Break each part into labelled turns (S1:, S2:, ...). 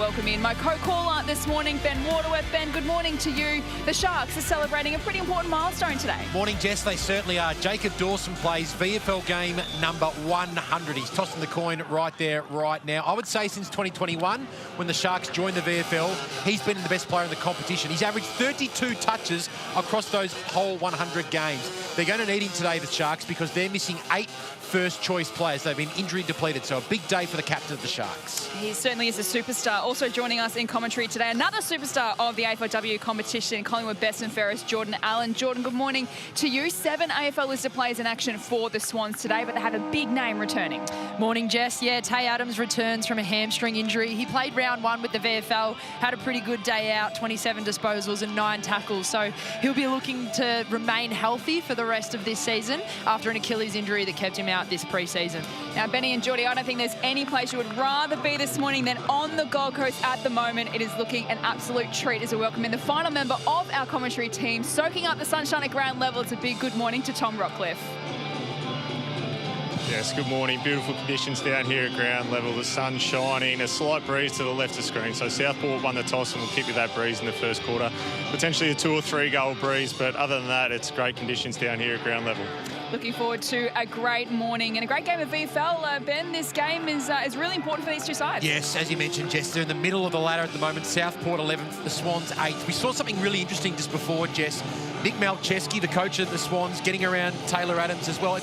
S1: welcome in my co-caller this morning, Ben Waterworth. Ben, good morning to you. The Sharks are celebrating a pretty important milestone today.
S2: Morning, Jess. They certainly are. Jacob Dawson plays VFL game number 100. He's tossing the coin right there, right now. I would say since 2021, when the Sharks joined the VFL, he's been the best player in the competition. He's averaged 32 touches across those whole 100 games. They're going to need him today, the Sharks, because they're missing 8 first-choice players. They've been injury depleted, so a big day for the captain of the Sharks.
S1: He certainly is a superstar. Also joining us in commentary today, another superstar of the AFLW competition, Collingwood best and fairest, Jordan Allen. Jordan, good morning to you. 7 AFL-listed players in action for the Swans today, but they have a big name returning.
S3: Morning, Jess. Yeah, Tay Adams returns from a hamstring injury. He played round 1 with the VFL, had a pretty good day out, 27 disposals and 9 tackles. So he'll be looking to remain healthy for the rest of this season after an Achilles injury that kept him out this pre-season.
S1: Now, Benny and Geordie, I don't think there's any place you would rather be this morning than on the Gold Coast at the moment. It is looking an absolute treat as we welcome in the final member of our commentary team, soaking up the sunshine at ground level. It's a big good morning to Tom Rockcliffe.
S4: Yes, good morning. Beautiful conditions down here at ground level. The sun's shining, a slight breeze to the left of screen. So Southport won the toss and will keep you that breeze in the first quarter. Potentially a 2 or 3 goal breeze, but other than that, it's great conditions down here at ground level.
S1: Looking forward to a great morning and a great game of VFL. Ben, this game is really important for these two sides.
S2: Yes, as you mentioned, Jess, they're in the middle of the ladder at the moment. Southport 11th, the Swans 8th. We saw something really interesting just before, Jess. Nick Malcheski, the coach of the Swans, getting around Taylor Adams as well.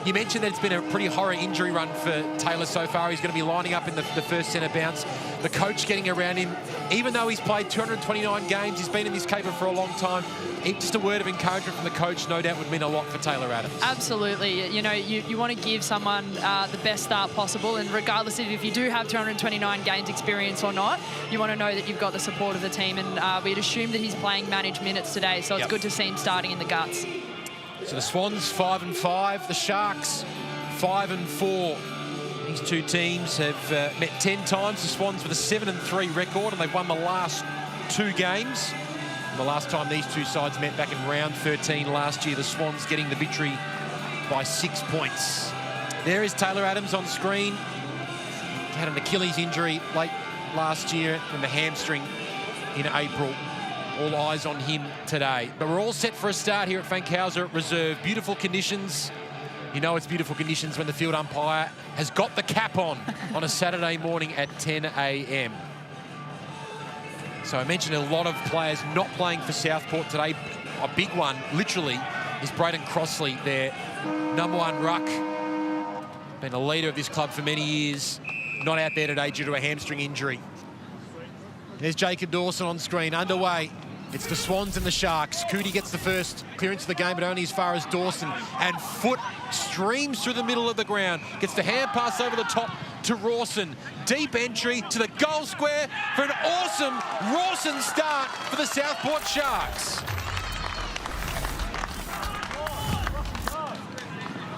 S2: You mentioned that it's been a pretty horror injury run for Taylor so far. He's going to be lining up in the first centre bounce. The coach getting around him, even though he's played 229 games, he's been in this caper for a long time. Just a word of encouragement from the coach, no doubt, would mean a lot for Taylor Adams.
S3: Absolutely. You know, you want to give someone the best start possible, and regardless of if you do have 229 games experience or not, you want to know that you've got the support of the team, and we'd assume that he's playing managed minutes today, so it's good to see him starting in the guts.
S2: So the Swans 5-5, the Sharks 5-4. These two teams have met 10 times. The Swans with a 7-3 record, and they've won the last 2 games. And the last time these two sides met back in round 13 last year, the Swans getting the victory by 6 points. There is Taylor Adams on screen. He had an Achilles injury late last year and the hamstring in April. All eyes on him today. But we're all set for a start here at Fankhauser Reserve. Beautiful conditions. You know it's beautiful conditions when the field umpire has got the cap on a Saturday morning at 10 a.m. So I mentioned a lot of players not playing for Southport today. A big one, literally, is Braden Crossley, their #1 ruck. Been a leader of this club for many years. Not out there today due to a hamstring injury. There's Jacob Dawson on screen, underway. It's the Swans and the Sharks. Footy gets the first clearance of the game, but only as far as Dawson. And Foot streams through the middle of the ground. Gets the hand pass over the top to Rawson. Deep entry to the goal square for an awesome Rawson start for the Southport Sharks.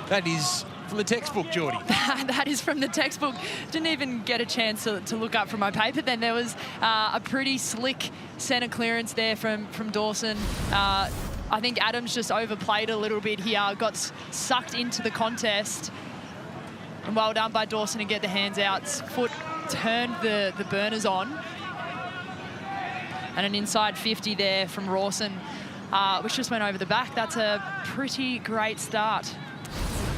S2: That is from the textbook, Geordie.
S3: That is from the textbook. Didn't even get a chance to look up from my paper. Then there was a pretty slick centre clearance there from Dawson. I think Adams just overplayed a little bit here, got sucked into the contest. And well done by Dawson to get the hands out. Foot turned the burners on. And an inside 50 there from Rawson, which just went over the back. That's a pretty great start.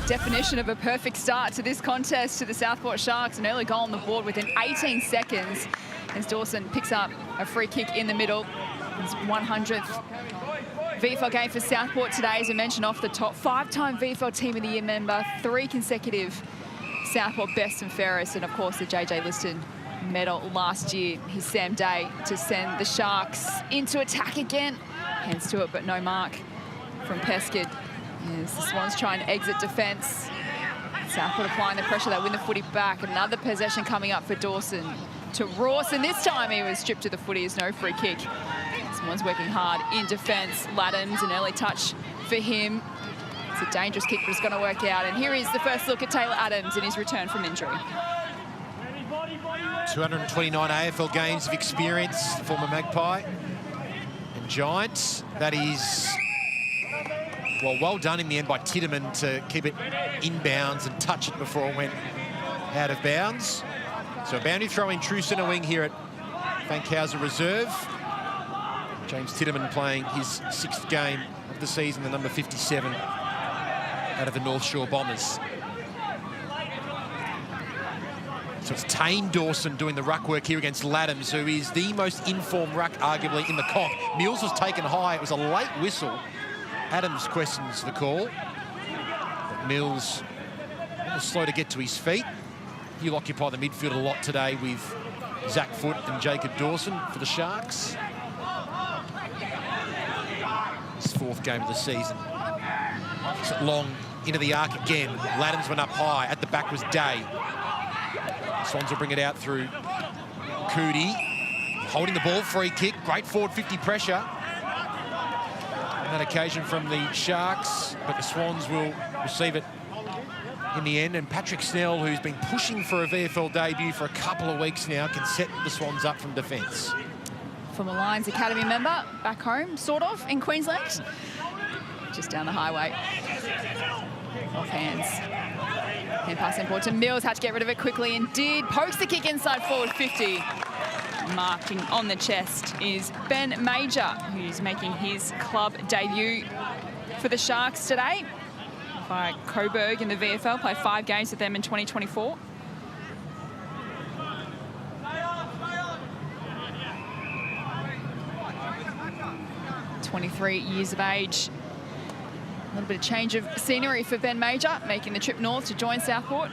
S1: Definition of a perfect start to this contest to the Southport Sharks. An early goal on the board within 18 seconds as Dawson picks up a free kick in the middle. His 100th VFL game for Southport today, as I mentioned off the top. 5-time VFL Team of the Year member, 3 consecutive Southport best and fairest, and of course the JJ Liston medal last year. He's Sam Day to send the Sharks into attack again. Hands to it, but no mark from Pescud. As the Swans try and exit defence. Southport applying the pressure, they win the footy back. Another possession coming up for Dawson to Rawson. This time he was stripped to the footy, as no free kick. Swans working hard in defence. Laddams, an early touch for him. It's a dangerous kick, but it's going to work out. And here is the first look at Taylor Adams in his return from injury.
S2: 229 AFL games of experience, the former Magpie and Giants. That is... well done in the end by Titterman to keep it inbounds and touch it before it went out of bounds. So a boundary throw in true centre wing here at Fankhauser Reserve. James Titterman playing his 6th game of the season, the number 57 out of the North Shore Bombers. So it's Tane Dawson doing the ruck work here against Laddams, who is the most informed ruck, arguably, in the comp. Mills was taken high. It was a late whistle. Adams questions the call. But Mills was slow to get to his feet. He'll occupy the midfield a lot today with Zach Foote and Jacob Dawson for the Sharks. His 4th game of the season. It's long into the arc again. Laddams went up high. At the back was Day. Swans will bring it out through Cootie. Holding the ball, free kick. Great forward 50 pressure. On that occasion from the Sharks, but the Swans will receive it in the end. And Patrick Snell, who's been pushing for a VFL debut for a couple of weeks now, can set the Swans up from defence.
S1: Former Lions Academy member, back home, sort of, in Queensland. Just down the highway. Off hands. Hand pass in forward to Mills, had to get rid of it quickly and did. Pokes the kick inside forward 50. Marking on the chest is Ben Major, who's making his club debut for the Sharks today. By Coburg in the VFL, played 5 games with them in 2024. "23 years of age. A little bit of change of scenery for Ben Major, making the trip north to join Southport.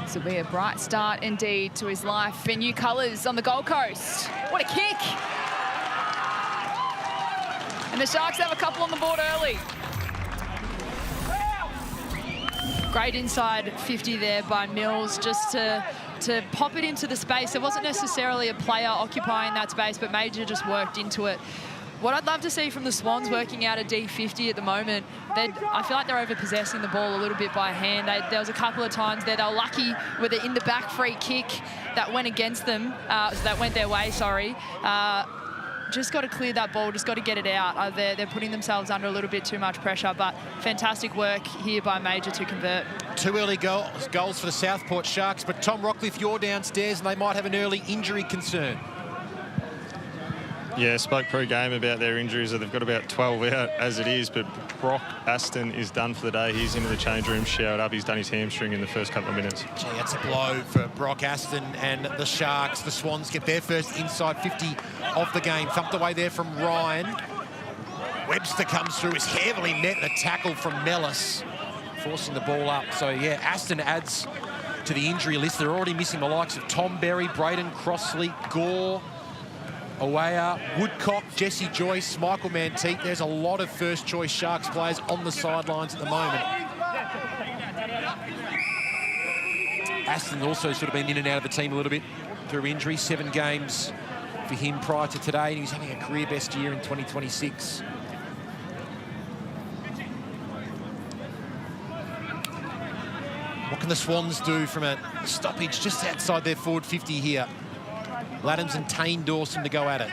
S1: This will be a bright start indeed to his life in new colours on the Gold Coast. What a kick! And the Sharks have a couple on the board early.
S3: Great inside 50 there by Mills, just to pop it into the space. There wasn't necessarily a player occupying that space, but Major just worked into it. What I'd love to see from the Swans working out a D50 at the moment, I feel like they're over-possessing the ball a little bit by hand. There was a couple of times there they were lucky with an in-the-back free kick that went against them, that went their way, sorry. Just got to clear that ball, just got to get it out. They're putting themselves under a little bit too much pressure, but fantastic work here by Major to convert.
S2: 2 early goals for the Southport Sharks, but Tom Rockcliffe, you're downstairs and they might have an early injury concern.
S4: Yeah, spoke pre-game about their injuries. They've got about 12 out as it is, but Brock Aston is done for the day. He's into the change room, showered up. He's done his hamstring in the first couple of minutes.
S2: Gee, that's a blow for Brock Aston and the Sharks. The Swans get their first inside 50 of the game. Thumped away there from Ryan. Webster comes through, is heavily met, and a tackle from Mellis, forcing the ball up. So, yeah, Aston adds to the injury list. They're already missing the likes of Tom Berry, Braden Crossley, Gore, Awaya, Woodcock, Jesse Joyce, Michael Manteet. There's a lot of first-choice Sharks players on the sidelines at the moment. Aston also sort of been in and out of the team a little bit through injury. 7 games for him prior to today, and he's having a career-best year in 2026. What can the Swans do from a stoppage just outside their forward 50 here? Laddams and Tane Dawson to go at it.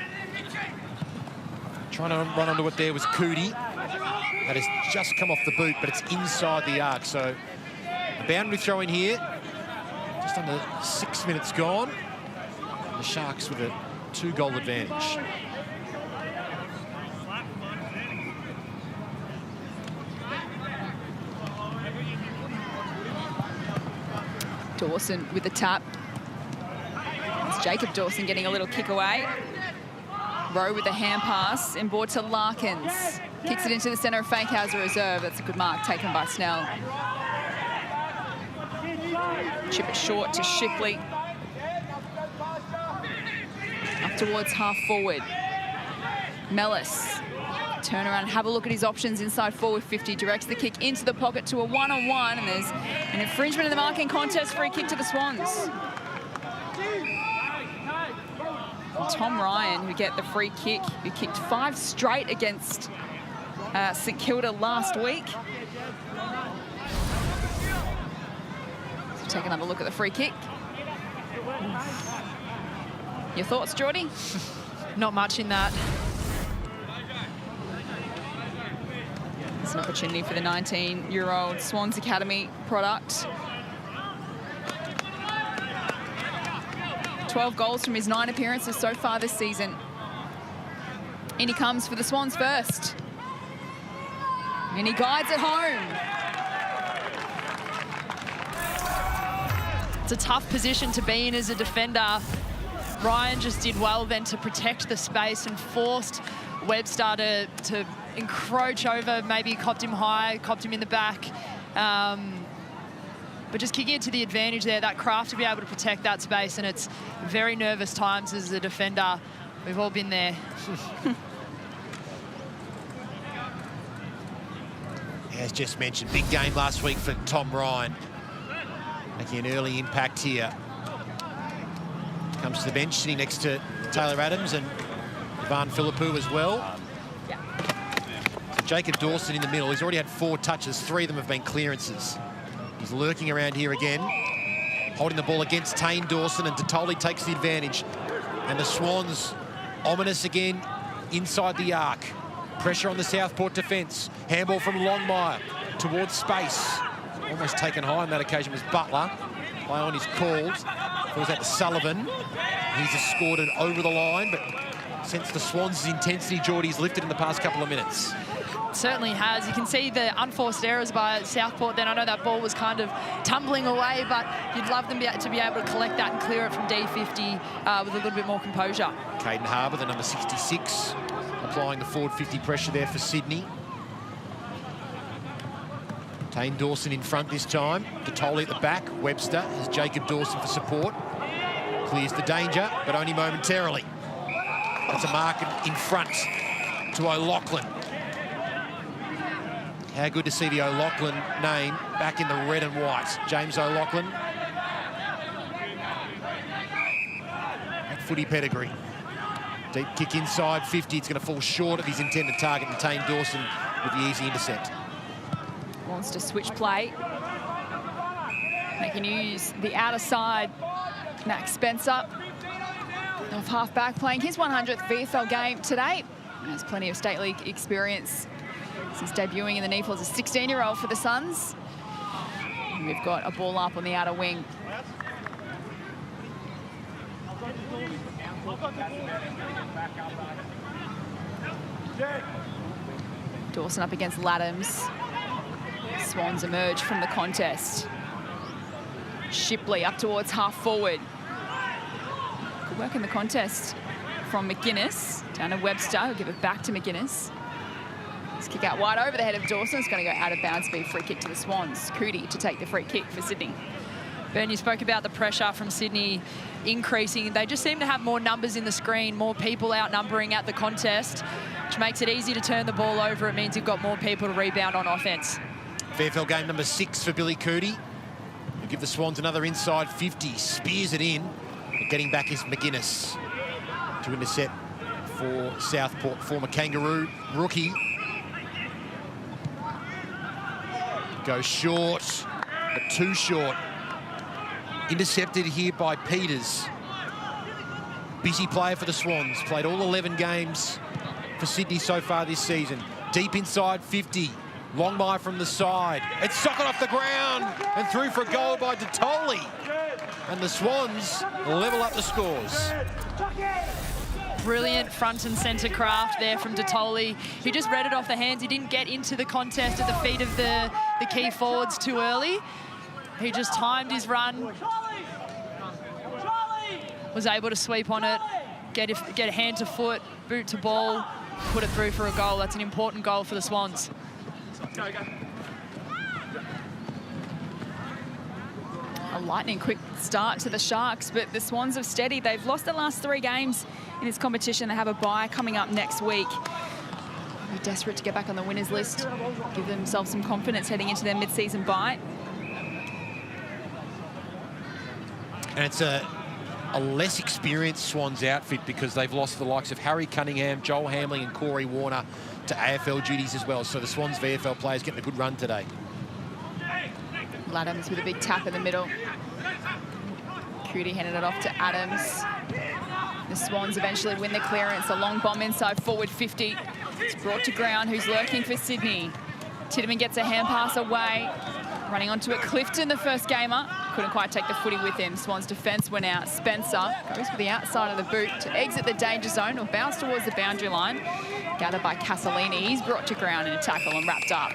S2: Trying to run onto it there was Cootie. That has just come off the boot, but it's inside the arc. So a boundary throw in here. Just under 6 minutes gone. And the Sharks with a 2-goal advantage.
S1: Dawson with the tap. It's Jacob Dawson getting a little kick away. Rowe with the hand pass, inboard to Larkins. Kicks it into the centre of Fankhauser Reserve. That's a good mark taken by Snell. Chip it short to Shipley. Up towards half forward. Mellis. Turn around and have a look at his options inside forward 50. Directs the kick into the pocket to a one-on-one, and there's an infringement of the marking contest. Free kick to the Swans. And Tom Ryan, who get the free kick, who kicked 5 straight against St Kilda last week. So take another look at the free kick. Your thoughts, Geordie?
S3: Not much in that.
S1: It's an opportunity for the 19-year-old Swans Academy product. 12 goals from his 9 appearances so far this season. In he comes for the Swans first. And he guides it home.
S3: It's a tough position to be in as a defender. Ryan just did well then to protect the space and forced Webster to encroach over, maybe copped him high, copped him in the back. But just kicking it to the advantage there, that craft to be able to protect that space, and it's very nervous times as a defender. We've all been there.
S2: As just mentioned, big game last week for Tom Ryan. Making an early impact here. Comes to the bench, sitting next to Taylor Adams and Ivan Philippou as well. So Jacob Dawson in the middle. He's already had 4 touches. 3 of them have been clearances. He's lurking around here again. Holding the ball against Tane Dawson, and Totoli takes the advantage. And the Swans, ominous again, inside the arc. Pressure on the Southport defence. Handball from Longmire towards space. Almost taken high on that occasion was Butler. Play on is called. Falls out to Sullivan. He's escorted over the line, but since the Swans' intensity, Geordie's lifted in the past couple of minutes.
S3: Certainly has. You can see the unforced errors by Southport then. I know that ball was kind of tumbling away, but you'd love them to be able to collect that and clear it from D50 with a little bit more composure.
S2: Caden Harbour, the number 66, applying the forward 50 pressure there for Sydney. Tane Dawson in front this time. Totoli at the back. Webster has Jacob Dawson for support. Clears the danger, but only momentarily. That's a mark in front to O'Loughlin. How good to see the O'Loughlin name back in the red and white. James O'Loughlin. At footy pedigree. Deep kick inside 50. It's going to fall short of his intended target, and Tane Dawson with the easy intercept.
S1: Wants to switch play. Making use the outer side. Max Spencer, off half-back, playing his 100th VFL game today. Has plenty of state league experience since debuting in the NEAFL as a 16-year-old for the Suns. And we've got a ball up on the outer wing. Dawson up against Laddams. Swans emerge from the contest. Shipley up towards half forward. Good work in the contest from McGuinness. Down to Webster, who'll give it back to McGuinness. Let's kick out wide over the head of Dawson. It's going to go out of bounds, be a free kick to the Swans. Cootie to take the free kick for Sydney.
S3: Ben, you spoke about the pressure from Sydney increasing. They just seem to have more numbers in the screen, more people outnumbering at the contest, which makes it easy to turn the ball over. It means you've got more people to rebound on offence.
S2: VFL game number 6 for Billy Cootie. He'll give the Swans another inside 50. Spears it in. But getting back is McGuinness to intercept for Southport, former Kangaroo rookie. Goes short, but too short. Intercepted here by Peters. Busy player for the Swans. Played all 11 games for Sydney so far this season. Deep inside 50. Longmire from the side. It's socked off the ground and through for a goal by Totoli. And the Swans level up the scores.
S3: Brilliant front and centre craft there from Totoli. He just read it off the hands. He didn't get into the contest at the feet of the key forwards too early. He just timed his run. Was able to sweep on it, get a hand to foot, boot to ball, put it through for a goal. That's an important goal for the Swans.
S1: A lightning quick start to the Sharks, but the Swans have steadied. They've lost the last 3 games in this competition. They have a bye coming up next week. They're desperate to get back on the winners list, give themselves some confidence heading into their mid-season bye.
S2: And it's a less experienced Swans outfit because they've lost the likes of Harry Cunningham, Joel Hamling and Corey Warner to AFL duties as well. So the Swans VFL players getting a good run today.
S1: Adams with a big tap in the middle. Cootie handed it off to Adams. The Swans eventually win the clearance. A long bomb inside forward 50. It's brought to ground. Who's lurking for Sydney? Tiedemann gets a hand pass away. Running onto it, Clifton, the first gamer. Couldn't quite take the footy with him. Swans defence went out. Spencer goes for the outside of the boot to exit the danger zone or bounce towards the boundary line. Gathered by Casalini. He's brought to ground in a tackle and wrapped up.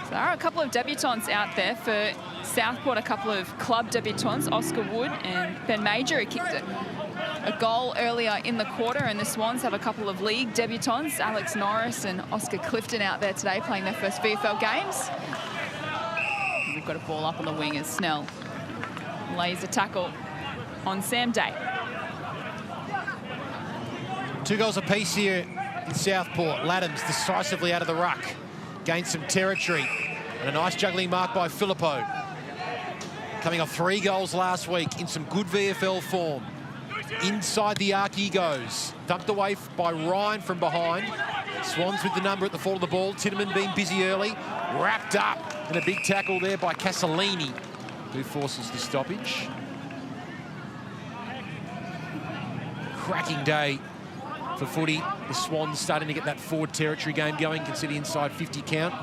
S1: So there are a couple of debutants out there for Southport, a couple of club debutants, Oscar Wood and Ben Major, who kicked a goal earlier in the quarter, and the Swans have a couple of league debutants, Alex Norris and Oscar Clifton, out there today playing their first VFL games. And we've got a ball up on the wing as Snell lays a tackle on Sam Day.
S2: 2 goals apiece here in Southport. Laddams decisively out of the ruck, gains some territory, and a nice juggling mark by Filippo. Coming off 3 goals last week in some good VFL form. Inside the arc he goes. Dumped away by Ryan from behind. Swans with the number at the fall of the ball. Tiedemann being busy early. Wrapped up. And a big tackle there by Casalini, who forces the stoppage. Cracking day for footy. The Swans starting to get that forward territory game going. Can see the inside 50 count.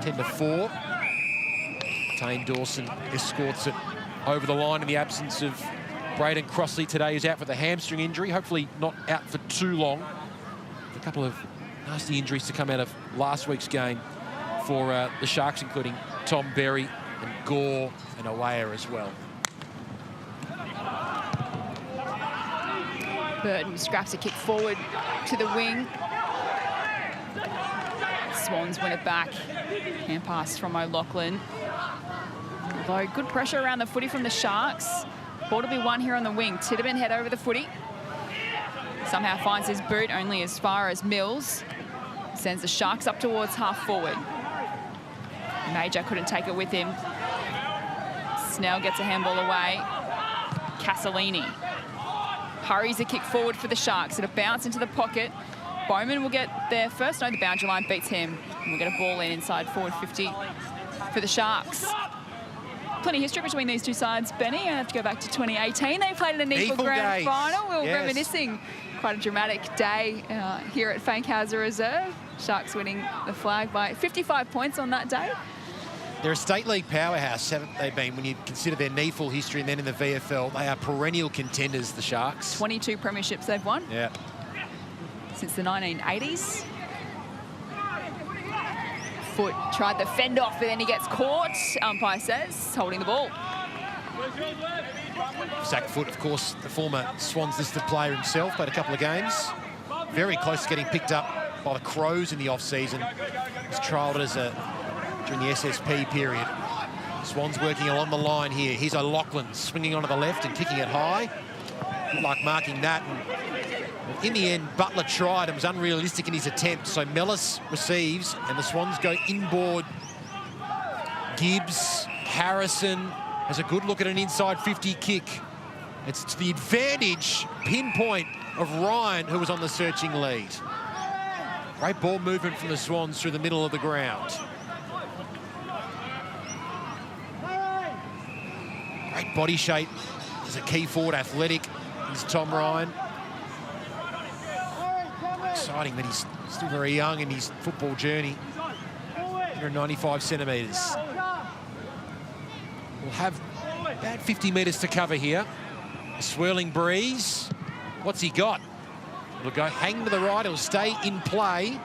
S2: 10-4. Tane Dawson escorts it over the line in the absence of Braden Crossley today, who's out with a hamstring injury. Hopefully not out for too long. A couple of nasty injuries to come out of last week's game for the Sharks, including Tom Berry and Gore and Awaya as well.
S1: Burton scraps a kick forward to the wing. Swans win it back. Hand pass from O'Loughlin. Although good pressure around the footy from the Sharks. Ball to be won here on the wing. Tiedemann head over the footy. Somehow finds his boot only as far as Mills. Sends the Sharks up towards half forward. Major couldn't take it with him. Snell gets a handball away. Casalini hurries a kick forward for the Sharks. It'll bounce into the pocket. Bowman will get there first. No, the boundary line beats him. And we'll get a ball in inside forward 50 for the Sharks. Plenty of history between these two sides, Benny. I have to go back to 2018. They played in a Neefle Grand Final. We were reminiscing. Quite a dramatic day here at Fankhauser Reserve. Sharks winning the flag by 55 points on that day.
S2: They're a state league powerhouse, haven't they been? When you consider their Neefle history and then in the VFL, they are perennial contenders, the Sharks.
S1: 22 premierships they've won.
S2: Yeah.
S1: Since the 1980s. Foot tried the fend off, but then he gets caught. Umpire says, holding the ball.
S2: Zach Foot, of course, the former Swans listed player himself, played a couple of games. Very close to getting picked up by the Crows in the off-season. Was trialled as during the SSP period. Swans working along the line here. Here's O'Loughlin swinging onto the left and kicking it high. Good luck marking that. And in the end, Butler tried and was unrealistic in his attempt. So Mellis receives and the Swans go inboard. Gibbs, Harrison has a good look at an inside 50 kick. It's to the advantage, pinpoint, of Ryan, who was on the searching lead. Great ball movement from the Swans through the middle of the ground. Great body shape. He's a key forward, athletic. He's Tom Ryan. Exciting that he's still very young in his football journey. 195 centimetres. We'll have about 50 metres to cover here. A swirling breeze. What's he got? It'll go hang to the right. It'll stay in play.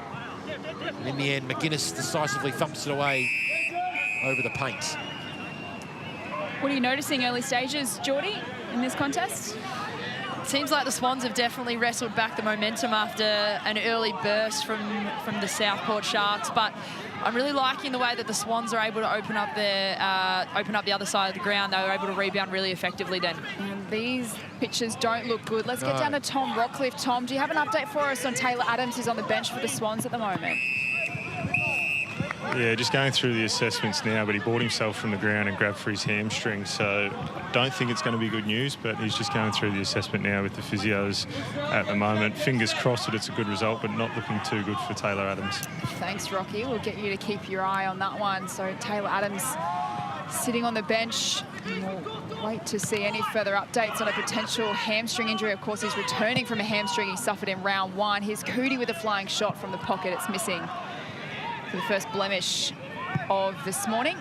S2: And in the end, McGuinness decisively thumps it away over the paint.
S1: What are you noticing early stages, Geordie, in this contest?
S3: It seems like the Swans have definitely wrestled back the momentum after an early burst from the Southport Sharks, but I'm really liking the way that the Swans are able to open up the other side of the ground. They were able to rebound really effectively then.
S1: And these pitches don't look good. Let's get down to Tom Rockcliffe. Tom, do you have an update for us on Taylor Adams, who's on the bench for the Swans at the moment?
S4: Yeah, just going through the assessments now, but he brought himself from the ground and grabbed for his hamstring, so don't think it's going to be good news, but he's just going through the assessment now with the physios at the moment. Fingers crossed that it's a good result, but not looking too good for Taylor Adams.
S1: Thanks, Rocky. We'll get you to keep your eye on that one. So Taylor Adams sitting on the bench. We'll wait to see any further updates on a potential hamstring injury. Of course, he's returning from a hamstring he suffered in round one. Here's Cootie with a flying shot from the pocket. It's missing. for the first blemish of this morning,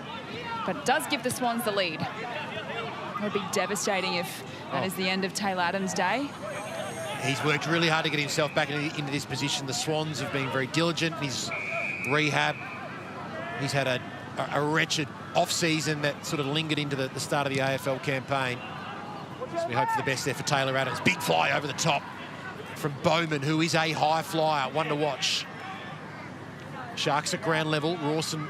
S1: but it does give the Swans the lead. It would be devastating if that is the end of Taylor Adams' day.
S2: He's worked really hard to get himself back into this position. The Swans have been very diligent in his rehab. He's had a wretched off-season that sort of lingered into the start of the AFL campaign. So we hope for the best there for Taylor Adams. Big fly over the top from Bowman, who is a high flyer, one to watch. Sharks at ground level. Rawson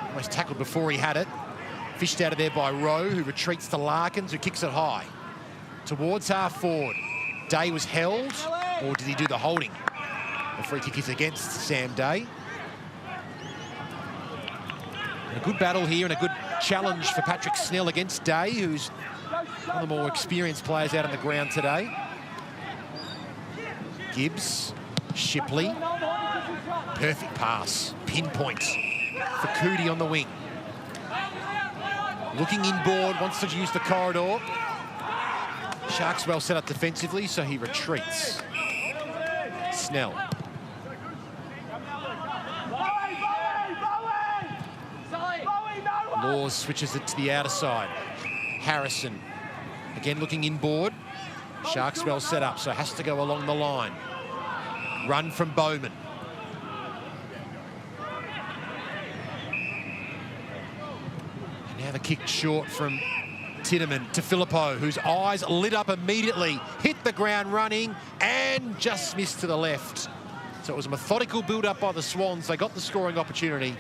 S2: almost tackled before he had it. Fished out of there by Rowe, who retreats to Larkins, who kicks it high. Towards half forward. Day was held, or did he do the holding? The free kick is against Sam Day. And a good battle here and a good challenge for Patrick Snell against Day, who's one of the more experienced players out on the ground today. Gibbs, Shipley. Perfect pass, pinpoint for Cootie on the wing. Looking inboard, wants to use the corridor. Sharks well set up defensively, so he retreats. Snell. Laws switches it to the outer side. Harrison, again looking inboard. Sharks well set up, so has to go along the line. Run from Bowman. Now the kick short from Tiedemann to Filippo, whose eyes lit up immediately, hit the ground running and just missed to the left. So it was a methodical build-up by the Swans. They got the scoring opportunity,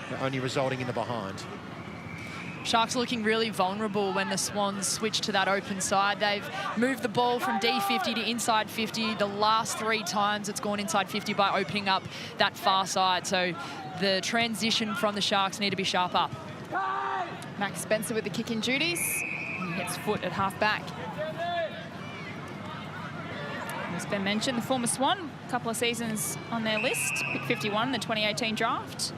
S2: but only resulting in the behind.
S3: Sharks looking really vulnerable when the Swans switch to that open side. They've moved the ball from D50 to inside 50. The last 3 times it's gone inside 50 by opening up that far side. So the transition from the Sharks need to be sharper.
S1: Max Spencer with the kicking duties. He hits foot at half-back. As Ben mentioned, the former Swan, a couple of seasons on their list. Pick 51 in the 2018 draft.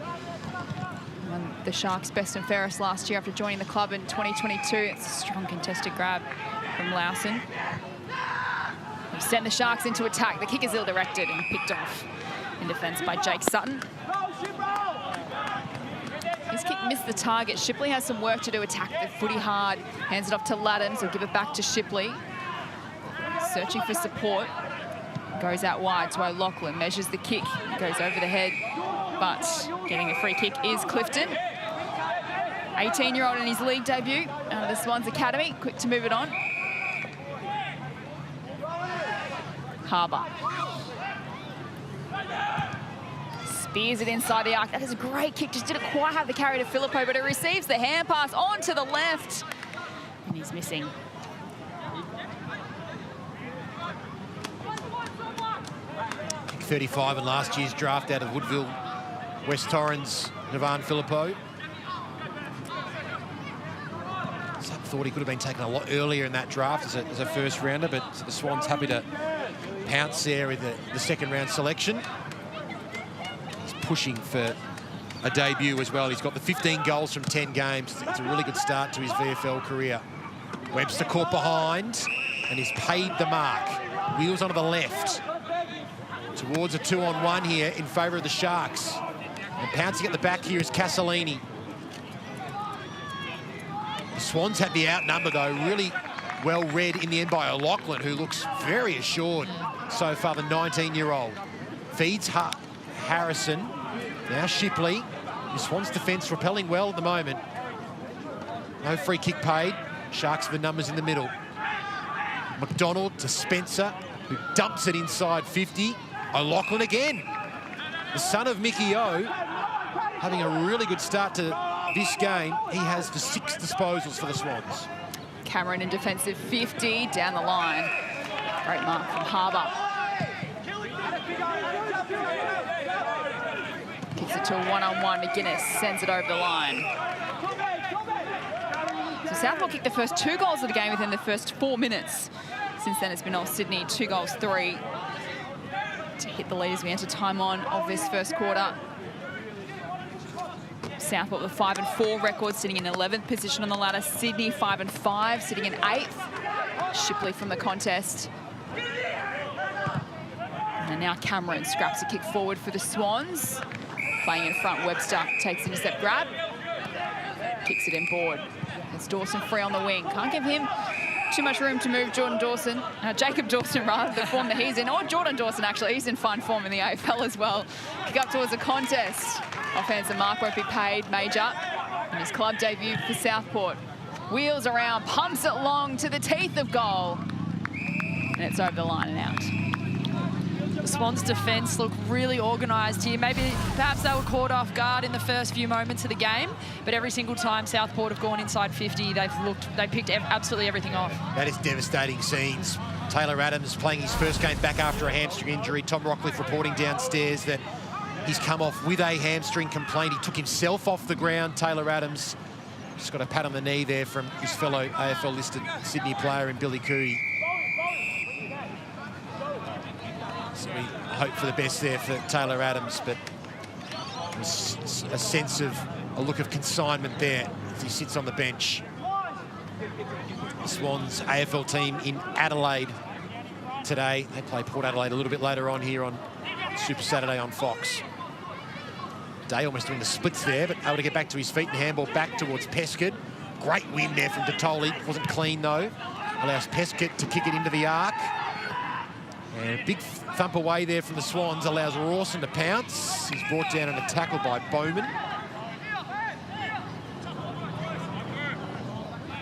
S1: Won the Sharks best and fairest last year after joining the club in 2022. It's a strong contested grab from Lawson. He sent the Sharks into attack. The kick is ill-directed and picked off in defence by Jake Sutton. His kick missed the target. Shipley has some work to do, attack the footy hard. Hands it off to Laddams, he'll give it back to Shipley. Searching for support. Goes out wide to O'Loughlin, measures the kick, goes over the head, but getting the free kick is Clifton. 18-year-old in his league debut out of the Swans Academy, quick to move it on. Harbour. Spears it inside the arc. That is a great kick. Just didn't quite have the carry to Filippo, but it receives the hand pass on to the left. And he's missing.
S2: Pick 35 in last year's draft out of Woodville, West Torrens, Navan Filippo. Thought he could have been taken a lot earlier in that draft as a first rounder, but the Swans happy to pounce there with the second round selection. Pushing for a debut as well. He's got the 15 goals from 10 games. It's a really good start to his VFL career. Webster caught behind and he's paid the mark. Wheels onto the left. Towards a 2-on-1 here in favour of the Sharks. And pouncing at the back here is Castellini. The Swans had the outnumber though, really well read in the end by O'Loughlin, who looks very assured so far, the 19-year-old. Feeds Harrison. Now Shipley. The Swans defence repelling well at the moment. No free kick paid. Sharks for the numbers in the middle. McDonald to Spencer, who dumps it inside 50. O'Loughlin again. The son of Mickey O, having a really good start to this game. He has the 6 disposals for the Swans.
S1: Cameron in defensive 50 down the line. Great mark from Harbour. Kicks it to a 1-on-1. McGuinness sends it over the line. So Southport kicked the first 2 goals of the game within the first 4 minutes. Since then, it's been all Sydney, 2 goals, 3 to hit the lead as we enter time on of this first quarter. Southport with 5-4 record, sitting in 11th position on the ladder. Sydney 5-5, sitting in 8th. Shipley from the contest. And now Cameron scraps a kick forward for the Swans. Playing in front, Webster takes intercept grab. Kicks it in board. It's Dawson free on the wing. Can't give him too much room to move Jacob Dawson, rather, the form that he's in. Or Jordan Dawson, actually. He's in fine form in the AFL as well. Kick up towards the contest. Offensive mark won't be paid. Major in his club debut for Southport. Wheels around, pumps it long to the teeth of goal. And it's over the line and out.
S3: The Swans' defence look really organised here. Maybe perhaps they were caught off guard in the first few moments of the game, but every single time Southport have gone inside 50, they picked absolutely everything off.
S5: That is devastating scenes. Taylor Adams playing his first game back after a hamstring injury. Tom Rockcliffe reporting downstairs that he's come off with a hamstring complaint. He took himself off the ground, Taylor Adams. Just got a pat on the knee there from his fellow AFL-listed Sydney player in Billy Cooey. So we hope for the best there for Taylor Adams, but there's a sense of a look of consignment there as he sits on the bench. The Swans AFL team in Adelaide today. They play Port Adelaide a little bit later on here on Super Saturday on Fox. Day almost doing the splits there, but able to get back to his feet and handball back towards Pescott. Great win there from Detoli. Wasn't clean though. Allows Pescott to kick it into the arc. And big thump away there from the Swans allows Rawson to pounce. He's brought down and a tackle by Bowman.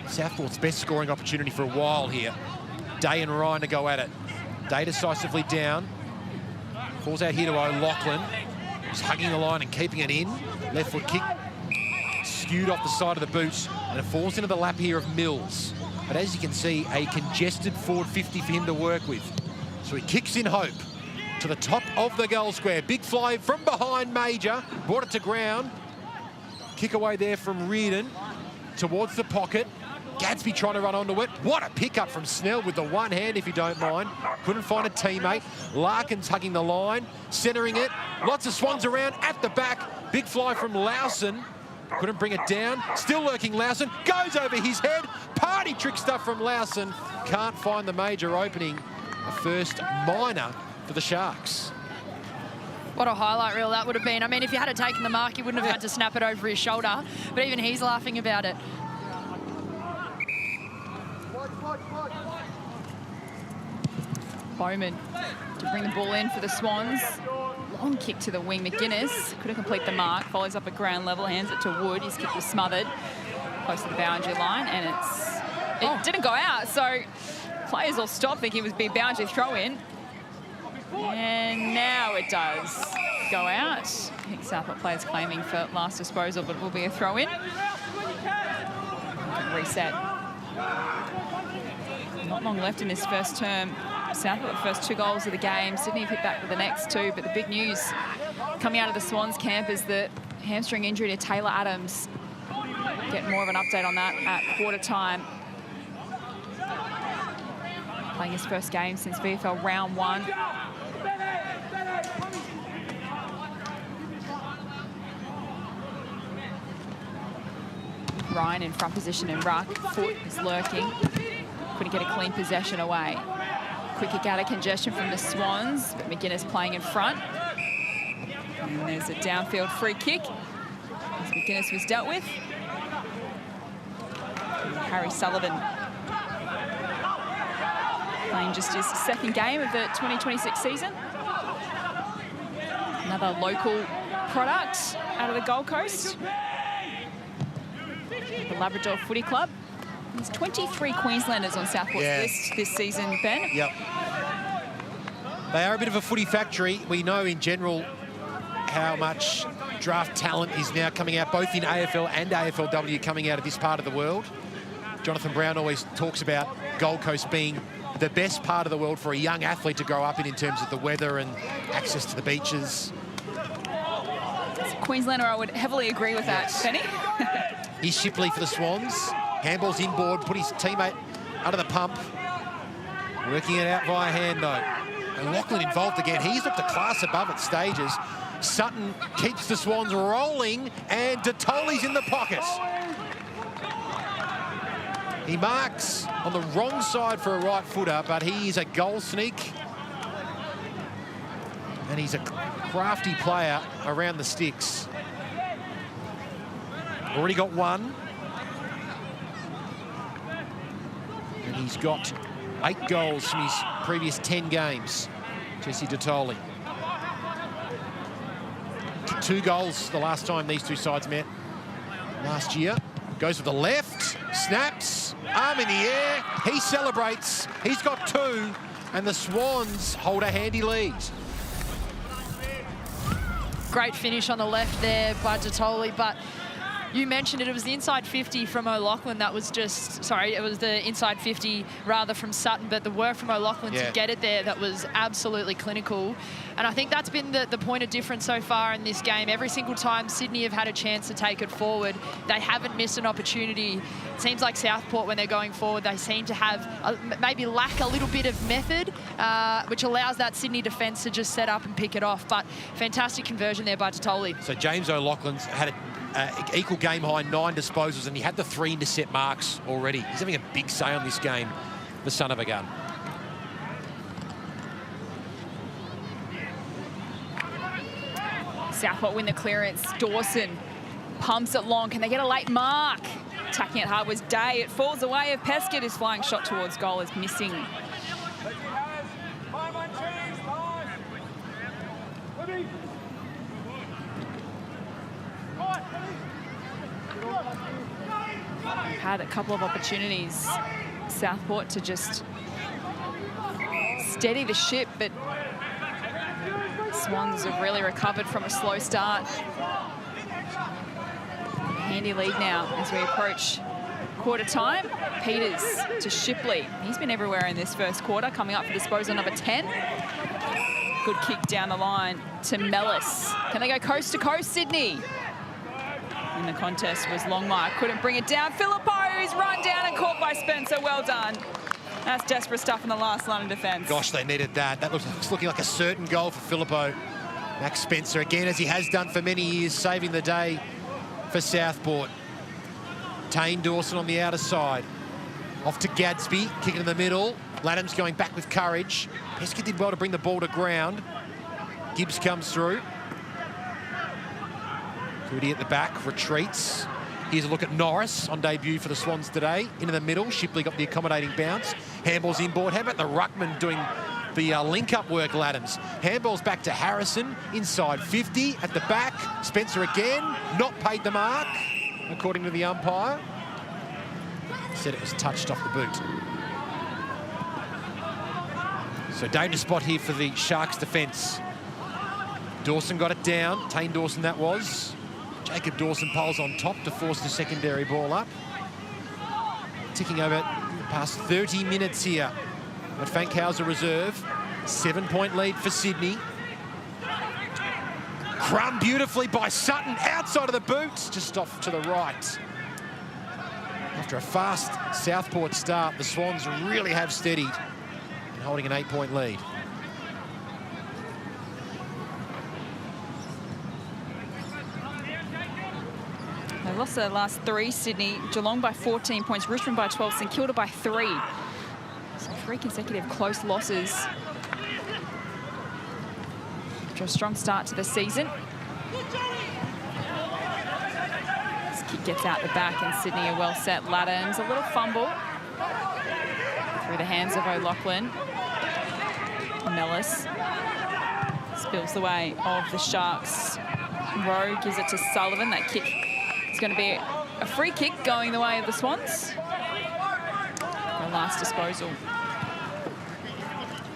S5: Southport's best scoring opportunity for a while here. Day and Ryan to go at it. Day decisively down. Falls out here to O'Loughlin. He's hugging the line and keeping it in. Left foot kick skewed off the side of the boot, and it falls into the lap here of Mills. But as you can see, a congested forward 50 for him to work with. So he kicks in hope to the top of the goal square. Big fly from behind Major. Brought it to ground. Kick away there from Reardon towards the pocket. Gadsby trying to run onto it. What a pickup from Snell with the one hand, if you don't mind. Couldn't find a teammate. Larkin's hugging the line, centering it. Lots of Swans around at the back. Big fly from Lawson. Couldn't bring it down. Still lurking Lawson. Goes over his head. Party trick stuff from Lawson. Can't find the Major opening. A first minor for the Sharks.
S3: What a highlight reel that would have been. I mean, if you had taken the mark, you wouldn't have had to snap it over his shoulder. But even he's laughing about it.
S1: Bowman to bring the ball in for the Swans. Long kick to the wing. McGuinness couldn't complete the mark. Follows up at ground level, hands it to Wood. His kick was smothered close to the boundary line, and it didn't go out. So players all stopped thinking it was a big boundary throw in. And now it does go out. I think Southport players claiming for last disposal, but it will be a throw in. Reset. Not long left in this first term. Southport, the first 2 goals of the game. Sydney hit back with the next 2, but the big news coming out of the Swans camp is the hamstring injury to Taylor Adams. Get more of an update on that at quarter time. Playing his first game since VFL Round 1. Ryan in front position and ruck. Foot is lurking. Couldn't get a clean possession away. Quick kick out of congestion from the Swans, but McGuinness playing in front. And there's a downfield free kick as McGuinness was dealt with. And Harry Sullivan playing just his second game of the 2026 season. Another local product out of the Gold Coast. The Labrador Footy Club. There's 23 Queenslanders on Southport's list this season, Ben.
S5: Yep. They are a bit of a footy factory. We know in general how much draft talent is now coming out, both in AFL and AFLW, coming out of this part of the world. Jonathan Brown always talks about Gold Coast being the best part of the world for a young athlete to grow up in terms of the weather and access to the beaches.
S1: As a Queenslander, I would heavily agree with that, Benny.
S5: Here's Shipley for the Swans. Handball's inboard, put his teammate under the pump. Working it out via hand, though. And Lachlan involved again. He's looked a class above at stages. Sutton keeps the Swans rolling, and Detoli's in the pocket. He marks on the wrong side for a right footer, but he is a goal sneak. And he's a crafty player around the sticks. Already got one. And he's got 8 goals from his previous 10 games, Jesse Dottoli. 2 goals the last time these two sides met last year. Goes with the left, snaps, arm in the air. He celebrates. He's got 2, and the Swans hold a handy lead.
S3: Great finish on the left there by Dottoli, but you mentioned it was the inside 50 from O'Loughlin that was just, sorry, it was the inside 50 rather from Sutton, but the work from O'Loughlin to get it there, that was absolutely clinical. And I think that's been the point of difference so far in this game. Every single time Sydney have had a chance to take it forward, they haven't missed an opportunity. It seems like Southport, when they're going forward, they seem to have maybe lack a little bit of method, which allows that Sydney defence to just set up and pick it off. But fantastic conversion there by Dottoli.
S5: So James O'Loughlin's had a equal game high 9 disposals, and he had the 3 intercept marks already. He's having a big say on this game, the son of a gun.
S1: Southport win the clearance. Dawson pumps it long. Can they get a late mark? Attacking it hard was Day. It falls away of Pescott. His flying shot towards goal is missing. Had a couple of opportunities, Southport, to just steady the ship, but Swans have really recovered from a slow start. Handy lead now as we approach quarter time. Peters to Shipley. He's been everywhere in this first quarter, coming up for disposal number 10. Good kick down the line to Mellis. Can they go coast to coast, Sydney? In the contest was Longmire, couldn't bring it down. Filippo is run down and caught by Spencer. Well done. That's desperate stuff in the last line of defence.
S5: Gosh, they needed that. That looks looking like a certain goal for Filippo. Max Spencer, again, as he has done for many years, saving the day for Southport. Tane Dawson on the outer side. Off to Gadsby, kick it in the middle. Laddams going back with courage. Pescott did well to bring the ball to ground. Gibbs comes through. Footy at the back, retreats. Here's a look at Norris on debut for the Swans today. Into the middle, Shipley got the accommodating bounce. Handball's inboard. How about the ruckman doing the link-up work, Laddams? Handball's back to Harrison, inside 50. At the back, Spencer again. Not paid the mark, according to the umpire. Said it was touched off the boot. So dangerous spot here for the Sharks defence. Dawson got it down. Tane Dawson that was. Jacob Dawson poles on top to force the secondary ball up. Ticking over past 30 minutes here at Fankhauser Reserve. 7-point lead for Sydney. Crumb beautifully by Sutton, outside of the boot, just off to the right. After a fast Southport start, the Swans really have steadied and holding an 8-point lead.
S1: They've lost their last 3, Sydney. Geelong by 14 points, Richmond by 12, St Kilda by 3. So 3 consecutive close losses. After a strong start to the season. This kick gets out the back and Sydney are well set. Laddams, a little fumble. Through the hands of O'Loughlin. Mellis spills the way of the Sharks. Rowe gives it to Sullivan. That kick is going to be a free kick going the way of the Swans. Their last disposal.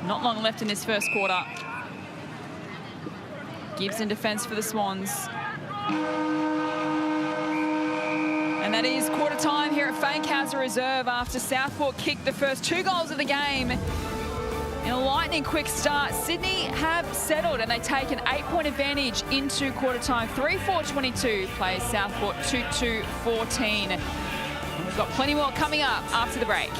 S1: Not long left in this first quarter. Gibbs in defence for the Swans. And that is quarter time here at Fankhauser Reserve after Southport kicked the first 2 goals of the game. In a lightning quick start, Sydney have settled and they take an 8-point advantage into quarter time. 3-4-22 plays Southport 2-2-14. We've got plenty more coming up after the break.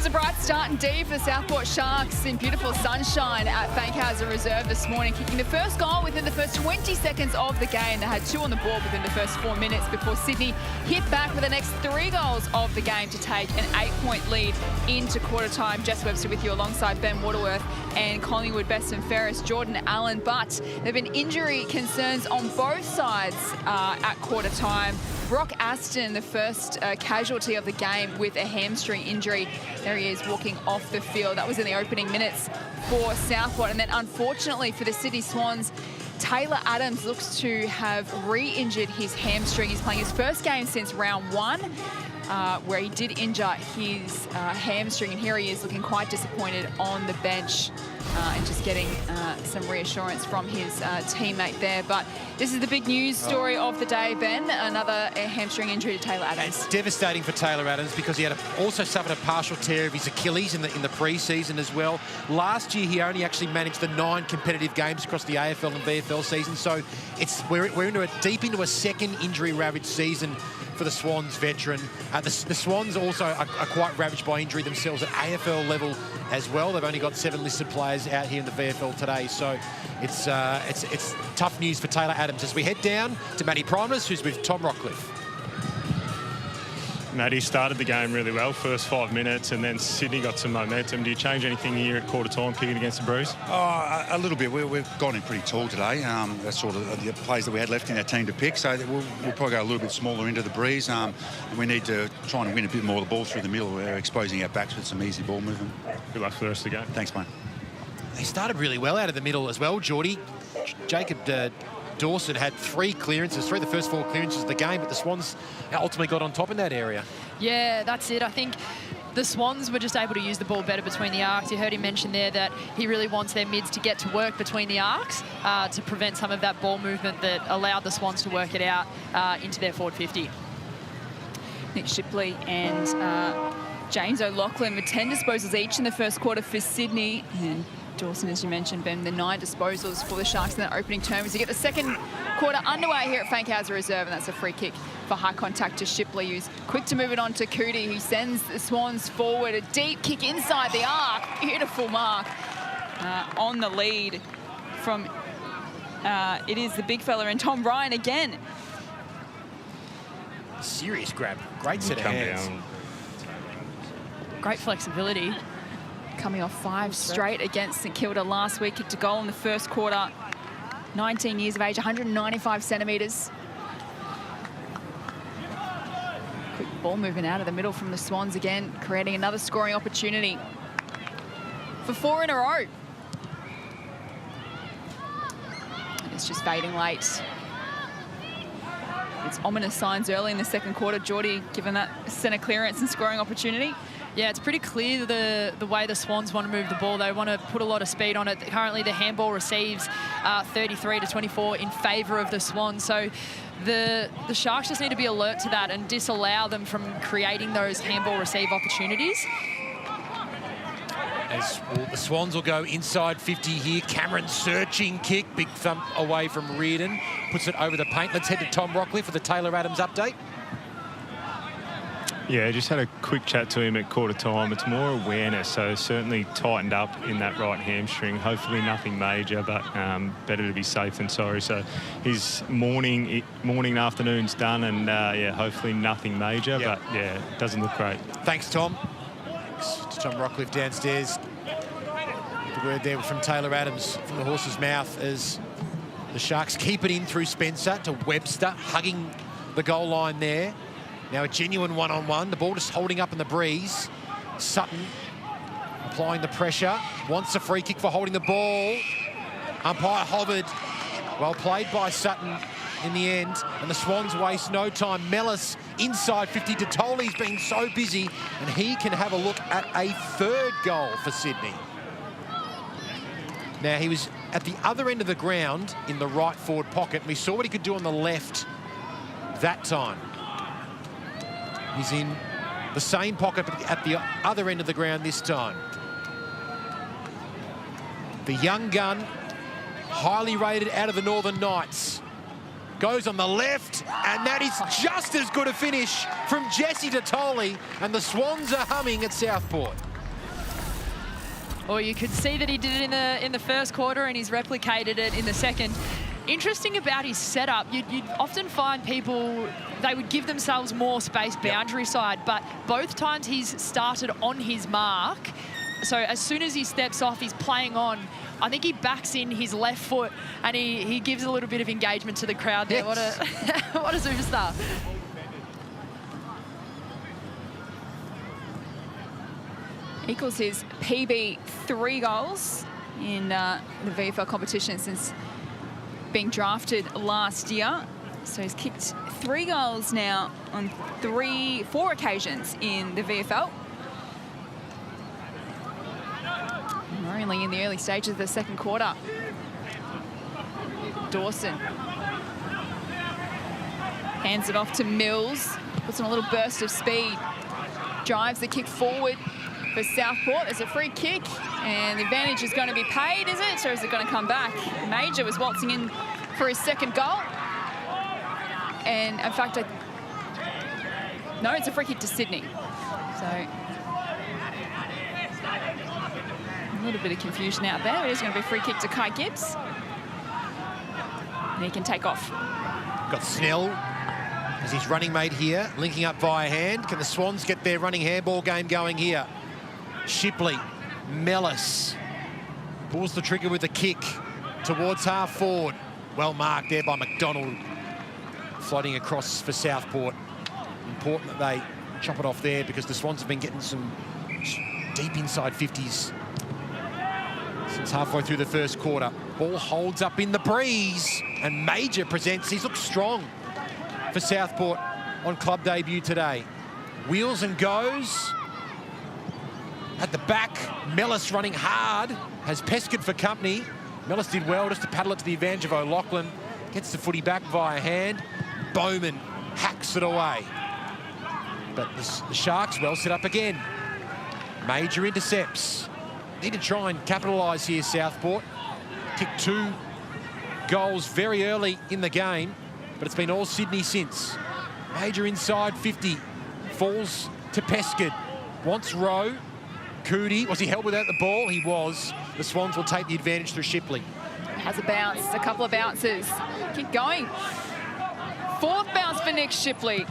S1: was a bright start indeed for the Southport Sharks in beautiful sunshine at Fankhauser Reserve this morning, kicking the first goal within the first 20 seconds of the game. They had 2 on the board within the first 4 minutes before Sydney hit back with the next 3 goals of the game to take an 8-point lead into quarter time. Jess Webster with you alongside Ben Waterworth and Collingwood best and fairest Jordan Allen. But there have been injury concerns on both sides at quarter time. Brock Aston, the first casualty of the game with a hamstring injury. There he is walking off the field. That was in the opening minutes for Southport. And then unfortunately for the Sydney Swans, Taylor Adams looks to have re-injured his hamstring. He's playing his first game since round 1. Where he did injure his hamstring, and here he is looking quite disappointed on the bench and just getting some reassurance from his teammate there. But this is the big news story of the day, Ben. Another hamstring injury to Taylor Adams.
S5: It's devastating for Taylor Adams because he had also suffered a partial tear of his Achilles in the pre-season as well. Last year, he only actually managed the 9 competitive games across the AFL and VFL season. So we're deep into a second injury-ravaged season for the Swans veteran. The Swans also are quite ravaged by injury themselves at AFL level as well. They've only got 7 listed players out here in the VFL today, so it's tough news for Taylor Adams. As we head down to Matty Primus, who's with Tom Rockcliffe.
S4: Matty started the game really well, first 5 minutes, and then Sydney got some momentum. Do you change anything here at quarter time, kicking against the Breeze?
S6: A little bit. We've gone in pretty tall today. That's sort of the plays that we had left in our team to pick, so we'll probably go a little bit smaller into the Breeze. We need to try and win a bit more of the ball through the middle. We're exposing our backs with some easy ball movement.
S4: Good luck for the rest of the game.
S6: Thanks, mate.
S5: They started really well out of the middle as well, Geordie. Jacob Dawson had 3 clearances, 3 of the first 4 clearances of the game, but the Swans ultimately got on top in that area.
S3: Yeah, that's it. I think the Swans were just able to use the ball better between the arcs. You heard him mention there that he really wants their mids to get to work between the arcs to prevent some of that ball movement that allowed the Swans to work it out into their forward 50.
S1: Nick Shipley and James O'Loughlin with 10 disposals each in the first quarter for Sydney. And Dawson, as you mentioned, Ben, the 9 disposals for the Sharks in that opening term as you get the second quarter underway here at Fankhauser Reserve, and that's a free kick for high contact to Shipley, who's quick to move it on to Cootie, who sends the Swans forward. A deep kick inside the arc. Beautiful mark on the lead from, it is the big fella and Tom Ryan again.
S5: Serious grab. Great set of hands.
S3: Great flexibility.
S1: Coming off 5 straight against St Kilda last week. Kicked a goal in the first quarter. 19 years of age, 195 centimetres. Quick ball movement out of the middle from the Swans again, creating another scoring opportunity for 4 in a row. And it's just fading late. It's ominous signs early in the second quarter. Geordie given that centre clearance and scoring opportunity.
S3: Yeah, it's pretty clear the way the Swans want to move the ball. They want to put a lot of speed on it. Currently, the handball receives 33-24 in favour of the Swans. So the Sharks just need to be alert to that and disallow them from creating those handball receive opportunities.
S5: As the Swans will go inside 50 here. Cameron searching kick. Big thump away from Reardon. Puts it over the paint. Let's head to Tom Rockcliffe for the Taylor Adams update.
S4: Yeah, just had a quick chat to him at quarter time. It's more awareness, so certainly tightened up in that right hamstring. Hopefully nothing major, but better to be safe than sorry. So his morning and afternoon's done, and yeah, hopefully nothing major, but yeah, it doesn't look great.
S5: Thanks, Tom. Thanks to Tom Rockcliffe downstairs. The word there from Taylor Adams from the horse's mouth as the Sharks keep it in through Spencer to Webster, hugging the goal line there. Now a genuine one-on-one. The ball just holding up in the breeze. Sutton applying the pressure. Wants a free kick for holding the ball. Umpire hovered. Well played by Sutton in the end. And the Swans waste no time. Mellis inside 50. Totoli's been so busy. And he can have a look at a 3rd goal for Sydney. Now he was at the other end of the ground in the right forward pocket. And we saw what he could do on the left that time. He's in the same pocket but at the other end of the ground this time. The young gun, highly rated out of the Northern Knights, goes on the left, and that is just as good a finish from Jesse Totoli, and the Swans are humming at Southport.
S3: or you could see that he did it in the first quarter and he's replicated it in the second. Interesting about his setup, you'd often find people, they would give themselves more space boundary side, but both times he's started on his mark. So as soon as he steps off, he's playing on. I think he backs in his left foot and he gives a little bit of engagement to the crowd there. Yes. What a superstar.
S1: Equals his PB 3 goals in the VFL competition since being drafted last year. So he's kicked 3 goals now on 4 occasions in the VFL. And we're only in the early stages of the second quarter. Dawson hands it off to Mills, puts on a little burst of speed, drives the kick forward for Southport. There's a free kick, and the advantage is going to be paid, is it? Or is it going to come back? Major was waltzing in for his second goal. And in fact, no, it's a free kick to Sydney. So a little bit of confusion out there. It is going to be a free kick to Kai Gibbs. And he can take off.
S5: Got Snell as his running mate here, linking up via hand. Can the Swans get their running handball game going here? Shipley, Mellis pulls the trigger with the kick towards half forward. Well marked there by McDonald. Floating across for Southport. Important that they chop it off there because the Swans have been getting some deep inside 50s since halfway through the first quarter. Ball holds up in the breeze and Major presents. He's looked strong for Southport on club debut today. Wheels and goes. At the back, Mellis running hard, has Peskin for company. Mellis did well just to paddle it to the advantage of O'Loughlin. Gets the footy back via hand. Bowman hacks it away. But the Sharks well set up again. Major intercepts. Need to try and capitalise here, Southport. Kicked 2 goals very early in the game, but it's been all Sydney since. Major inside 50. Falls to Peskin. Wants Rowe. Cootie, was he held without the ball? He was. The Swans will take the advantage through Shipley.
S1: Has a bounce, a couple of bounces. Keep going. 4th bounce for Nick Shipley.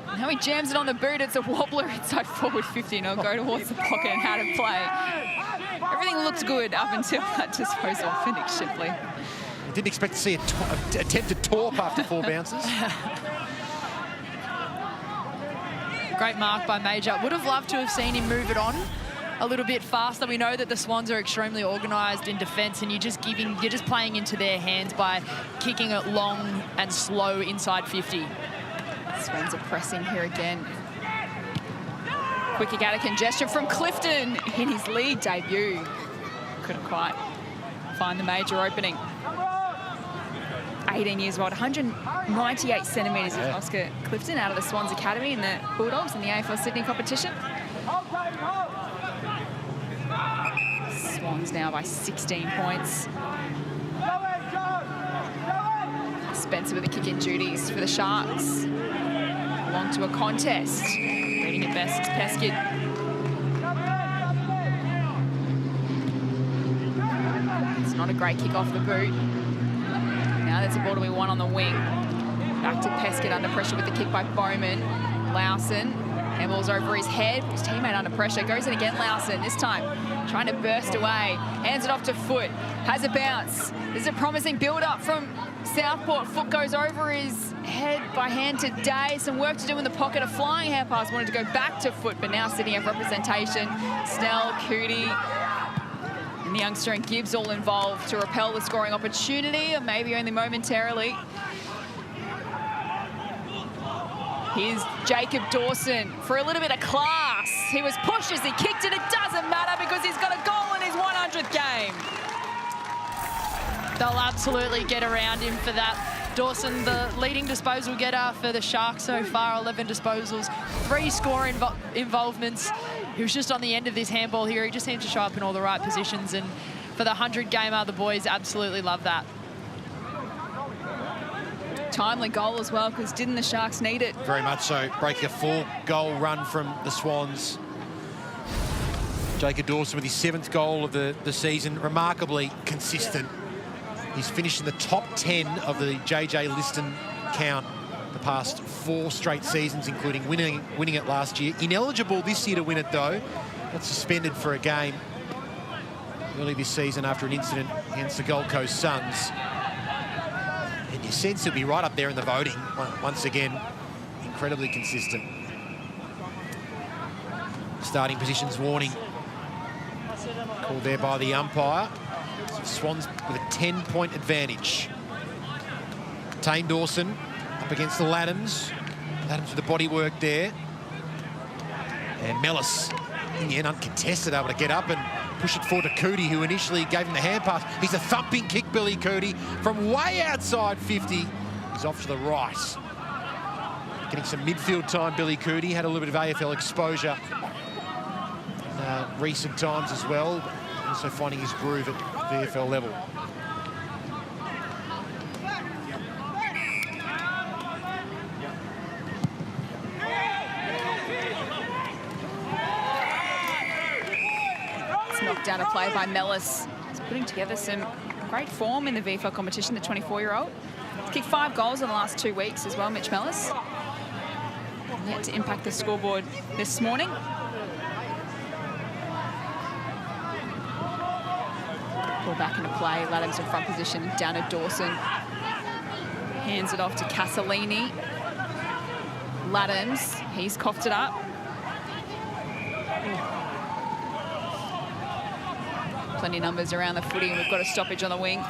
S1: Now he jams it on the boot. It's a wobbler inside forward 50, and he'll go towards the pocket and how to play. Everything looked good up until that disposal for Nick Shipley.
S5: I didn't expect to see an attempted torp after 4 bounces.
S3: Great mark by Major. Would have loved to have seen him move it on a little bit faster. We know that the Swans are extremely organised in defence, and you're just playing into their hands by kicking it long and slow inside 50.
S1: Swans are pressing here again. Quick kick out of congestion from Clifton in his league debut. Couldn't quite find the Major opening. 18 years old, 198 centimetres is Oscar Clifton out of the Swans Academy in the Bulldogs in the AFL Sydney competition. Swans now by 16 points. Spencer with the kick-in duties for the Sharks. Along to a contest. Reading it best is Peskin. It's not a great kick off the boot. Now there's a ball to be won on the wing. Back to Peskin under pressure with the kick by Bowman. Lowson, handball's over his head. His teammate under pressure. Goes in again, Lowson, this time trying to burst away. Hands it off to Foot. Has a bounce. There's a promising build-up from Southport. Foot goes over his head by hand today. Some work to do in the pocket. A flying hand pass wanted to go back to Foot, but now Sydney have representation. Snell, Cootie, and the youngster and Gibbs all involved to repel the scoring opportunity, or maybe only momentarily. Here's Jacob Dawson for a little bit of class. He was pushed as he kicked it. It doesn't matter because he's got a goal in his 100th game.
S3: They'll absolutely get around him for that. Dawson, the leading disposal getter for the Sharks so far, 11 disposals, 3 score involvements. He was just on the end of this handball here. He just seemed to show up in all the right positions, and for the 100 gamer, the boys absolutely love that.
S1: Timely goal as well, because didn't the Sharks need it?
S5: Very much so. Breaking a 4-goal run from the Swans. Jacob Dawson with his 7th goal of the season, remarkably consistent. He's finished in the top 10 of the JJ Liston count the past 4 straight seasons, including winning it last year. Ineligible this year to win it, though. Got suspended for a game early this season after an incident against the Gold Coast Suns. And you sense he'll be right up there in the voting. Once again, incredibly consistent. Starting positions warning called there by the umpire. Swans with a 10-point advantage. Tane Dawson up against the Laddams. Laddams with the body work there. And Mellis, in the end, uncontested, able to get up and push it forward to Cootie, who initially gave him the hand pass. He's a thumping kick, Billy Cootie, from way outside 50. He's off to the right. Getting some midfield time, Billy Cootie. Had a little bit of AFL exposure in recent times as well. Also finding his groove at VFL level.
S1: It's knocked out a play by Mellis. He's putting together some great form in the VFL competition, the 24-year-old. Kicked 5 goals in the last 2 weeks as well, Mitch Mellis. Yet to impact the scoreboard this morning. Ball back into play. Laddams in front position, down to Dawson. Hands it off to Casalini. Laddams, he's coughed it up. Plenty of numbers around the footy, and we've got a stoppage on the wing.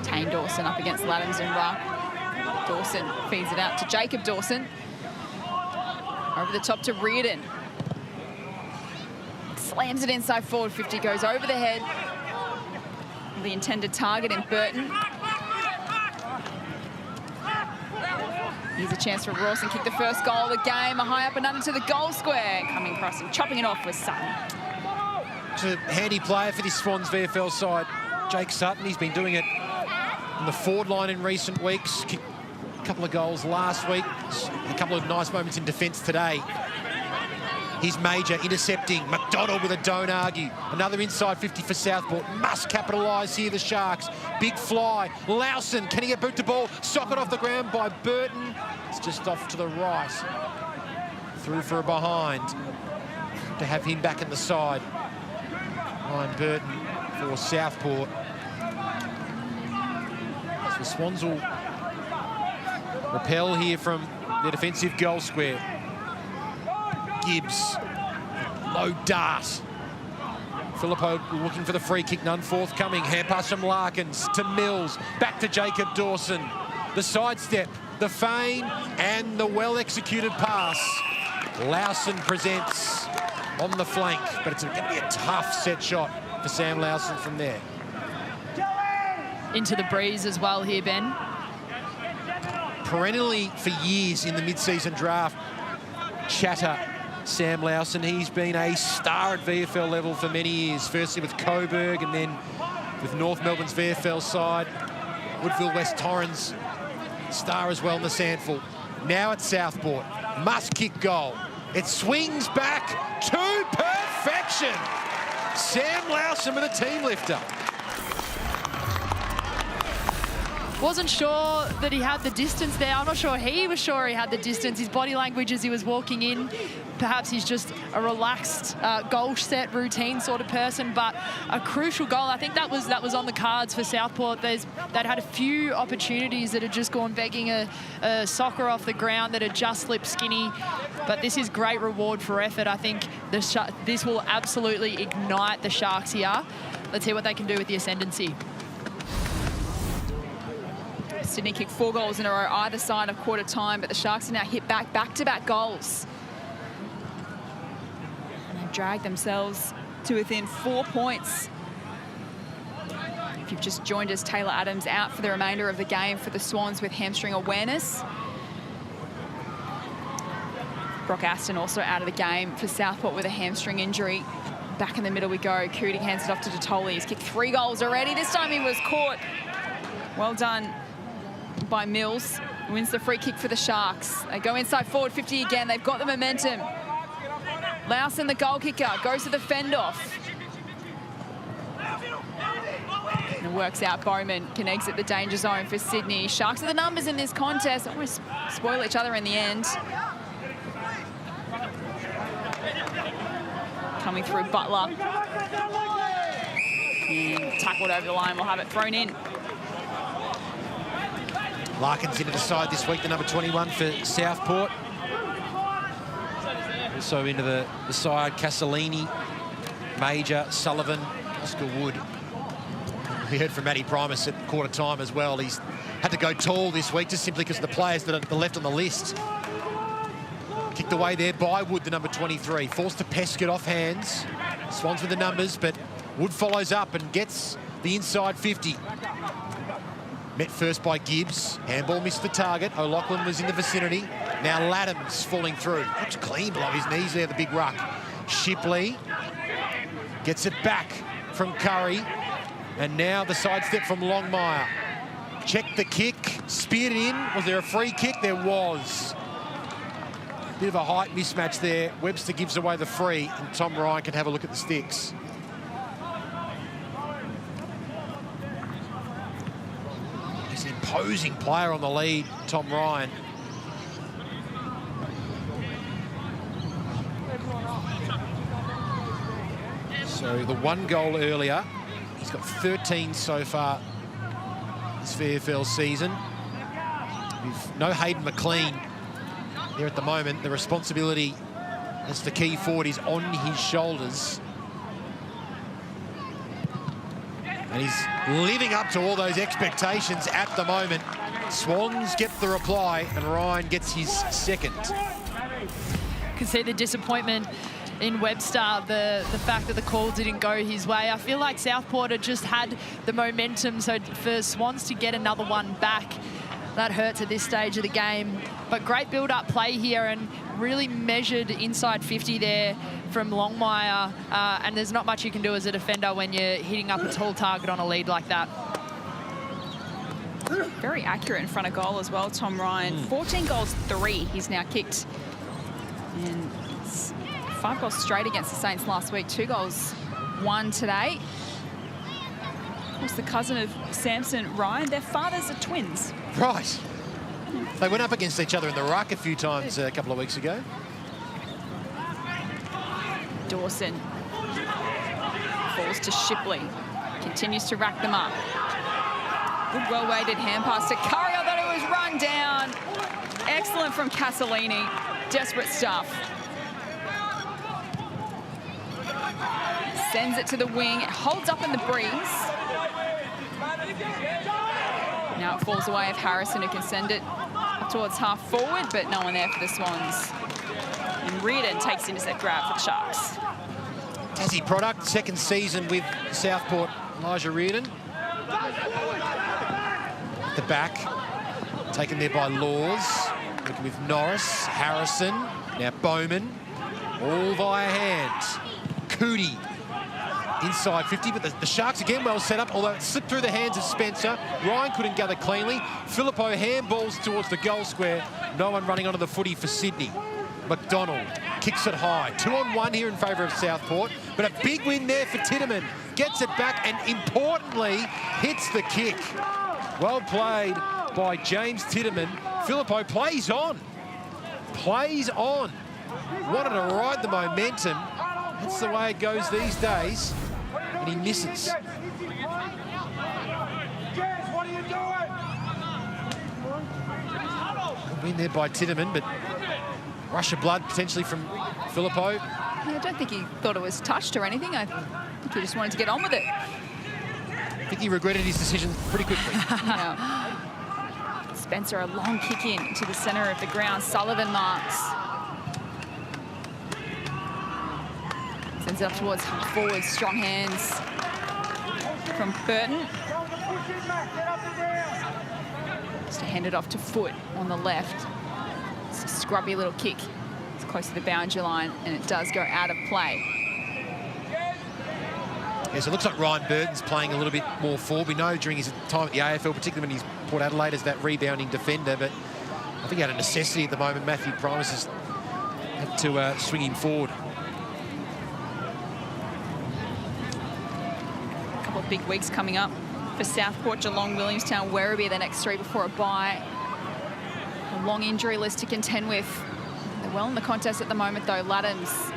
S1: Tane Dawson up against Laddams and ruck. Dawson feeds it out to Jacob Dawson. Over the top to Reardon. Slams it inside forward 50, goes over the head. The intended target in Burton. Here's a chance for Rawson, kick the first goal of the game. A high up and under to the goal square. Coming across and chopping it off with Sutton.
S5: It's a handy player for this Swans VFL side, Jake Sutton. He's been doing it on the forward line in recent weeks. Kicked a couple of goals last week. A couple of nice moments in defence today. He's major, intercepting. McDonald with a don't argue. Another inside 50 for Southport. Must capitalise here, the Sharks. Big fly. Lowson, can he get boot to ball? Socket off the ground by Burton. It's just off to the right. Through for a behind. To have him back in the side. Behind Burton for Southport. So the Swans will repel here from the defensive goal square. Gibbs, low dart. Filippo looking for the free kick, none forthcoming. Hand pass from Larkins to Mills, back to Jacob Dawson. The sidestep, the feign, and the well-executed pass. Lowson presents on the flank, but it's going to be a tough set shot for Sam Lowson from there.
S3: Into the breeze as well here, Ben.
S5: Perennially for years in the mid-season draft, chatter Sam Lowson. He's been a star at VFL level for many years, firstly with Coburg and then with North Melbourne's VFL side. Woodville West Torrens, star as well in the Sandful. Now at Southport, must kick goal. It swings back to perfection. Sam Lowson with a team lifter.
S3: Wasn't sure that he had the distance there. I'm not sure he was sure he had the distance. His body language as he was walking in, perhaps he's just a relaxed goal set routine sort of person, but a crucial goal. I think that was on the cards for Southport. They'd had a few opportunities that had just gone begging a soccer off the ground that had just slipped skinny, but this is great reward for effort. I think this will absolutely ignite the Sharks here. Let's see what they can do with the ascendancy.
S1: Sydney kicked 4 goals in a row either side of quarter time, but the Sharks are now hit back-to-back goals. And they've dragged themselves to within 4 points. If you've just joined us, Taylor Adams out for the remainder of the game for the Swans with hamstring awareness. Brock Aston also out of the game for Southport with a hamstring injury. Back in the middle we go. Cootie hands it off to Detoli. He's kicked 3 goals already. This time he was caught. Well done by Mills. Wins the free kick for the Sharks. They go inside forward 50 again. They've got the momentum. Lawson, the goal kicker, goes to the fend-off. And it works out. Bowman can exit the danger zone for Sydney. Sharks are the numbers in this contest. Almost spoil each other in the end. Coming through Butler. And tackled over the line. We'll have it thrown in.
S5: Larkin's into the side this week, the number 21 for Southport. Also into the side, Castellini, Major, Sullivan, Oscar Wood. We heard from Matty Primus at quarter time as well. He's had to go tall this week just simply because of the players that are left on the list. Kicked away there by Wood, the number 23. Forced to Pescott off hands. Swans with the numbers, but Wood follows up and gets the inside 50. Met first by Gibbs. Handball missed the target. O'Loughlin was in the vicinity. Now Laddams falling through. Looks clean below his knees there, the big ruck. Shipley gets it back from Curry. And now the sidestep from Longmire. Checked the kick, speared it in. Was there a free kick? There was. Bit of a height mismatch there. Webster gives away the free, and Tom Ryan can have a look at the sticks. He's an imposing player on the lead, Tom Ryan. So the one goal earlier. He's got 13 so far this VFL season. With no Hayden McLean there at the moment. The responsibility as the key forward is on his shoulders. And he's living up to all those expectations at the moment. Swans get the reply and Ryan gets his second.
S3: Can see the disappointment in Webster, the fact that the call didn't go his way. I feel like Southport had just had the momentum, so for Swans to get another one back, that hurts at this stage of the game. But great build-up play here and really measured inside 50 there from Longmire. And there's not much you can do as a defender when you're hitting up a tall target on a lead like that.
S1: Very accurate in front of goal as well, Tom Ryan. 14 goals, 3 he's now kicked. And 5 goals straight against the Saints last week, 2 goals, 1 today. Of course, the cousin of Samson, Ryan, their fathers are twins.
S5: Right. They went up against each other in the ruck a few times a couple of weeks ago.
S1: Dawson falls to Shipley, continues to rack them up. Good, well-weighted hand pass to Curry, although it was run down. Excellent from Castellini. Desperate stuff. Sends it to the wing. It holds up in the breeze. Now it falls away of Harrison, who can send it up towards half forward, but no one there for the Swans. And Reardon takes intercept grab for the Sharks.
S5: Tassie product, second season with Southport, Elijah Reardon. At the back, taken there by Laws. Working with Norris, Harrison, now Bowman. All via hand. Cootie. Inside 50, but the Sharks again well set up, although it slipped through the hands of Spencer. Ryan couldn't gather cleanly. Filippo handballs towards the goal square. No one running onto the footy for Sydney. McDonald kicks it high. 2-on-1 here in favour of Southport, but a big win there for Titterman. Gets it back and importantly hits the kick. Well played by James Titterman. Filippo plays on. Plays on. Wanted to ride the momentum. That's the way it goes these days. And he misses. Good win there by Titterman, but rush of blood potentially from Filippo.
S1: Yeah, I don't think he thought it was touched or anything. I think he just wanted to get on with it.
S5: I think he regretted his decision pretty quickly.
S1: Yeah. Spencer, a long kick in to the centre of the ground. Sullivan marks. Sends it up towards forward, strong hands from Burton. Just to hand it off to Foot on the left. It's a scrubby little kick. It's close to the boundary line, and it does go out of play.
S5: Yes, it looks like Ryan Burton's playing a little bit more forward. We know during his time at the AFL, particularly when he's Port Adelaide as that rebounding defender, but I think out of necessity at the moment, Matthew Primus has had to swing him forward.
S1: A couple of big weeks coming up for Southport, Geelong, Williamstown, Werribee, the next 3 before a bye. A long injury list to contend with. They're well in the contest at the moment, though. Laddams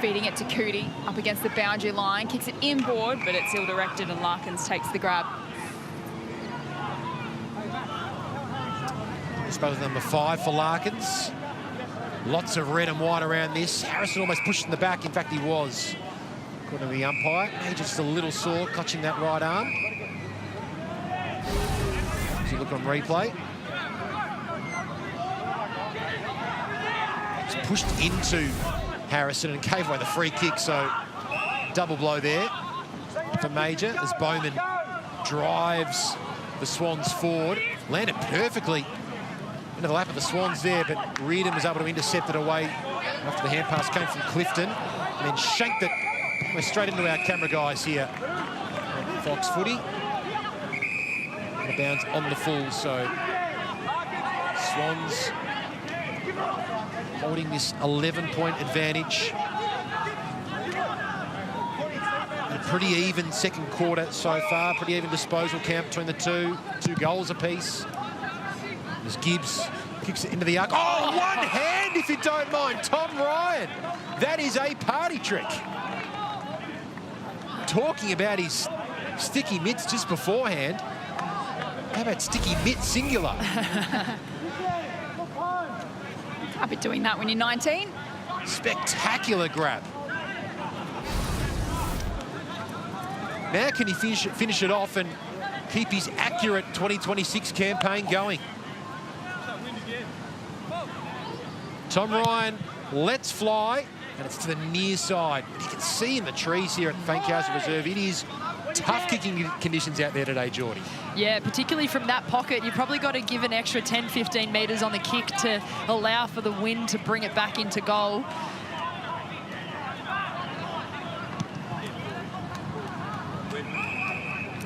S1: feeding it to Cootie up against the boundary line, kicks it inboard, but it's ill-directed and Larkins takes the grab.
S5: Disposal number 5 for Larkins. Lots of red and white around this. Harrison almost pushed in the back. In fact, he was. According to the umpire, maybe just a little sore, clutching that right arm. As you look on replay. It's pushed into Harrison and gave away the free kick, so double blow there for Major as Bowman drives the Swans forward. Landed perfectly into the lap of the Swans there, but Reardon was able to intercept it away after the hand pass came from Clifton and then shanked it. We're straight into our camera guys here at Fox Footy. And the bounce on the full, so Swans holding this 11-point advantage. A pretty even second quarter so far, pretty even disposal count between the two. 2 goals apiece. As Gibbs kicks it into the arc. Oh, one hand if you don't mind. Tom Ryan. That is a party trick. Talking about his sticky mitts just beforehand. How about sticky mitts singular?
S1: I'll be doing that when you're 19.
S5: Spectacular grab. Now can he finish it off and keep his accurate 2026 campaign going? Tom Ryan lets fly, and it's to the near side. You can see in the trees here at Fankhauser Reserve, it is tough kicking conditions out there today, Geordie.
S3: Yeah, particularly from that pocket, you've probably got to give an extra 10, 15 metres on the kick to allow for the wind to bring it back into goal.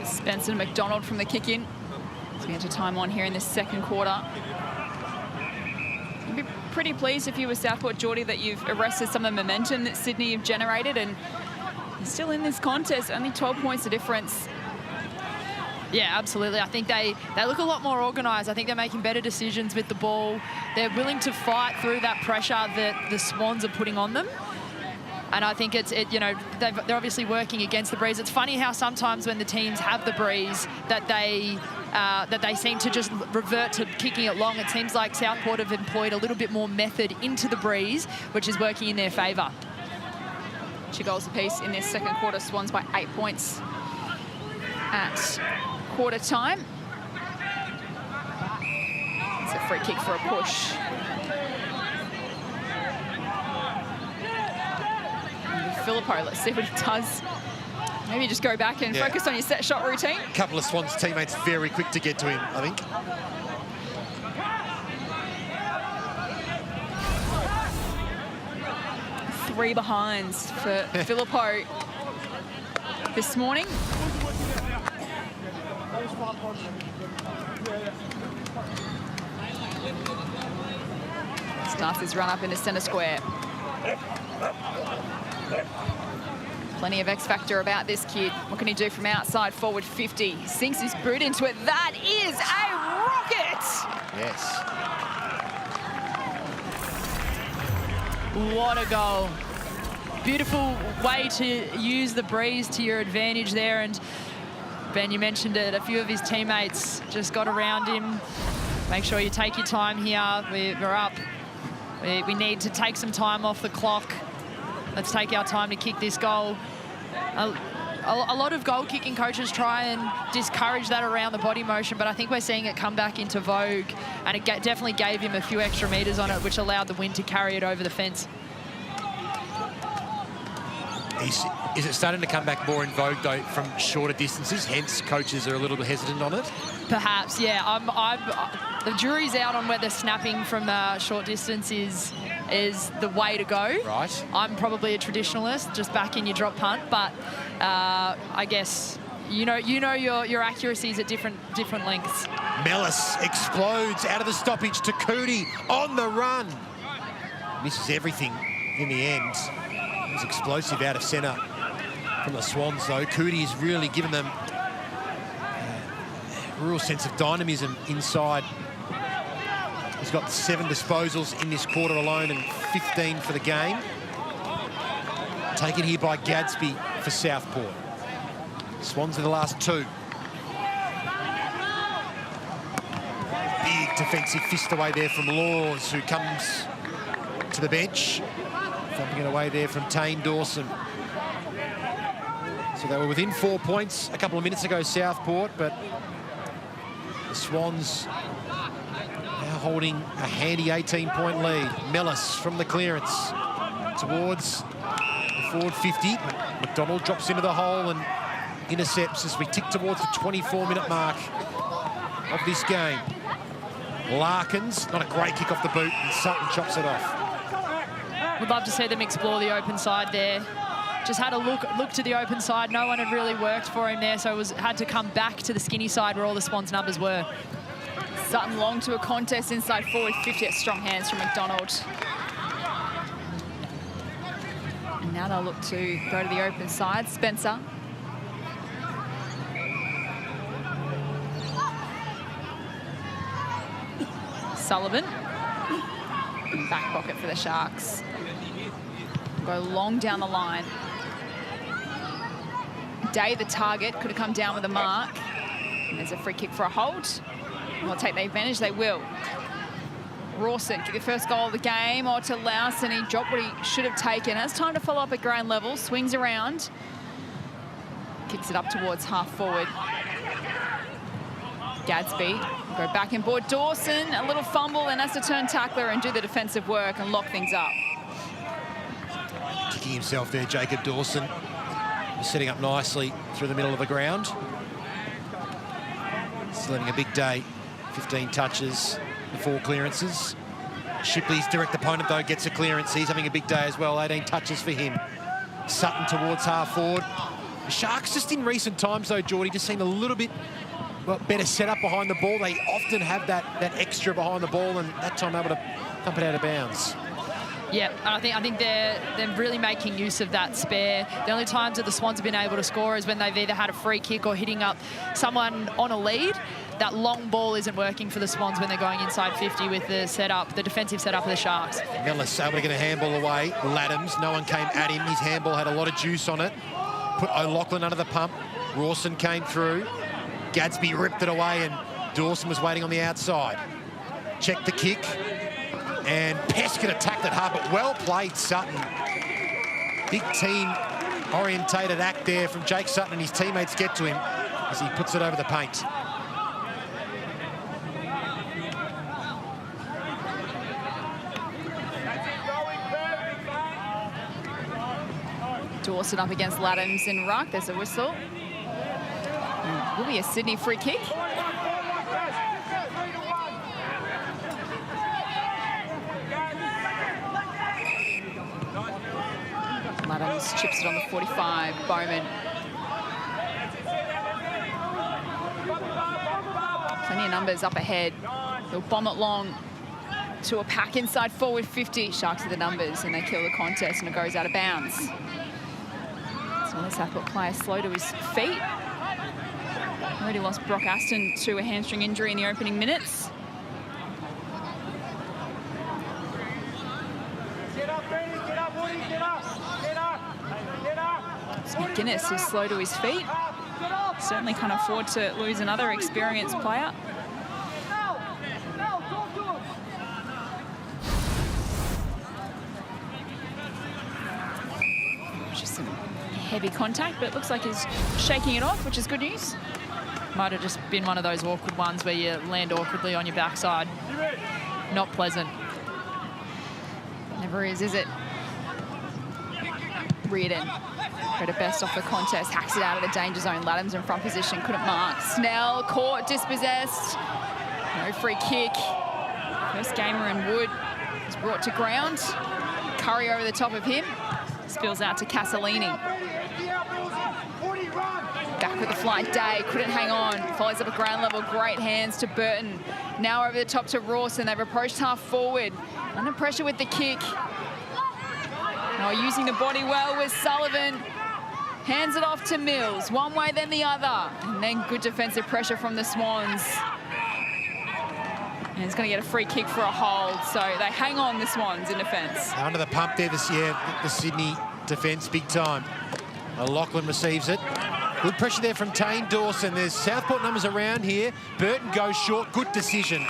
S1: Spencer McDonald from the kick-in. So we enter time on here in this second quarter. You'd be pretty pleased if you were Southport, Geordie, that you've arrested some of the momentum that Sydney have generated, and you're still in this contest, only 12 points of difference.
S3: Yeah, absolutely. I think they look a lot more organised. I think they're making better decisions with the ball. They're willing to fight through that pressure that the Swans are putting on them. And I think they're obviously working against the breeze. It's funny how sometimes when the teams have the breeze that they seem to just revert to kicking it long. It seems like Southport have employed a little bit more method into the breeze, which is working in their favour.
S1: 2 goals apiece in this second quarter. Swans by 8 points at quarter time. It's a free kick for a push. Filippo, let's see what he does. Maybe just go back and focus on your set shot routine.
S5: A couple of Swans teammates very quick to get to him, I think.
S1: Three behinds for Filippo this morning. Starts his run up into centre square. Plenty of X factor about this kid. What can he do from outside forward 50? Sinks his boot into it. That is a rocket!
S5: Yes.
S3: What a goal. Beautiful way to use the breeze to your advantage there. And Ben, you mentioned it, a few of his teammates just got around him. Make sure you take your time here. We're up. We need to take some time off the clock. Let's take our time to kick this goal. A lot of goal-kicking coaches try and discourage that around the body motion, but I think we're seeing it come back into vogue, and it definitely gave him a few extra metres on it, which allowed the wind to carry it over the fence.
S5: Is it starting to come back more in vogue, though, from shorter distances, hence coaches are a little bit hesitant on it?
S3: Perhaps, yeah. The jury's out on whether snapping from short distance is is the way to go.
S5: Right.
S3: I'm probably a traditionalist, just back in your drop punt, but I guess you know your accuracy is at different lengths.
S5: Mellis explodes out of the stoppage to Cootie on the run. Misses everything in the end. It was explosive out of centre from the Swans, though. Cootie has really given them a real sense of dynamism inside. He's got 7 disposals in this quarter alone and 15 for the game. Taken here by Gadsby for Southport. Swans in the last 2. Big defensive fist away there from Laws, who comes to the bench. Thumping it away there from Tane Dawson. So they were within 4 points a couple of minutes ago, Southport, but the Swans now holding a handy 18-point lead. Mellis from the clearance towards the forward 50. McDonald drops into the hole and intercepts as we tick towards the 24-minute mark of this game. Larkins, not a great kick off the boot, and Sutton chops it off.
S3: Would love to see them explore the open side there. Just had a look to the open side. No one had really worked for him there, so had to come back to the skinny side where all the Swans numbers were.
S1: Sutton long to a contest inside forward 50 at strong hands from McDonald. And now they'll look to go to the open side. Spencer. Sullivan. Back pocket for the Sharks. Go long down the line. Day, the target, could have come down with a mark. And there's a free kick for a hold. And they'll take the advantage, they will. Rawson, kick the first goal of the game, or to Lowson. He dropped what he should have taken. Has time to follow up at ground level, swings around. Kicks it up towards half forward. Gadsby, go back and board Dawson, a little fumble, and has to turn tackler and do the defensive work and lock things up.
S5: Kicking himself there, Jacob Dawson. Setting up nicely through the middle of the ground. Still having a big day. 15 touches, the 4 clearances. Shipley's direct opponent, though, gets a clearance. He's having a big day as well. 18 touches for him. Sutton towards half forward. The Sharks just in recent times, though, Geordie, just seen a little bit better set up behind the ball. They often have that extra behind the ball, and that time able to pump it out of bounds.
S3: Yeah, I think they're really making use of that spare. The only times that the Swans have been able to score is when they've either had a free kick or hitting up someone on a lead. That long ball isn't working for the Swans when they're going inside 50 with the setup, the defensive setup of the Sharks.
S5: Mellis able to get a handball away. Laddams, no one came at him. His handball had a lot of juice on it. Put O'Loughlin under the pump. Rawson came through. Gadsby ripped it away, and Dawson was waiting on the outside. Checked the kick. And Peskin attacked it hard, but well played, Sutton. Big team-orientated act there from Jake Sutton, and his teammates get to him as he puts it over the paint.
S1: Dawson up against Laddams in ruck. There's a whistle. Will be a Sydney free kick. Laddams chips it on the 45. Bowman. Plenty of numbers up ahead. They'll bomb it long to a pack inside forward 50. Sharks are the numbers, and they kill the contest, and it goes out of bounds. So the Southport player slow to his feet. Already lost Brock Aston to a hamstring injury in the opening minutes. It's McGuinness who's slow to his feet. Certainly can't afford to lose another experienced player. Just some heavy contact, but it looks like he's shaking it off, which is good news.
S3: Might have just been one of those awkward ones where you land awkwardly on your backside. Not pleasant.
S1: Never is it? Reardon, go to best off the contest, hacks it out of the danger zone. Laddams in front position, couldn't mark. Snell caught, dispossessed. No free kick. First gamer in Wood is brought to ground. Curry over the top of him. Spills out to Casalini. Back with the flight, Day, couldn't hang on. Follows up at ground level, great hands to Burton. Now over the top to Rawson. They've approached half forward. Under pressure with the kick. Now using the body well with Sullivan. Hands it off to Mills, one way then the other. And then good defensive pressure from the Swans. And he's going to get a free kick for a hold. So they hang on, the Swans, in defence.
S5: Under the pump there this year, the Sydney defence, big time. Lachlan receives it. Good pressure there from Tane Dawson. There's Southport numbers around here. Burton goes short, good decision.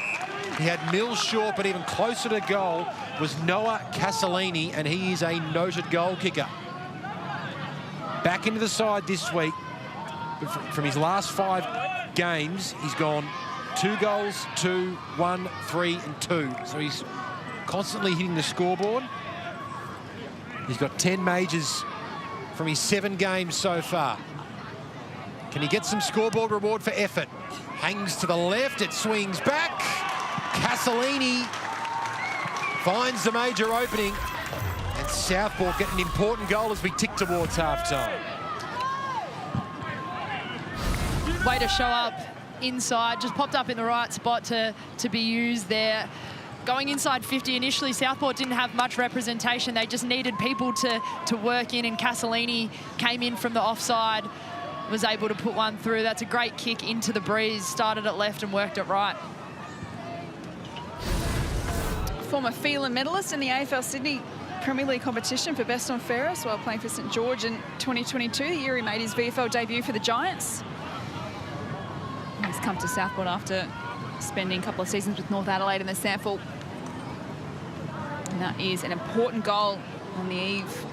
S5: He had Mills short, but even closer to goal was Noah Casalini, and he is a noted goal kicker. Back into the side this week. From his last 5 games, he's gone 2 goals, 2, 1, 3, and 2. So he's constantly hitting the scoreboard. He's got 10 majors from his 7 games so far. Can he get some scoreboard reward for effort? Hangs to the left, it swings back. Casalini finds the major opening. And Southport get an important goal as we tick towards half-time.
S3: Way to show up inside, just popped up in the right spot to be used there. Going inside 50 initially, Southport didn't have much representation. They just needed people to work in, and Casalini came in from the offside, was able to put one through. That's a great kick into the breeze, started at left and worked it right.
S1: Former Phelan medalist in the AFL Sydney Premier League competition for best on fairest while playing for St George in 2022, the year he made his VFL debut for the Giants. He's come to Southport after spending a couple of seasons with North Adelaide in the sample. And that is an important goal on the eve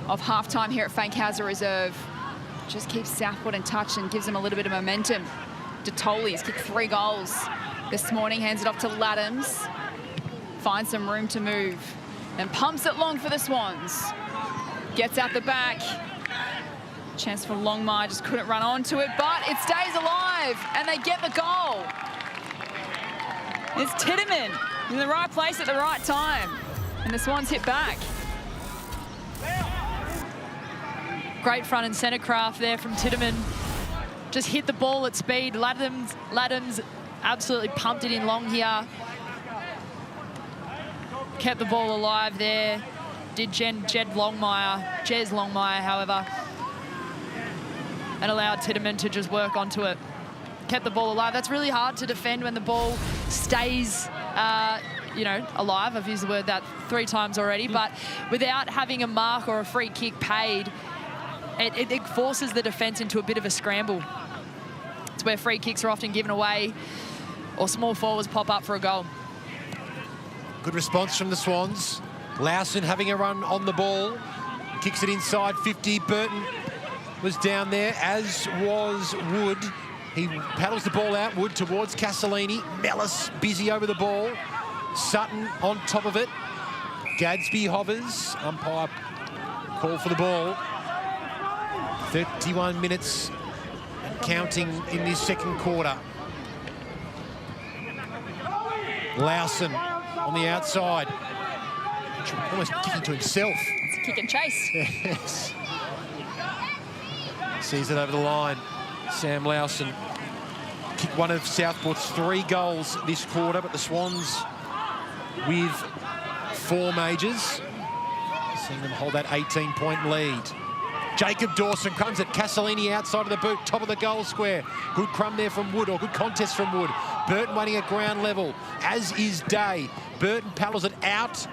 S1: of halftime here at Fankhauser Reserve. Just keeps Southport in touch and gives them a little bit of momentum. Detoli's kicked 3 goals this morning, hands it off to Laddams. Finds some room to move and pumps it long for the Swans. Gets out the back. Chance for Longmire, just couldn't run onto it, but it stays alive and they get the goal. It's Titterman in the right place at the right time. And the Swans hit back.
S3: Great front and centre craft there from Titterman. Just hit the ball at speed. Laddams absolutely pumped it in long here. Kept the ball alive there. Did Jez Longmire, however. And allowed Titterman to just work onto it. Kept the ball alive. That's really hard to defend when the ball stays, you know, alive. I've used the word that 3 times already. But without having a mark or a free kick paid, it forces the defence into a bit of a scramble. It's where free kicks are often given away or small forwards pop up for a goal.
S5: Good response from the Swans. Lawson having a run on the ball. Kicks it inside 50. Burton was down there, as was Wood. He paddles the ball out, Wood towards Casalini. Mellis busy over the ball. Sutton on top of it. Gadsby hovers. Umpire call for the ball. 31 minutes and counting in this second quarter. Lawson on the outside. Almost kicking to himself.
S1: It's a kick and chase.
S5: Yes. Sees it over the line. Sam Lawson kicked one of Southport's 3 goals this quarter, but the Swans with 4 majors. Seeing them hold that 18-point lead. Jacob Dawson comes at Casalini outside of the boot, top of the goal square. Good crumb there from Wood, or good contest from Wood. Burton waiting at ground level, as is Day. Burton paddles it out.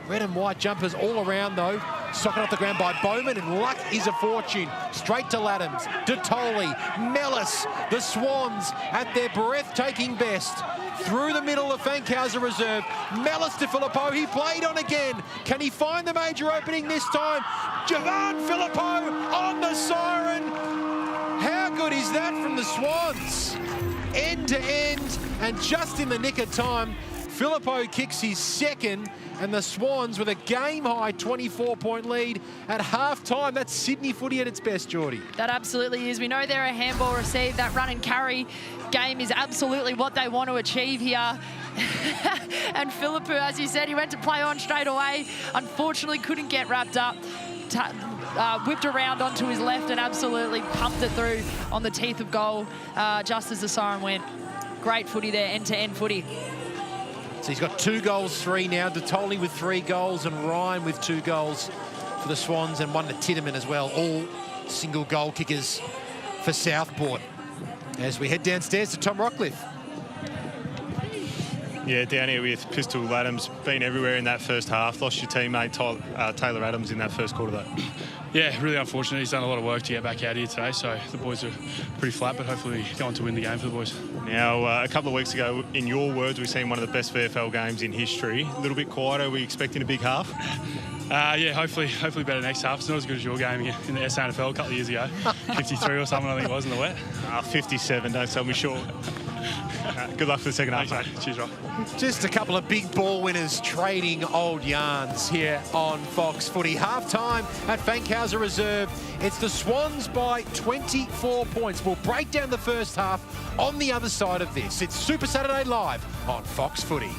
S5: Red and white jumpers all around, though. Socket off the ground by Bowman, and luck is a fortune. Straight to Laddams, Detoli, Mellis. The Swans at their breathtaking best. Through the middle of Fankhauser Reserve. Mellis to Filippo. He played on again. Can he find the major opening this time? Javan Filippo on the siren. How good is that from the Swans? End to end, and just in the nick of time, Filippo kicks his second, and the Swans with a game-high 24-point lead at half-time. That's Sydney footy at its best, Geordie.
S3: That absolutely is. We know they're a handball receive. That run and carry game is absolutely what they want to achieve here. And Philippou, as you said, he went to play on straight away. Unfortunately, couldn't get wrapped up. Whipped around onto his left and absolutely pumped it through on the teeth of goal just as the siren went. Great footy there, end-to-end footy.
S5: So he's got 2 goals, 3 now. Detoli with 3 goals and Ryan with 2 goals for the Swans and 1 to Titterman as well. All single goal kickers for Southport. As we head downstairs to Tom Rockcliffe.
S4: Yeah, down here with Pistol Adams, been everywhere in that first half. Lost your teammate Taylor Adams in that first quarter though.
S7: Yeah, really unfortunate. He's done a lot of work to get back out here today, so the boys are pretty flat, but hopefully we go on to win the game for the boys.
S4: Now, a couple of weeks ago, in your words, we've seen one of the best VFL games in history. A little bit quieter. Are we expecting a big half?
S7: Yeah, hopefully better next half. It's not as good as your game in the SANFL a couple of years ago. 53 or something, I think it was, in the wet.
S4: 57, don't sell me short. Good luck for the second half.
S7: Thanks, mate. Cheers, Rob.
S5: Just a couple of big ball winners trading old yarns here on Fox Footy. Half-time at Fankhauser Reserve. It's the Swans by 24 points. We'll break down the first half on the other side of this. It's Super Saturday Live on Fox Footy.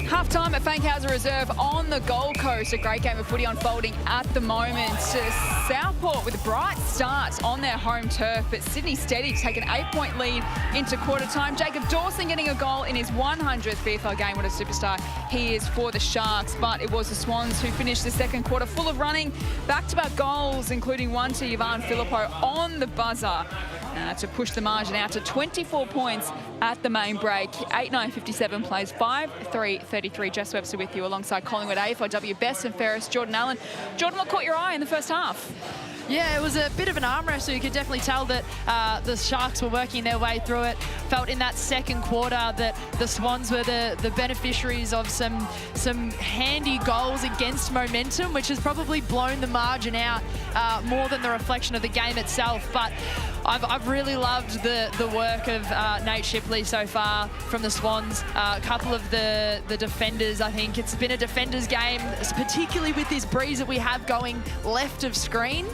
S1: Half-time at Fankhauser Reserve on the Gold Coast. A great game of footy unfolding at the moment. Southport with a bright start on their home turf, but Sydney Steady to take an 8-point lead into quarter time. Jacob Dawson getting a goal in his 100th VFL game. What a superstar he is for the Sharks. But it was the Swans who finished the second quarter full of running. Back-to-back goals, including one to Ivan Filippo on the buzzer. To push the margin out to 24 points at the main break. 8-9-57 plays, 5-3-33. Jess Webster with you alongside Collingwood AFLW Best and Ferris, Jordan Allen. Jordan, what caught your eye in the first half?
S3: Yeah, it was a bit of an arm wrestle. You could definitely tell that the Sharks were working their way through it. Felt in that second quarter that the Swans were the beneficiaries of some handy goals against momentum, which has probably blown the margin out more than the reflection of the game itself. But I've really loved the work of Nate Shipley so far from the Swans. A couple of the defenders, I think it's been a defender's game, particularly with this breeze that we have going left of screen.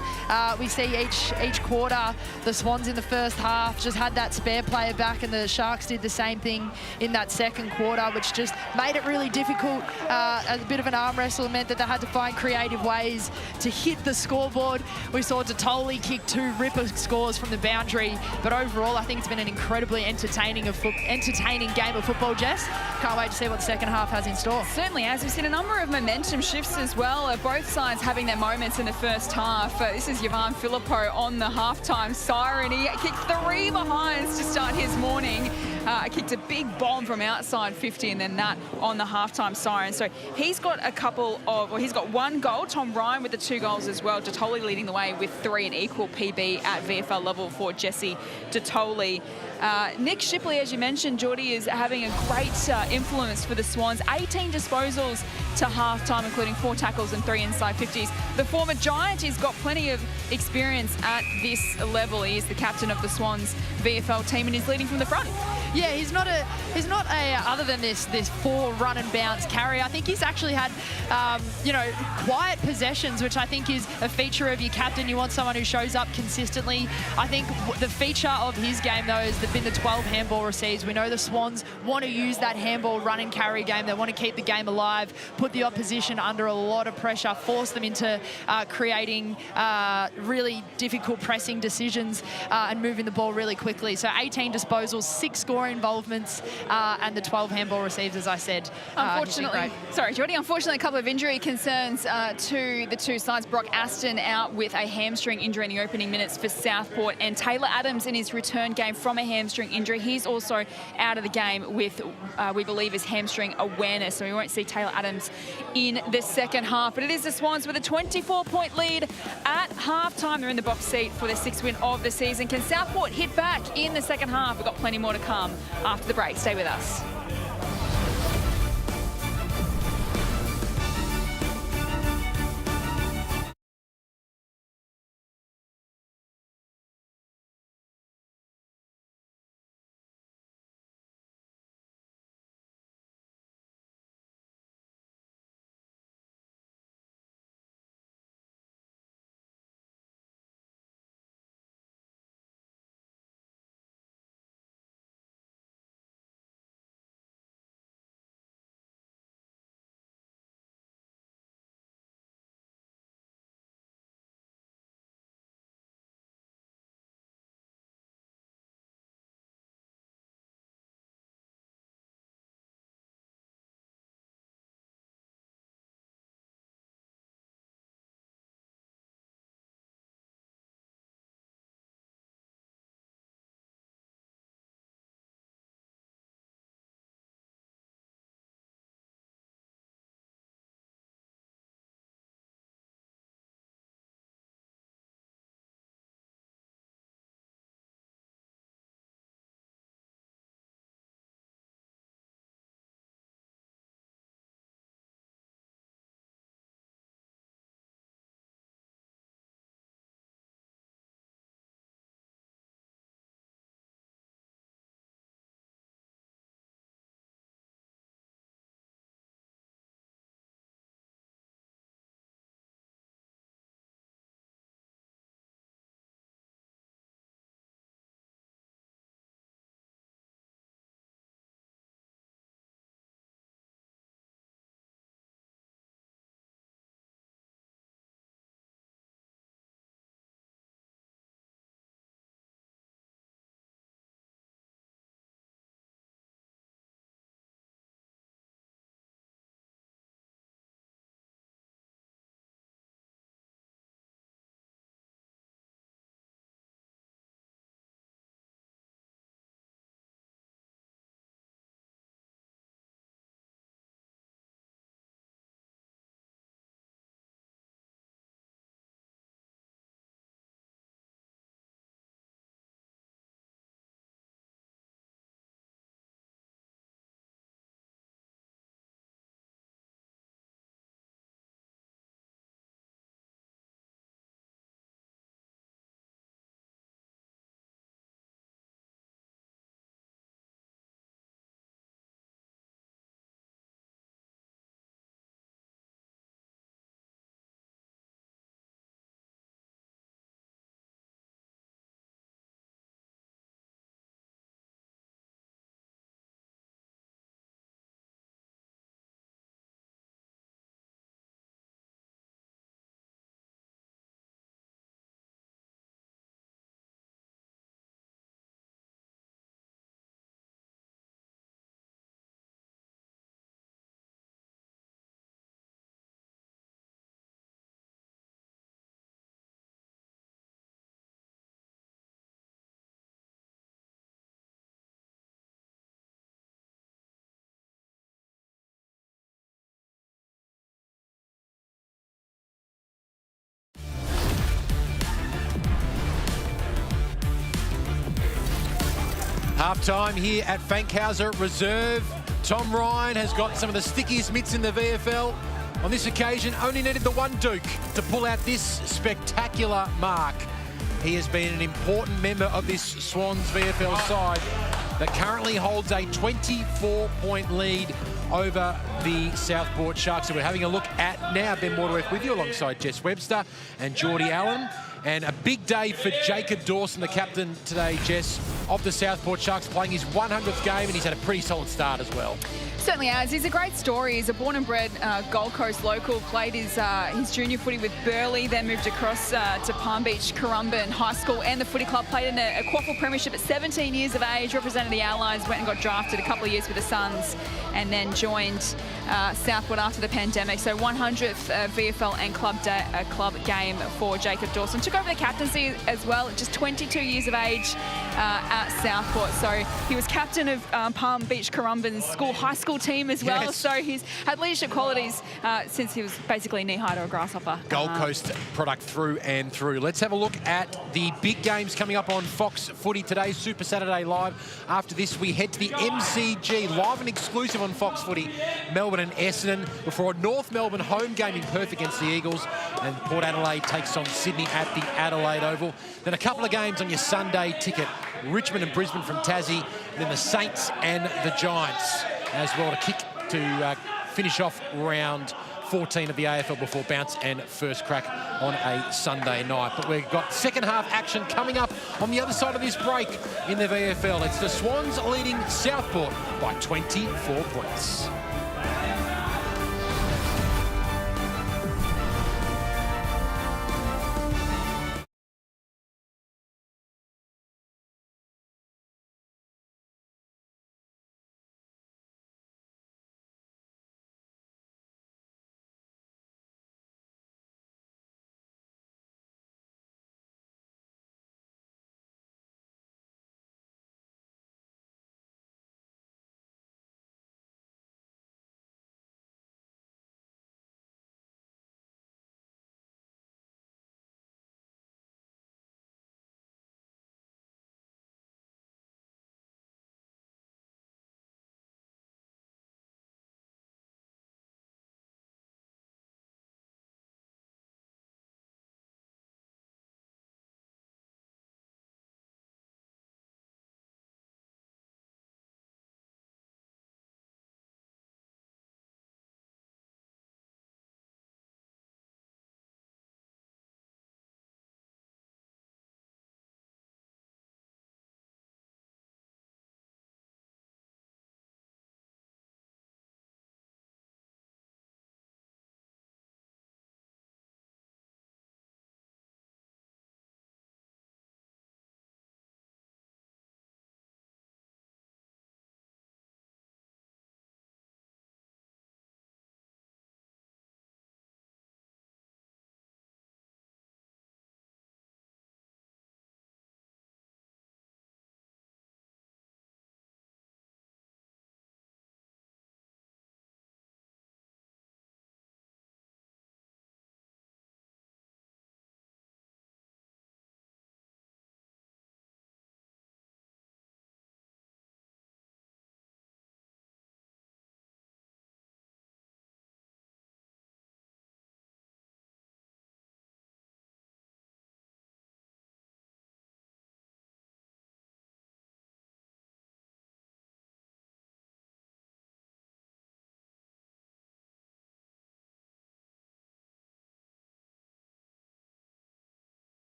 S3: We see each quarter, the Swans in the first half just had that spare player back, and the Sharks did the same thing in that second quarter, which just made it really difficult. A bit of an arm wrestle meant that they had to find creative ways to hit the scoreboard. We saw Detoli kick 2 ripper scores from the boundary, but overall I think it's been an incredibly entertaining game of football, Jess. Can't wait to see what the second half has in store.
S1: Certainly, as we've seen a number of momentum shifts as well, both sides having their moments in the first half. This is Ivan Filippo on the halftime siren. He kicked 3 behinds to start his morning. Kicked a big bomb from outside 50, and then that on the halftime siren. So he's got he's got 1 goal. Tom Ryan with the 2 goals as well. Detoli leading the way with 3, an equal PB at VFL level for Jesse Detoli. Nick Shipley, as you mentioned, Geordie, is having a great influence for the Swans. 18 disposals to halftime, including 4 tackles and 3 inside 50s. The former Giant has got plenty of experience at this level. He is the captain of the Swans VFL team and is leading from the front.
S3: Yeah, he's not a other than this 4 run and bounce carry. I think he's actually had quiet possessions, which I think is a feature of your captain. You want someone who shows up consistently. I think the feature of his game though has been the 12 handball receives. We know the Swans want to use that handball run and carry game. They want to keep the game alive, put the opposition under a lot of pressure, force them into creating really difficult pressing decisions and moving the ball really quickly. So 18 disposals, 6 scoring involvements, and the 12 handball receives, as I said.
S1: Unfortunately, sorry, Jordy, unfortunately, a couple of injury concerns to the 2 sides. Brock Aston out with a hamstring injury in the opening minutes for Southport, and Taylor Adams in his return game from a hamstring injury. He's also out of the game with, we believe, his hamstring awareness, so we won't see Taylor Adams in the second half. But it is the Swans with a 24-point lead at halftime. They're in the box seat for their 6th win of the season. Can Southport hit back in the second half? We've got plenty more to come after the break. Stay with us.
S5: Half-time here at Fankhauser Reserve. Tom Ryan has got some of the stickiest mitts in the VFL. On this occasion, only needed the one Duke to pull out this spectacular mark. He has been an important member of this Swans VFL side that currently holds a 24-point lead over the Southport Sharks. So we're having a look at now Ben Waterworth with you alongside Jess Webster and Geordie Allen. And a big day for Jacob Dawson, the captain today, Jess, of the Southport Sharks, playing his 100th game, and he's had a pretty solid start as well.
S1: Certainly has. He's a great story. He's a born and bred Gold Coast local, played his junior footy with Burleigh, then moved across to Palm Beach, Currumbin High School and the footy club, played in a Quaffle Premiership at 17 years of age, represented the Allies, went and got drafted a couple of years with the Suns, and then joined Southport after the pandemic. So 100th VFL and club game for Jacob Dawson. Took over the captaincy as well at just 22 years of age at Southport. So he was captain of Palm Beach Currumbin's high school team as well.
S5: Yes.
S1: So he's had leadership qualities since he was basically knee-high to a grasshopper.
S5: Gold Coast product through and through. Let's have a look at the big games coming up on Fox Footy today, Super Saturday Live. After this, we head to the MCG, live and exclusive on Fox Footy, Melbourne and Essendon, before a North Melbourne home game in Perth against the Eagles, and Port Adelaide takes on Sydney at the Adelaide Oval. Then a couple of games on your Sunday ticket, Richmond and Brisbane from Tassie, then the Saints and the Giants as well to finish off round 14 of the AFL before bounce and first crack on a Sunday night. But we've got second half action coming up on the other side of this break in the VFL. It's the Swans leading Southport by 24 points.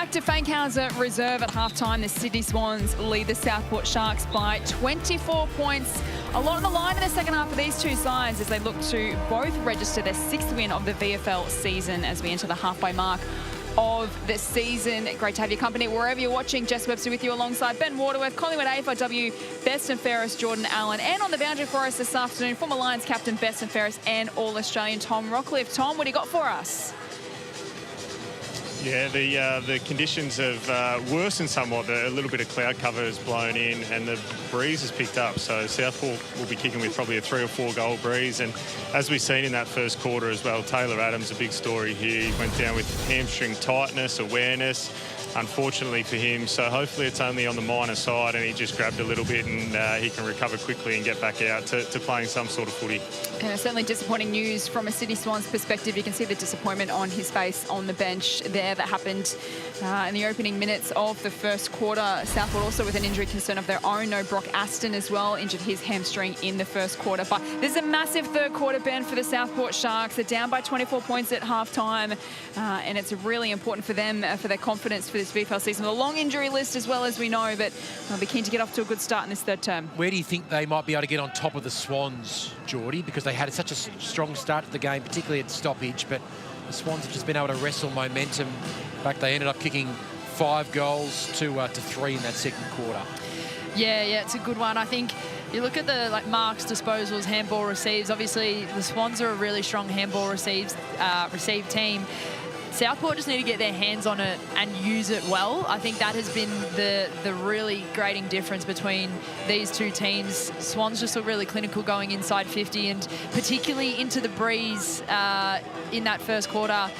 S1: back to Fankhauser Reserve at halftime. The Sydney Swans lead the Southport Sharks by 24 points. A lot on the line in the second half for these two sides as they look to both register their 6th win of the VFL season as we enter the halfway mark of the season. Great to have your company wherever you're watching. Jess Webster with you alongside Ben Waterworth, Collingwood AFLW, Best and Fairest Jordan Allen, and on the boundary for us this afternoon, former Lions captain, Best and Fairest and All-Australian Tom Rockcliffe. Tom, what do you got for us?
S4: Yeah, the conditions have worsened somewhat. A little bit of cloud cover has blown in and the breeze has picked up. So Southport will be kicking with probably a 3 or 4 goal breeze. And as we've seen in that first quarter as well, Taylor Adams, a big story here. He went down with hamstring tightness, awareness, unfortunately for him. So hopefully it's only on the minor side and he just grabbed a little bit and he can recover quickly and get back out to playing some sort of footy.
S1: And it's certainly disappointing news from a Sydney Swans perspective. You can see the disappointment on his face on the bench there. That happened in the opening minutes of the first quarter. Southport also with an injury concern of their own. No Brock Aston as well, injured his hamstring in the first quarter. But this is a massive third quarter, Ben, for the Southport Sharks. They're down by 24 points at halftime, and it's really important for them, for their confidence for this VFL season. A long injury list as well, as we know, but they'll be keen to get off to a good start in this third term.
S5: Where do you think they might be able to get on top of the Swans, Geordie? Because they had such a strong start to the game, particularly at stoppage, but the Swans have just been able to wrestle momentum back. They ended up kicking 5 goals to 3 in that second quarter.
S3: Yeah, it's a good one. I think you look at the marks, disposals, handball receives. Obviously, the Swans are a really strong handball receive team. Southport just need to get their hands on it and use it well. I think that has been the really grating difference between these two teams. Swans just look really clinical going inside 50 and particularly into the breeze in that first quarter.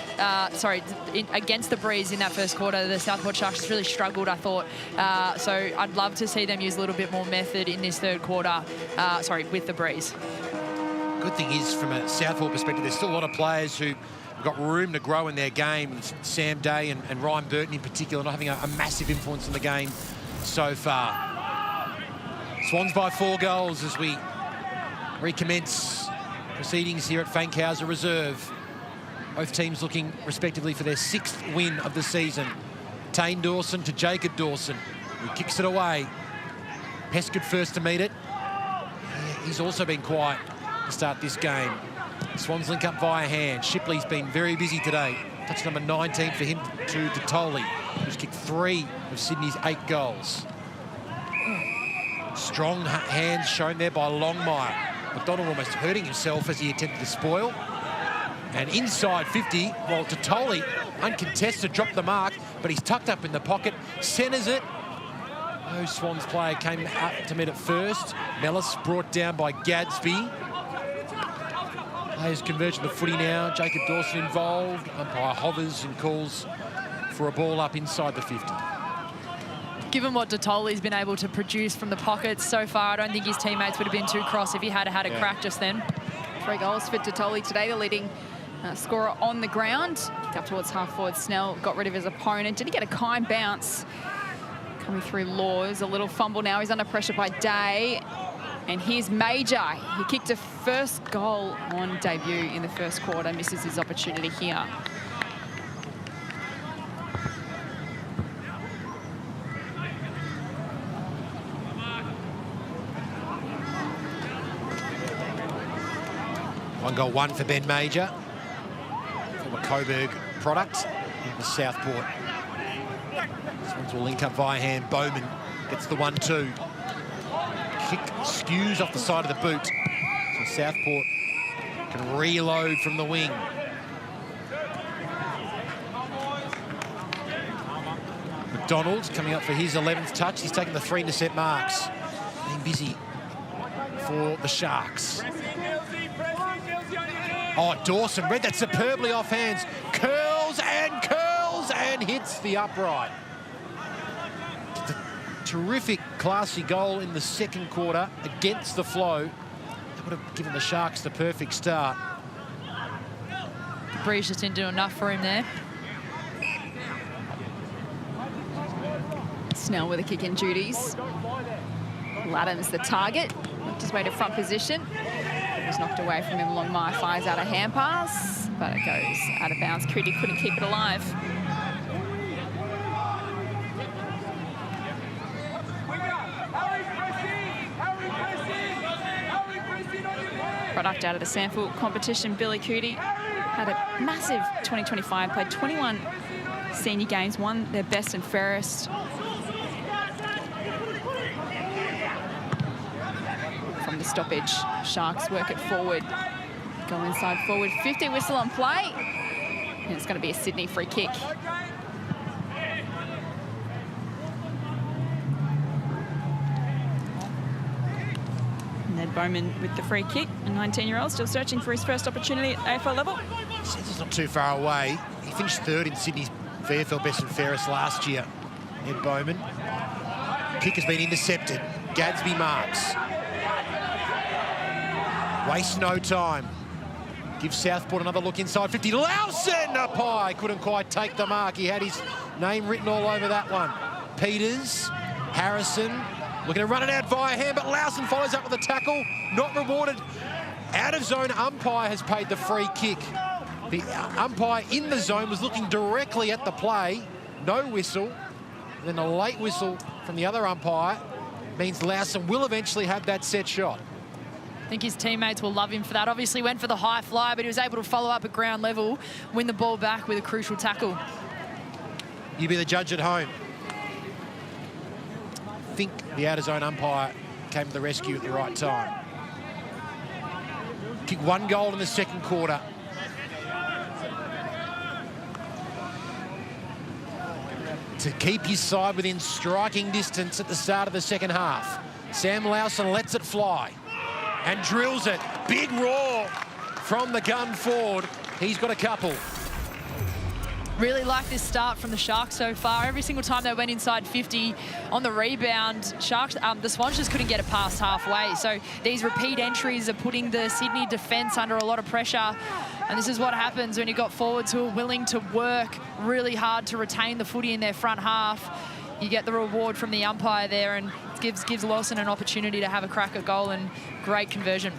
S3: Against the breeze in that first quarter, the Southport Sharks just really struggled, I thought. So I'd love to see them use a little bit more method in this third quarter, with the breeze.
S5: Good thing is, from a Southport perspective, there's still a lot of players who got room to grow in their game. Sam Day and Ryan Burton in particular not having a massive influence in the game so far. Swans by 4 goals as we recommence proceedings here at Fankhauser Reserve. Both teams looking respectively for their 6th win of the season. Tane Dawson to Jacob Dawson, who kicks it away. Pescott first to meet it. He's also been quiet to start this game. Swans link up via hand. Shipley's been very busy today. Touch number 19 for him to Toley, who's kicked 3 of Sydney's 8 goals. Strong hands shown there by Longmire. McDonald almost hurting himself as he attempted to spoil. And inside 50, while Toley, uncontested, dropped the mark, but he's tucked up in the pocket, centres it. No Swans player came up to meet it first. Mellis brought down by Gadsby. Players converging the footy now. Jacob Dawson involved. Umpire hovers and calls for a ball up inside the 50.
S3: Given what Toley's been able to produce from the pockets so far, I don't think his teammates would have been too cross if he had had a crack just then.
S1: 3 goals for Toley today, the leading scorer on the ground. Up towards half-forward, Snell got rid of his opponent. Did he get a kind bounce? Coming through Laws, a little fumble now. He's under pressure by Day. And here's Major. He kicked a first goal on debut in the first quarter. Misses his opportunity here.
S5: One goal, 1 for Ben Major. Former Coburg product in the Southport. Swans will link up via hand. Bowman gets the 1-2. Kick skews off the side of the boot. So Southport can reload from the wing. McDonald coming up for his 11th touch. He's taken the 3 intercept marks. Being busy for the Sharks. Oh, Dawson read that superbly off hands. Curls and hits the upright. Terrific, classy goal in the second quarter against the flow. That would have given the Sharks the perfect start.
S3: The breeze just didn't do enough for him there.
S1: Snell with the kick-in duties. Laddam's the target. Worked his way to front position. It was knocked away from him. Longmire fires out a hand pass, but it goes out of bounds. Critty couldn't keep it alive. product out of the sample competition. Billy Cootie had a massive 2025, played 21 senior games, won their best and fairest. From the stoppage, Sharks work it forward. Go inside forward, 50, whistle on play. And it's going to be a Sydney free kick. Ned Bowman with the free kick, a 19-year-old still searching for his first opportunity at AFL level.
S5: He's not too far away. He finished third in Sydney's VFL best and fairest last year. Ned Bowman. Kick has been intercepted. Gadsby marks. Waste no time. Gives Southport another look inside 50. Lowson up high. Couldn't quite take the mark. He had his name written all over that one. Peters, Harrison, looking to run it out via hand, but Lowson follows up with a tackle. Not rewarded. Out of zone umpire has paid the free kick. The umpire in the zone was looking directly at the play. No whistle. Then a late whistle from the other umpire means Lowson will eventually have that set shot.
S3: I think his teammates will love him for that. Obviously went for the high fly, but he was able to follow up at ground level, win the ball back with a crucial tackle.
S5: You be the judge at home. I think the out-of-zone umpire came to the rescue at the right time. Kicked 1 goal in the second quarter. To keep his side within striking distance at the start of the second half. Sam Lowson lets it fly and drills it. Big roar from the gun forward. He's got a couple.
S3: Really like this start from the Sharks so far. Every single time they went inside 50 on the rebound, the Swans just couldn't get it past halfway. So these repeat entries are putting the Sydney defence under a lot of pressure. And this is what happens when you've got forwards who are willing to work really hard to retain the footy in their front half. You get the reward from the umpire there, and gives Lawson an opportunity to have a crack at goal, and great conversion.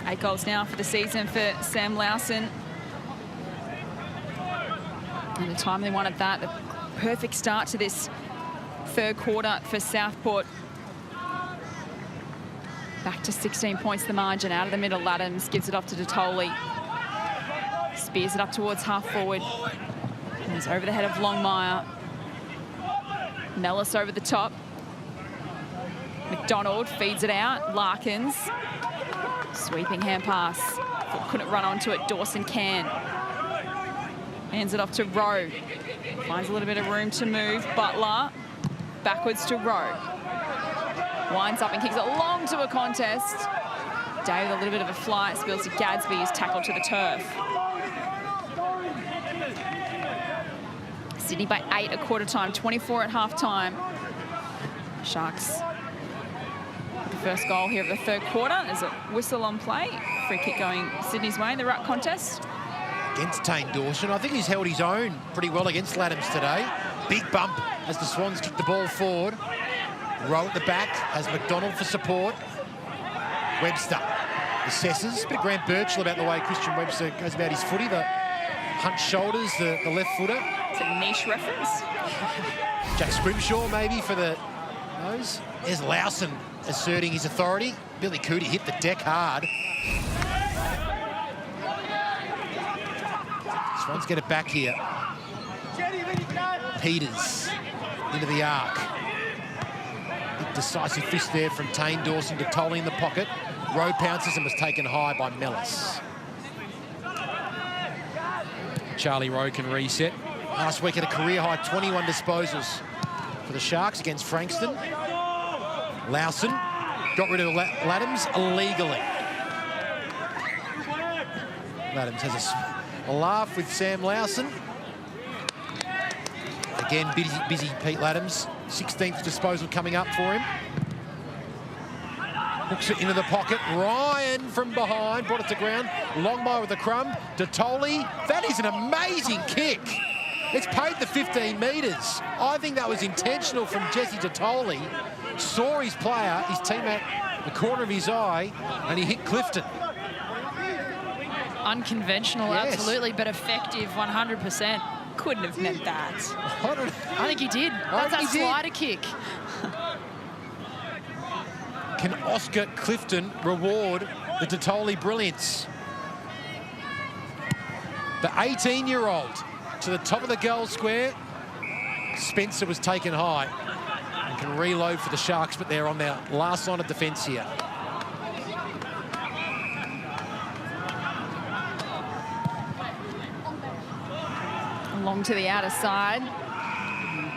S1: Eight goals now for the season for Sam Lowson. And the timely one at that. The perfect start to this third quarter for Southport. Back to 16 points the margin. Out of the middle, Adams gives it off to Detoli. Spears it up towards half forward. And it's over the head of Longmire. Nellis over the top. McDonald feeds it out. Larkins. Sweeping hand pass. Couldn't run onto it. Dawson can. Hands it off to Rowe. Finds a little bit of room to move. Butler. Backwards to Rowe. Winds up and kicks it long to a contest. Day with a little bit of a fly. Spills to Gadsby, who's tackled to the turf. Sydney by 8 at quarter time, 24 at half time. Sharks. The first goal here of the third quarter. There's a whistle on play. Free kick going Sydney's way in the ruck contest.
S5: Against Tane Dawson. I think he's held his own pretty well against Laddams today. Big bump as the Swans kick the ball forward. Rowe at the back has McDonald for support. Webster assesses. A bit of Grant Birchall about the way Christian Webster goes about his footy. The hunched shoulders, the left footer.
S1: It's a niche reference.
S5: Jack Scrimshaw maybe for the nose. There's Lowson asserting his authority. Billy Cootie hit the deck hard. Swans get it back here. Peters into the arc. Big decisive fist there from Tane Dawson to Tolley in the pocket. Rowe pounces and was taken high by Mellis.
S2: Charlie Rowe can reset.
S5: Last week at a career-high 21 disposals for the Sharks against Frankston. Lowson got rid of Laddams illegally. Laddams has a laugh with Sam Lowson. Again, busy Pete Laddams. 16th disposal coming up for him. Hooks it into the pocket. Ryan from behind, brought it to ground. Longmire with the crumb. Detoli. That is an amazing kick. It's paid the 15 metres. I think that was intentional from Jesse Detoli. Saw his player, his teammate, the corner of his eye, and he hit Clifton.
S3: Unconventional, yes. Absolutely, but effective 100%.
S1: Couldn't have meant that.
S3: I think he did. That's a slider kick.
S5: Can Oscar Clifton reward the Totoli brilliance? The 18-year-old to the top of the goal square. Spencer was taken high and can reload for the Sharks, but they're on their last line of defence here.
S1: Along to the outer side.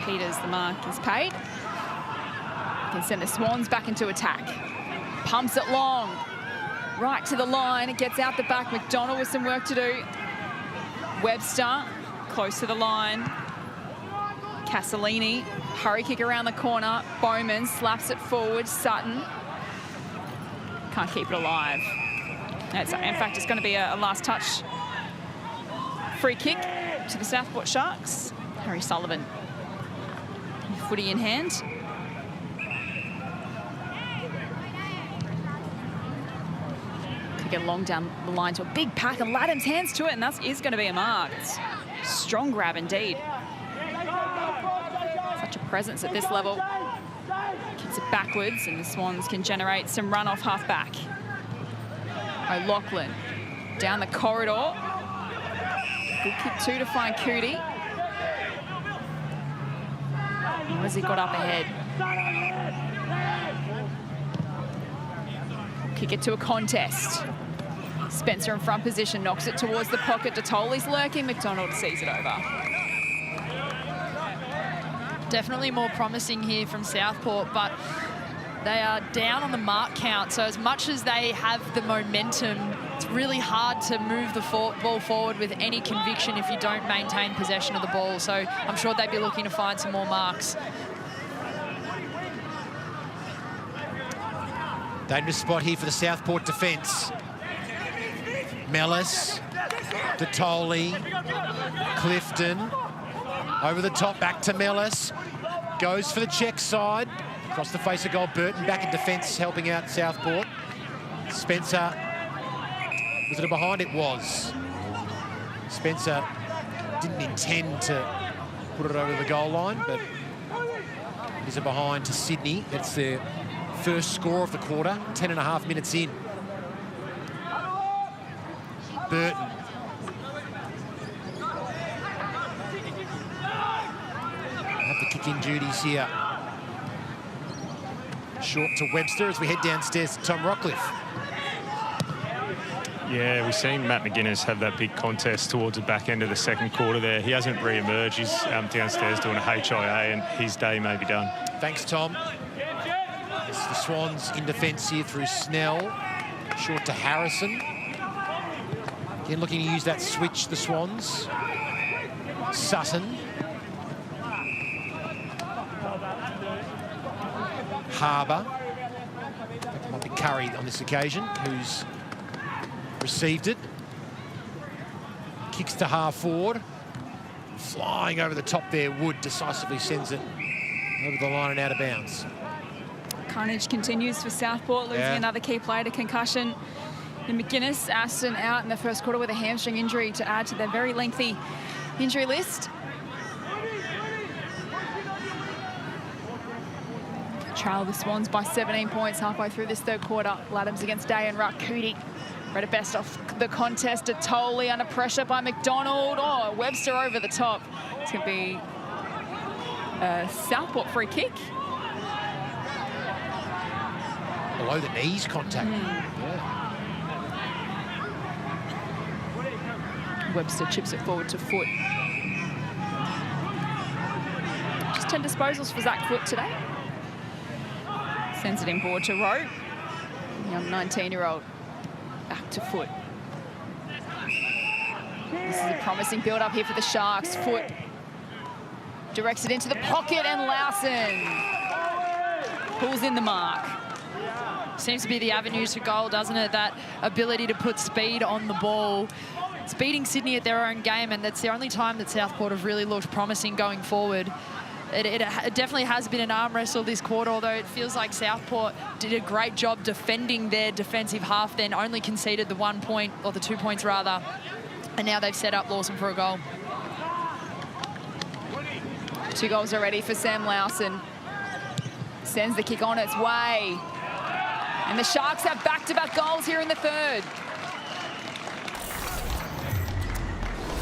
S1: Peters, the mark is paid. Can send the Swans back into attack. Pumps it long. Right to the line. It gets out the back. McDonald with some work to do. Webster close to the line. Castellini, hurry kick around the corner. Bowman slaps it forward. Sutton can't keep it alive. In fact, it's going to be a last touch free kick to the Southport Sharks. Harry Sullivan, footy in hand. Could get long down the line to a big pack, and Laddam's hands to it, and that is going to be a mark. It's a strong grab indeed. Such a presence at this level. Kicks it backwards, and the Swans can generate some run off half back. O'Loughlin down the corridor. Good kick two to find Cootie. As he got up ahead. Kick it to a contest. Spencer in front position, knocks it towards the pocket. Totoli's lurking. McDonald sees it over.
S3: Definitely more promising here from Southport, but they are down on the mark count. So as much as they have the momentum, it's really hard to move the ball forward with any conviction if you don't maintain possession of the ball. So I'm sure they'd be looking to find some more marks.
S5: Dangerous spot here for the Southport defence. Mellis, Totoli, Clifton. Over the top, back to Mellis. Goes for the check side. Across the face of goal, Burton back in defence, helping out Southport. Spencer, was it a behind? It was. Spencer didn't intend to put it over the goal line, but it is a behind to Sydney. That's their first score of the quarter, 10.5 minutes in. Burton. Have the kick-in duties here. Short to Webster as we head downstairs to Tom Rockcliffe.
S4: Yeah, we've seen Matt McGuinness have that big contest towards the back end of the second quarter there. He hasn't re-emerged. He's downstairs doing a HIA, and his day may be done.
S5: Thanks, Tom. It's the Swans in defence here through Snell. Short to Harrison. Again, looking to use that switch, the Swans. Sutton. Harbour. That might be Curry on this occasion, who's received it. Kicks to half forward. Flying over the top there, Wood decisively sends it over the line and out of bounds.
S1: Carnage continues for Southport, losing another key player to concussion. And McGuinness, Aston out in the first quarter with a hamstring injury to add to their very lengthy injury list. Trail the Swans by 17 points halfway through this third quarter. Laddams against Day and Ruck. Cootie read it best off the contest. Totoli under pressure by McDonald. Oh, Webster over the top. It's going to be a Southport free kick.
S5: Below the knees contact.
S1: Webster chips it forward to Foot. Just 10 disposals for Zach Foot today. Sends it inboard to Rowe. Young 19-year-old back to Foot. This is a promising build-up here for the Sharks. Foot directs it into the pocket, and Lawson pulls in the mark.
S3: Seems to be the avenues to goal, doesn't it? That ability to put speed on the ball. It's beating Sydney at their own game, and that's the only time that Southport have really looked promising going forward. It definitely has been an arm wrestle this quarter, although it feels like Southport did a great job defending their defensive half, then only conceded the 1 point, or the 2 points rather, and now they've set up Lawson for a goal.
S1: 2 goals already for Sam Lawson. Sends the kick on its way. And the Sharks have back-to-back goals here in the third.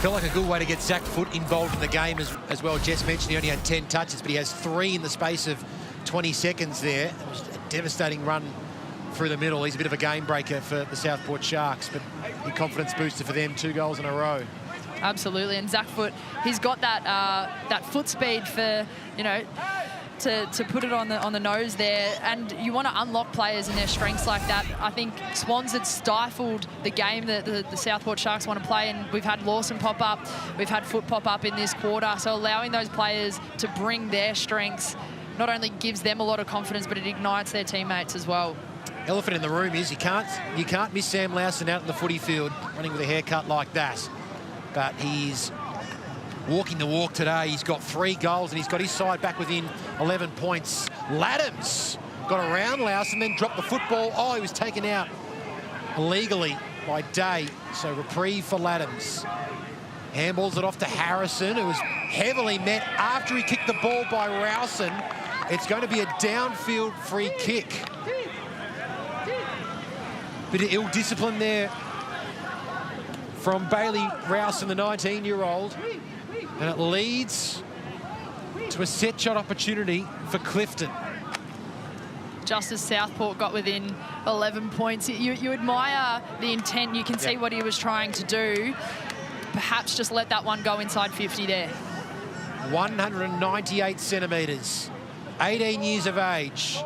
S5: Felt like a good way to get Zach Foote involved in the game as well. Jess mentioned he only had 10 touches, but he has 3 in the space of 20 seconds there. It was a devastating run through the middle. He's a bit of a game breaker for the Southport Sharks, but a confidence booster for them, 2 goals in a row.
S3: Absolutely, and Zach Foote, he's got that that foot speed for, you know, to put it on the nose there, and you want to unlock players in their strengths like that. I think Swans had stifled the game that the Southport Sharks want to play, and we've had Lawson pop up, we've had Foote pop up in this quarter, so allowing those players to bring their strengths not only gives them a lot of confidence, but it ignites their teammates as well.
S5: Elephant in the room is you can't miss Sam Lowson out in the footy field running with a haircut like that, but he's walking the walk today. He's got 3 goals and he's got his side back within 11 points. Laddams got around Lowson, then dropped the football. Oh, he was taken out illegally by Day, so reprieve for Laddams. Handballs it off to Harrison, who was heavily met after he kicked the ball by Rowson. It's going to be a downfield free kick. Bit of ill discipline there from Bailey Rowson, the 19-year-old. And it leads to a set shot opportunity for Clifton.
S3: Just as Southport got within 11 points, you admire the intent. You can see what he was trying to do. Perhaps just let that one go inside 50 there.
S5: 198 centimetres, 18 years of age.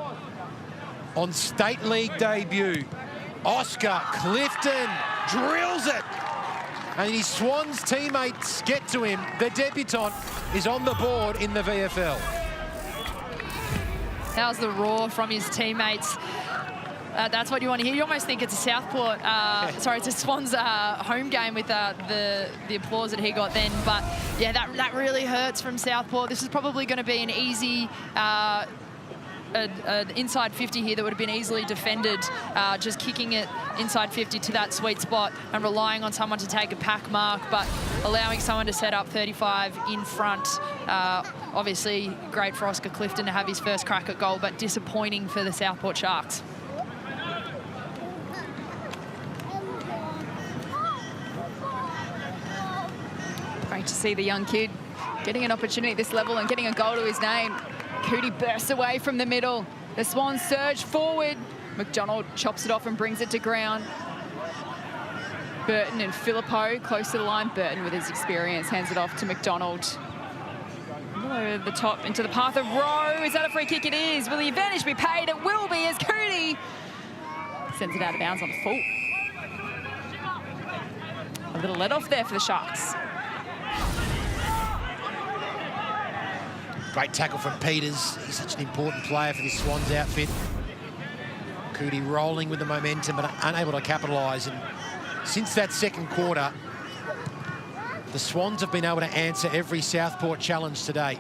S5: On State League debut, Oscar Clifton drills it. And his Swans teammates get to him. The debutant is on the board in the VFL.
S3: How's the roar from his teammates? That's what you want to hear. You almost think it's a Southport, sorry, it's a Swans home game with the applause that he got then. But yeah, that really hurts from Southport. This is probably going to be an easy an inside 50 here that would have been easily defended, just kicking it inside 50 to that sweet spot and relying on someone to take a pack mark, but allowing someone to set up 35 in front. Obviously, great for Oscar Clifton to have his first crack at goal, but disappointing for the Southport Sharks.
S1: Great to see the young kid getting an opportunity at this level and getting a goal to his name. Cootie bursts away from the middle. The Swans surge forward. McDonald chops it off and brings it to ground. Burton and Filippo close to the line. Burton with his experience hands it off to McDonald. Over the top into the path of Rowe. Is that a free kick? It is. Will the advantage be paid? It will be as Cootie sends it out of bounds on the full. A little let off there for the Sharks.
S5: Great tackle from Peters. He's such an important player for this Swans outfit. Cootie rolling with the momentum, but unable to capitalise. And since that second quarter, the Swans have been able to answer every Southport challenge today.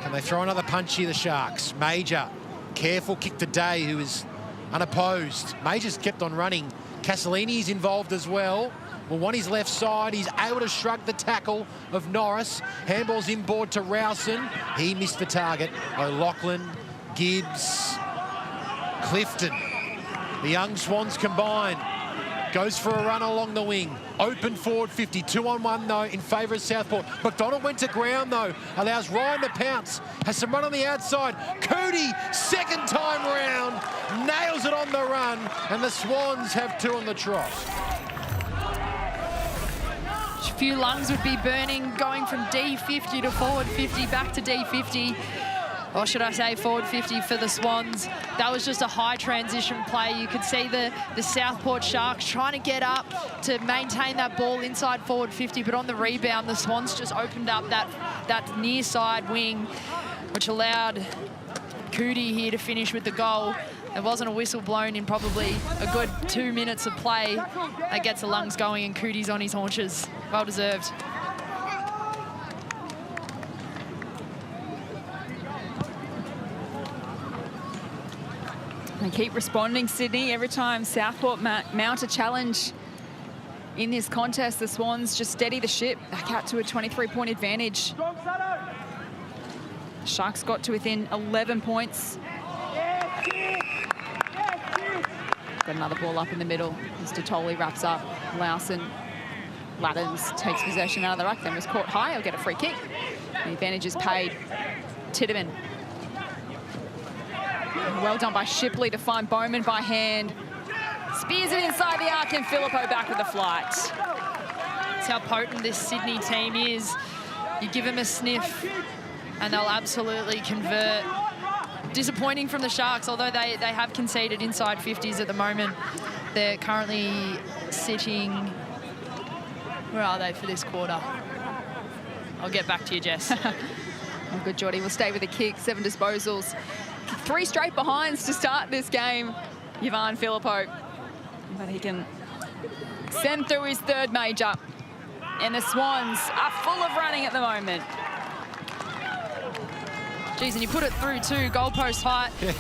S5: Can they throw another punch here, the Sharks? Major, careful kick to Day, who is unopposed. Major's kept on running. Castellini's involved as well. Will want his left side. He's able to shrug the tackle of Norris. Handball's inboard to Rowson. He missed the target. O'Loughlin, Gibbs, Clifton. The young Swans combine. Goes for a run along the wing. Open forward 50. 2-on-1 though in favour of Southport. McDonald went to ground though. Allows Ryan to pounce. Has some run on the outside. Cootie, second time round. Nails it on the run. And the Swans have 2 on the trot.
S3: A few lungs would be burning going from D50 to forward 50 back to D50. Or should I say forward 50 for the Swans. That was just a high transition play. You could see the Southport Sharks trying to get up to maintain that ball inside forward 50, but on the rebound, the Swans just opened up that near side wing, which allowed Cootie here to finish with the goal. There wasn't a whistle blown in probably a good 2 minutes of play. That gets the lungs going and Cootie's on his haunches. Well deserved.
S1: They keep responding, Sydney. Every time Southport mount a challenge in this contest, the Swans just steady the ship back out to a 23-point advantage. Sharks got to within 11 points. Got another ball up in the middle. Mr. Tolley wraps up. Lawson. Laddams takes possession out of the ruck, then was caught high. He'll get a free kick. The advantage is paid. Titterman. Well done by Shipley to find Bowman by hand. Spears it inside the arc, and Filippo back with the flight.
S3: That's how potent this Sydney team is. You give them a sniff and they'll absolutely convert. Disappointing from the Sharks, although they have conceded inside 50s at the moment. They're currently sitting... Where are they for this quarter? I'll get back to you, Jess.
S1: Oh, good, Geordie. We'll stay with the kick. 7 disposals. 3 straight behinds to start this game. Ivan Filippo. But he can send through his 3rd major. And the Swans are full of running at the moment.
S3: Geez, and you put it through too, goalpost height. Yeah.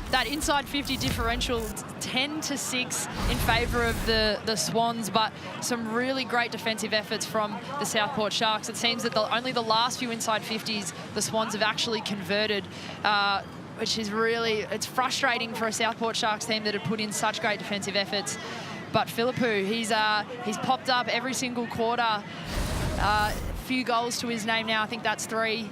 S3: That inside 50 differential, 10-6 in favour of the Swans, but some really great defensive efforts from the Southport Sharks. It seems that only the last few inside 50s the Swans have actually converted, which is really, it's frustrating for a Southport Sharks team that had put in such great defensive efforts. But Philippou, he's popped up every single quarter. Few goals to his name now. I think that's 3-3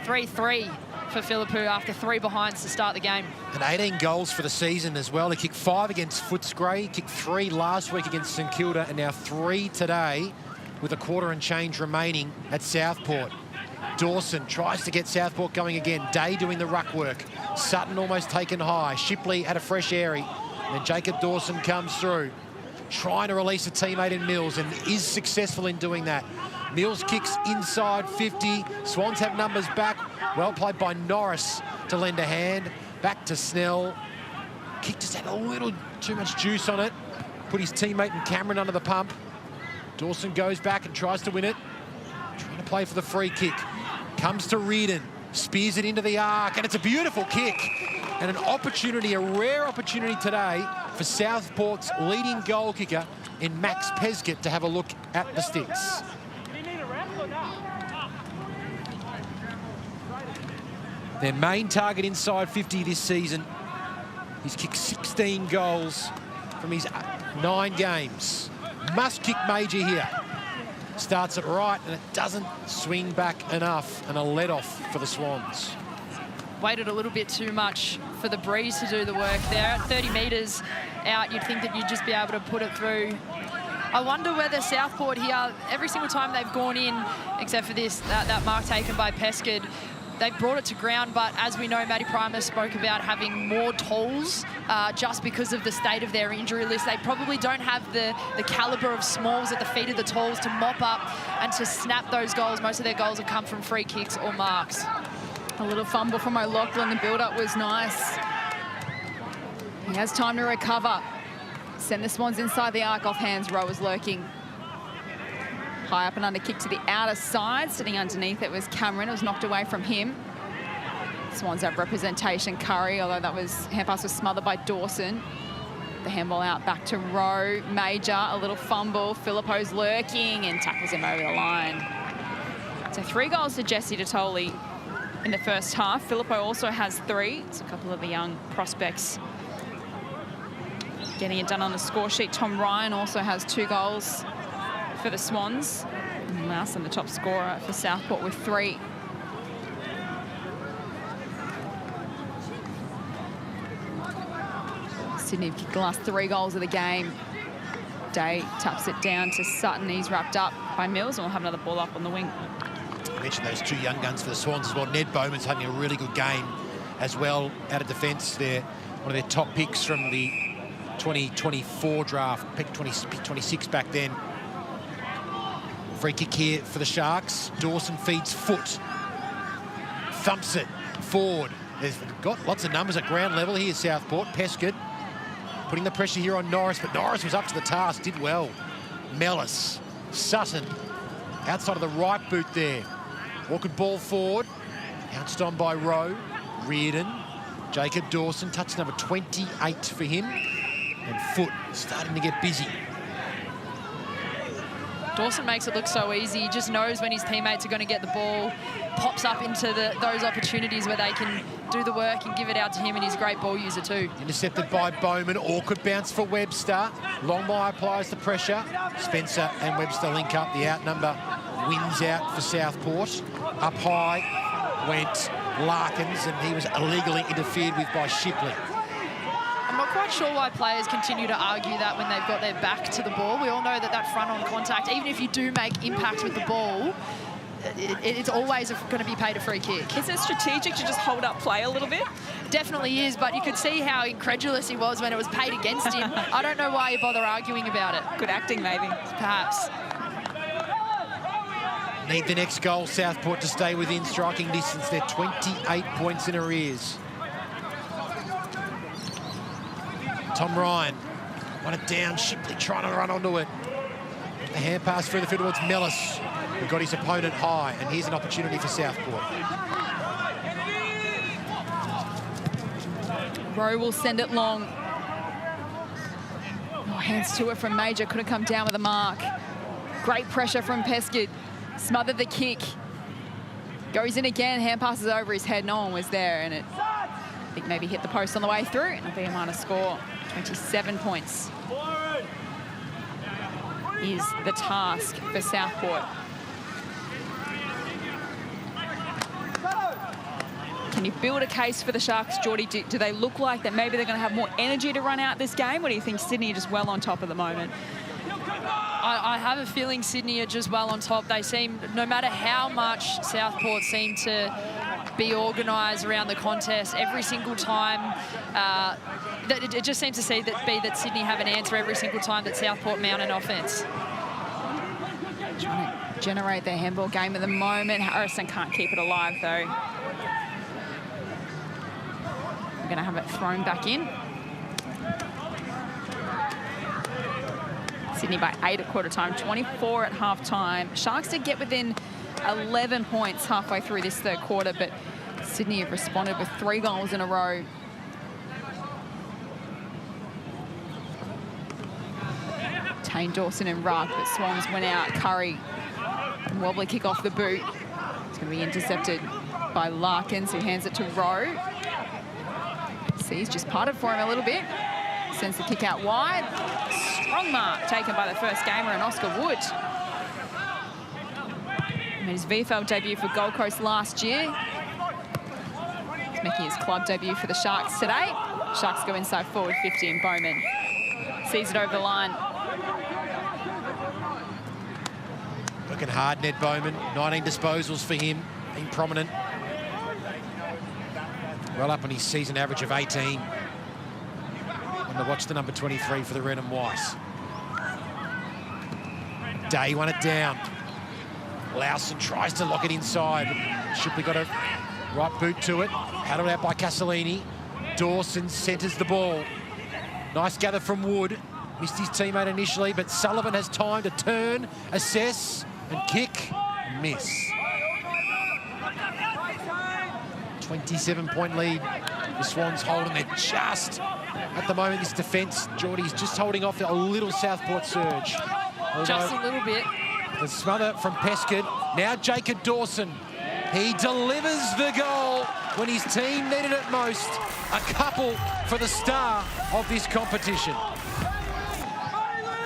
S3: for Philippou after 3 behinds to start the game.
S5: And 18 goals for the season as well. He kicked 5 against Footscray, kicked 3 last week against St Kilda, and now 3 today with a quarter and change remaining at Southport. Dawson tries to get Southport going again. Day doing the ruck work. Sutton almost taken high. Shipley had a fresh airy. And then Jacob Dawson comes through, trying to release a teammate in Mills, and is successful in doing that. Mills kicks inside 50. Swans have numbers back. Well played by Norris to lend a hand. Back to Snell. Kick just had a little too much juice on it. Put his teammate and Cameron under the pump. Dawson goes back and tries to win it. Trying to play for the free kick. Comes to Reardon. Spears it into the arc, and it's a beautiful kick. And an opportunity, a rare opportunity today for Southport's leading goal kicker in Max Pesgett to have a look at the sticks. Their main target inside 50 this season. He's kicked 16 goals from his 9 games. Must kick major here. Starts it right, and it doesn't swing back enough, and a let-off for the Swans.
S3: Waited a little bit too much for the breeze to do the work there. At 30 metres out, you'd think that you'd just be able to put it through. I wonder whether Southport here, every single time they've gone in, except for this, that mark taken by Pescud, they've brought it to ground, but as we know, Matty Primer spoke about having more tolls just because of the state of their injury list. They probably don't have the calibre of smalls at the feet of the tolls to mop up and to snap those goals. Most of their goals have come from free kicks or marks.
S1: A little fumble from O'Loughlin. The build-up was nice. He has time to recover. Send the Swans inside the arc, off hands. Rower's lurking. High up and under kick to the outer side. Sitting underneath it was Cameron. It was knocked away from him. Swans have representation. Curry, although that hand pass was smothered by Dawson. The handball out back to Rowe. Major, a little fumble. Filippo's lurking and tackles him over the line. So 3 goals to Jesse Totoli in the first half. Filippo also has 3. It's a couple of the young prospects getting it done on the score sheet. Tom Ryan also has 2 goals for the Swans. And Lawson, the top scorer for Southport, with 3. Sydney have kicked the last 3 goals of the game. Day taps it down to Sutton. He's wrapped up by Mills, and we'll have another ball up on the wing.
S5: I mentioned those 2 young guns for the Swans as well. Ned Bowman's having a really good game as well out of defence. They're one of their top picks from the 2024 draft, pick 26 back then. Free kick here for the Sharks. Dawson feeds foot. Thumps it forward. They've got lots of numbers at ground level here, Southport. Pescud putting the pressure here on Norris, but Norris was up to the task, did well. Mellis, Sutton, outside of the right boot there. Walking ball forward, ounced on by Rowe. Reardon, Jacob Dawson, touch number 28 for him. And Foot starting to get busy.
S3: Dawson makes it look so easy. He just knows when his teammates are going to get the ball, pops up into those opportunities where they can do the work and give it out to him, and he's a great ball user too.
S5: Intercepted by Bowman. Awkward bounce for Webster. Longmire applies the pressure. Spencer and Webster link up. The outnumber wins out for Southport. Up high went Larkins, and he was illegally interfered with by Shipley.
S3: I'm not quite sure why players continue to argue that when they've got their back to the ball. We all know that that front-on contact, even if you do make impact with the ball, it's always going to be paid a free kick.
S8: Is it strategic to just hold up play a little bit?
S3: Definitely is, but you could see how incredulous he was when it was paid against him. I don't know why you bother arguing about it.
S8: Good acting, maybe.
S3: Perhaps.
S5: Need the next goal, Southport, to stay within striking distance. They're 28 points in arrears. Tom Ryan, won it down. Shipley trying to run onto it. A hand pass through the field towards Mellis, who got his opponent high. And here's an opportunity for Southport.
S1: Rowe will send it long. Oh, hands to it from Major. Couldn't come down with a mark. Great pressure from Pescud. Smothered the kick. Goes in again. Hand passes over his head. No one was there. And it, I think, maybe hit the post on the way through. And it'll be a minor score. 27 points is the task for Southport. Can you build a case for the Sharks, Geordie? Do they look like that maybe they're going to have more energy to run out this game? Or do you think Sydney are just well on top at the moment?
S3: I have a feeling Sydney are just well on top. They seem, no matter how much Southport seem to be organised around the contest, every single time, it just seems to be that Sydney have an answer every single time that Southport mount an offence.
S1: Trying to generate their handball game at the moment. Harrison can't keep it alive, though. We're going to have it thrown back in. Sydney by 8 at quarter time, 24 at half time. Sharks did get within 11 points halfway through this third quarter, but Sydney have responded with 3 goals in a row. Tane, Dawson and Ruck, but Swans went out. Curry, wobbly kick off the boot. It's going to be intercepted by Larkins, who hands it to Rowe. He's just parted for him a little bit. Sends the kick out wide. Strong mark taken by the first gamer and Oscar Wood. Made his VFL debut for Gold Coast last year. He's making his club debut for the Sharks today. Sharks go inside forward 50 and Bowman sees it over the line.
S5: Working hard, Ned Bowman. 19 disposals for him, being prominent. Well up on his season average of 18. And to watch the number 23 for the Red and White. Day won it down. Lowson tries to lock it inside. Shipley got a right boot to it. Paddled out by Castellini. Dawson centres the ball. Nice gather from Wood. Missed his teammate initially, but Sullivan has time to turn, assess, and kick, and miss. 27-point lead. The Swans holding it just at the moment. This defence, Geordie's just holding off a little Southport surge.
S3: Just a little bit.
S5: The smother from Pescud. Now Jacob Dawson. He delivers the goal when his team needed it most. A couple for the star of this competition.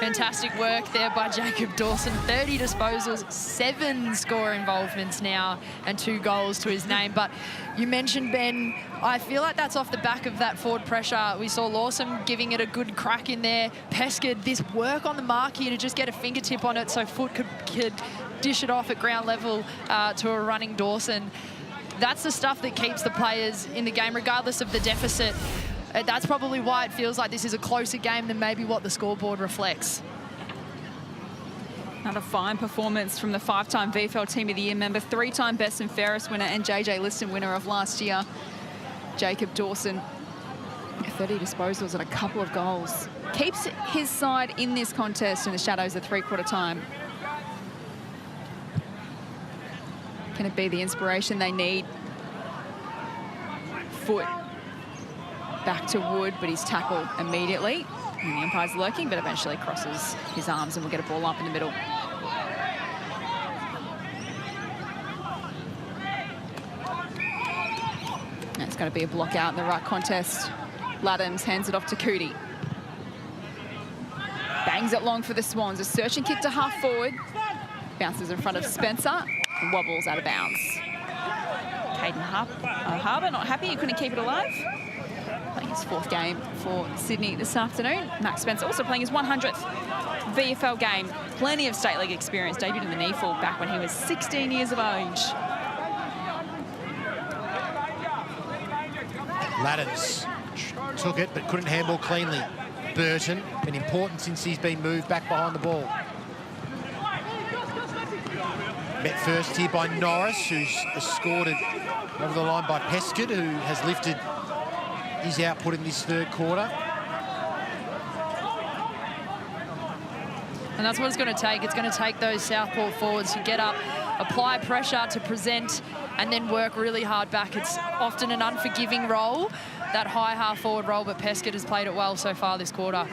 S3: Fantastic work there by Jacob Dawson. 30 disposals, 7 score involvements now, and 2 goals to his name. But you mentioned, Ben, I feel like that's off the back of that forward pressure. We saw Lawson giving it a good crack in there. Pescud, this work on the mark here to just get a fingertip on it so Foot could dish it off at ground level to a running Dawson. That's the stuff that keeps the players in the game, regardless of the deficit. That's probably why it feels like this is a closer game than maybe what the scoreboard reflects.
S1: Another fine performance from the 5-time VFL Team of the Year member, 3-time Best and Fairest winner and JJ Liston winner of last year, Jacob Dawson. 30 disposals and a couple of goals. Keeps his side in this contest in the shadows of three-quarter time. Can it be the inspiration they need? Foot back to Wood, but he's tackled immediately. And the umpire's lurking, but eventually crosses his arms and will get a ball up in the middle. going to be a block out in the ruck contest. Laddams hands it off to Cootie. Bangs it long for the Swans. A search and kick to half forward. Bounces in front of Spencer and wobbles out of bounds. Caden Harbour not happy. He couldn't keep it alive. Playing his 4th game for Sydney this afternoon. Max Spencer also playing his 100th VFL game. Plenty of state league experience. Debuted in the knee full back when he was 16 years of age.
S5: Ladders took it but couldn't handball cleanly. Burton, been important since he's been moved back behind the ball. Met first here by Norris, who's escorted over the line by Pescott, who has lifted his output in this 3rd quarter.
S3: And that's what it's going to take. It's going to take those Southport forwards to get up, apply pressure to present, and then work really hard back. It's often an unforgiving role, that high half-forward role, but Pescott has played it well so far this quarter.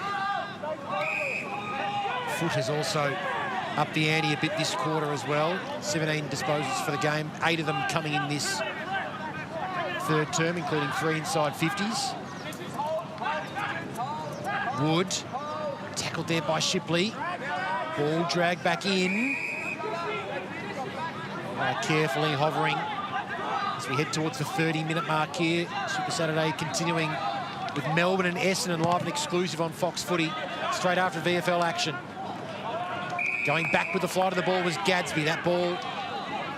S5: Foot has also upped the ante a bit this quarter as well. 17 disposals for the game, 8 of them coming in this 3rd term, including 3 inside 50s. Wood, tackled there by Shipley. Ball dragged back in. Carefully hovering as we head towards the 30-minute mark here. Super Saturday continuing with Melbourne and Essendon live and exclusive on Fox Footy straight after VFL action. Going back with the flight of the ball was Gadsby. That ball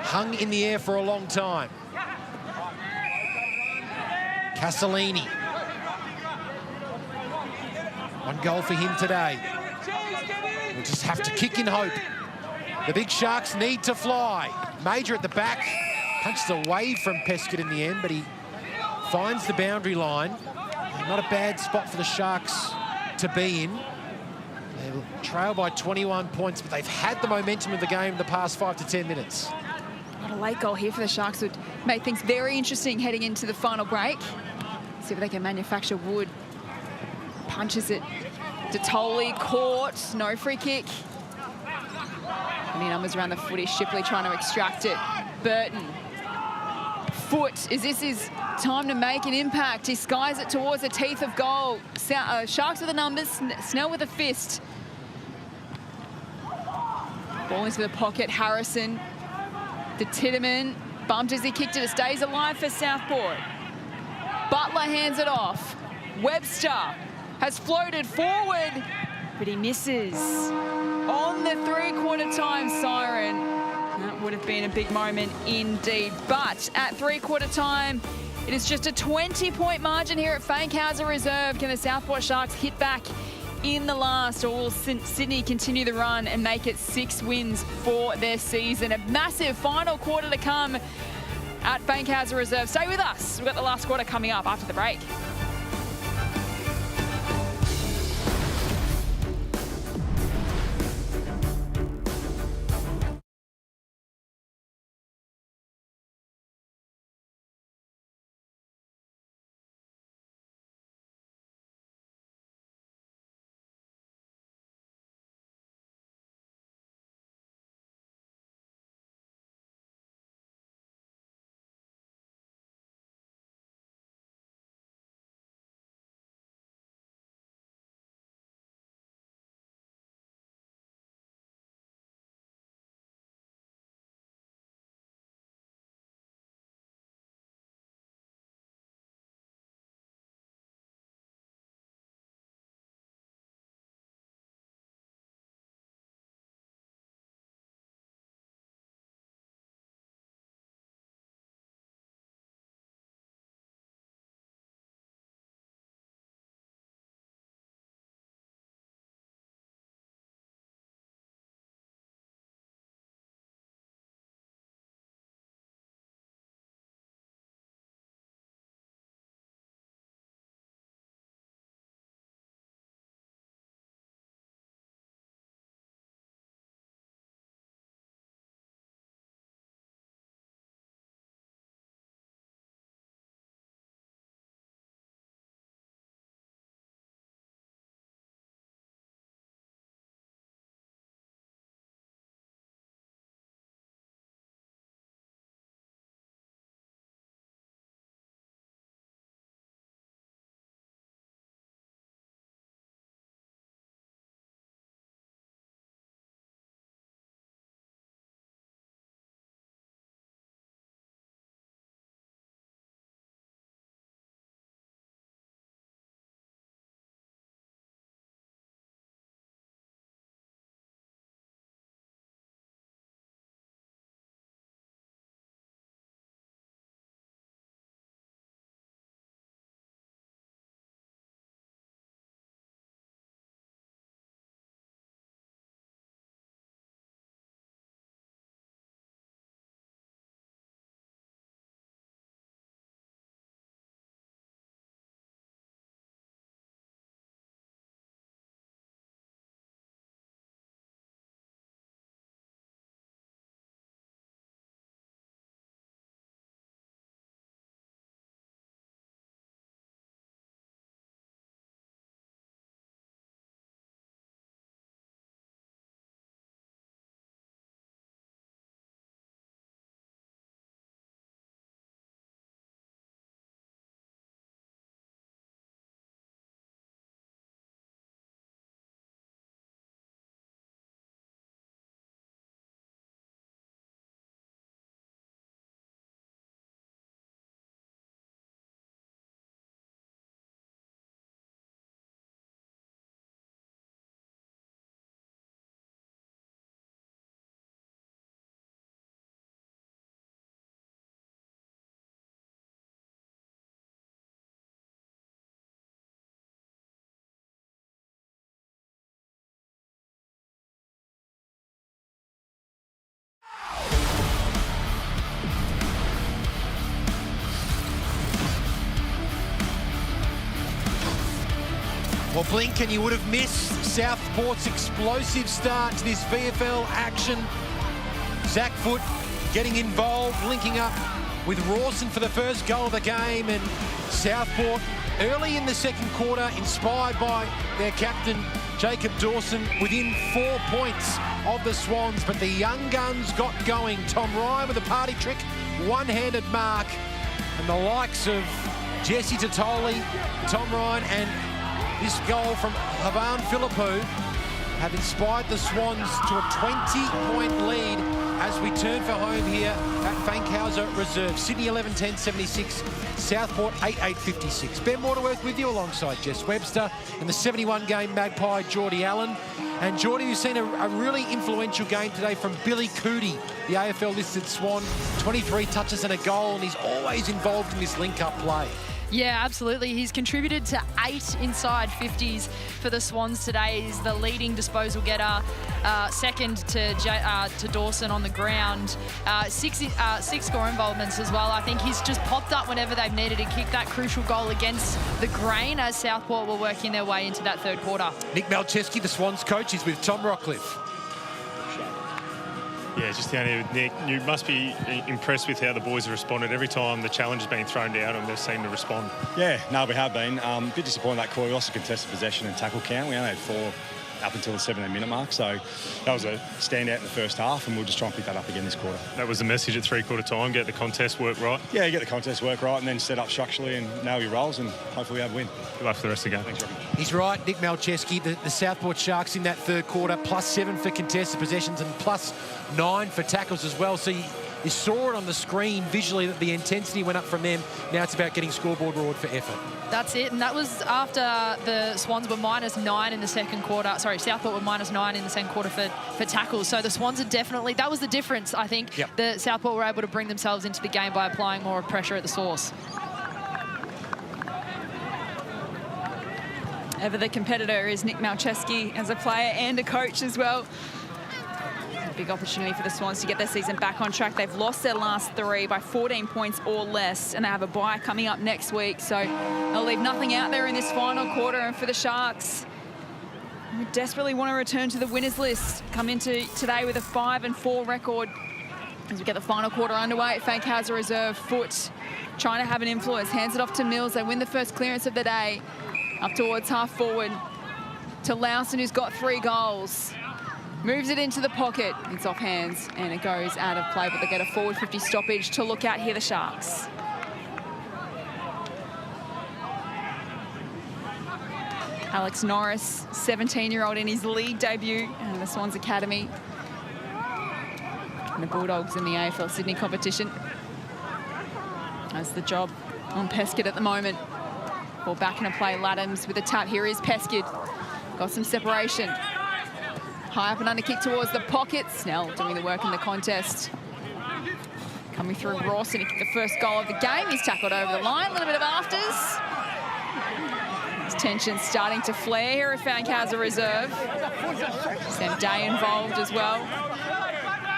S5: hung in the air for a long time. Castellini. 1 goal for him today. We'll just have to kick in hope. The big Sharks need to fly. Major at the back. Punched away from Pescott in the end, but he finds the boundary line. Not a bad spot for the Sharks to be in. They trail by 21 points, but they've had the momentum of the game the past 5 to 10 minutes.
S1: Not a late goal here for the Sharks would make things very interesting heading into the final break. See if they can manufacture Wood. Punches it. Detoli caught. No free kick. Any numbers around the footy. Shipley trying to extract it. Burton. Foot. Is this his time to make an impact? He skies it towards the teeth of goal. Sharks with the numbers. Snell with a fist. Ball into the pocket. Harrison. To Titterman. Bumped as he kicked it. It stays alive for Southport. Butler hands it off. Webster has floated forward, but he misses. On the 3/4 time siren. That would have been a big moment indeed. But at 3/4 time, it is just a 20-point margin here at Fankhauser Reserve. Can the Southport Sharks hit back in the last, or will Sydney continue the run and make it 6 wins for their season? A massive final quarter to come at Fankhauser Reserve. Stay with us. We've got the last quarter coming up after the break.
S5: Well, blink and you would have missed Southport's explosive start to this VFL action. Zach Foot getting involved, linking up with Rawson for the first goal of the game, and Southport early in the second quarter, inspired by their captain Jacob Dawson, within 4 points of the Swans, but the young guns got going. Tom Ryan with a party trick, one-handed mark, and the likes of Jesse Tatoli, Tom Ryan, and this goal from Havan Philippou have inspired the Swans to a 20-point lead as we turn for home here at Fankhauser Reserve. Sydney 11-10-76, Southport 8-8-56. Ben Waterworth with you alongside Jess Webster in the 71-game Magpie, Geordie Allen. And Geordie, you've seen a really influential game today from Billy Cootie, the AFL-listed Swan. 23 touches and a goal, and he's always involved in this link-up play.
S3: Yeah, absolutely. He's contributed to 8 inside 50s for the Swans today. He's the leading disposal getter, second to Dawson on the ground. Six score involvements as well. I think he's just popped up whenever they've needed to kick that crucial goal against the grain as Southport were working their way into that third quarter.
S5: Nick Malcheski, the Swans coach, is with Tom Rockcliffe.
S4: Yeah, just down here with Nick. You must be impressed with how the boys have responded. Every time the challenge has been thrown down and they seem to respond.
S9: Yeah, no, we have been. A bit disappointed that call. We lost the contested possession and tackle count. We only had 4 up until the 17-minute mark. So that was a standout in the first half, and we'll just try and pick that up again this quarter.
S4: That was the message at three-quarter time, get the contest work right.
S9: Yeah, get the contest work right and then set up structurally and nail your roles, and hopefully we have a win.
S4: Good luck for the rest of the game.
S9: Thanks, Robbie.
S5: He's right, Nick Malcheski. The Southport Sharks in that third quarter, +7 for contested possessions and +9 for tackles as well. So you saw it on the screen visually that the intensity went up from them. Now it's about getting scoreboard reward for effort.
S3: That's it, and that was after the Swans were -9 in the second quarter. Sorry, Southport were -9 in the second quarter for tackles. So the Swans are definitely, that was the difference, I think.
S5: Yep.
S3: The Southport were able to bring themselves into the game by applying more pressure at the source.
S1: Ever the competitor is Nick Malcheski as a player and a coach as well. A big opportunity for the Swans to get their season back on track. They've lost their last 3 by 14 points or less, and they have a bye coming up next week. So they'll leave nothing out there in this final quarter. And for the Sharks, we desperately want to return to the winners list. Come into today with a 5-4 record as we get the final quarter underway at Fankhauser Reserve. Foot trying to have an influence, hands it off to Mills. They win the first clearance of the day. Up towards half forward to Lowson, who's got 3 goals. Moves it into the pocket. It's off hands and it goes out of play, but they get a forward 50 stoppage to look at here, the Sharks. Alex Norris, 17-year-old in his league debut in the Swans Academy. And the Bulldogs in the AFL Sydney competition. That's the job on Peskett at the moment. Ball back into play, Laddams with a tap. Here is Peskett. Got some separation. High up and under kick towards the pocket. Snell doing the work in the contest. Coming through Rawson to kick the first goal of the game. He's tackled over the line. A little bit of afters. There's tension starting to flare here at Fankhauser Reserve. Sam Day involved as well.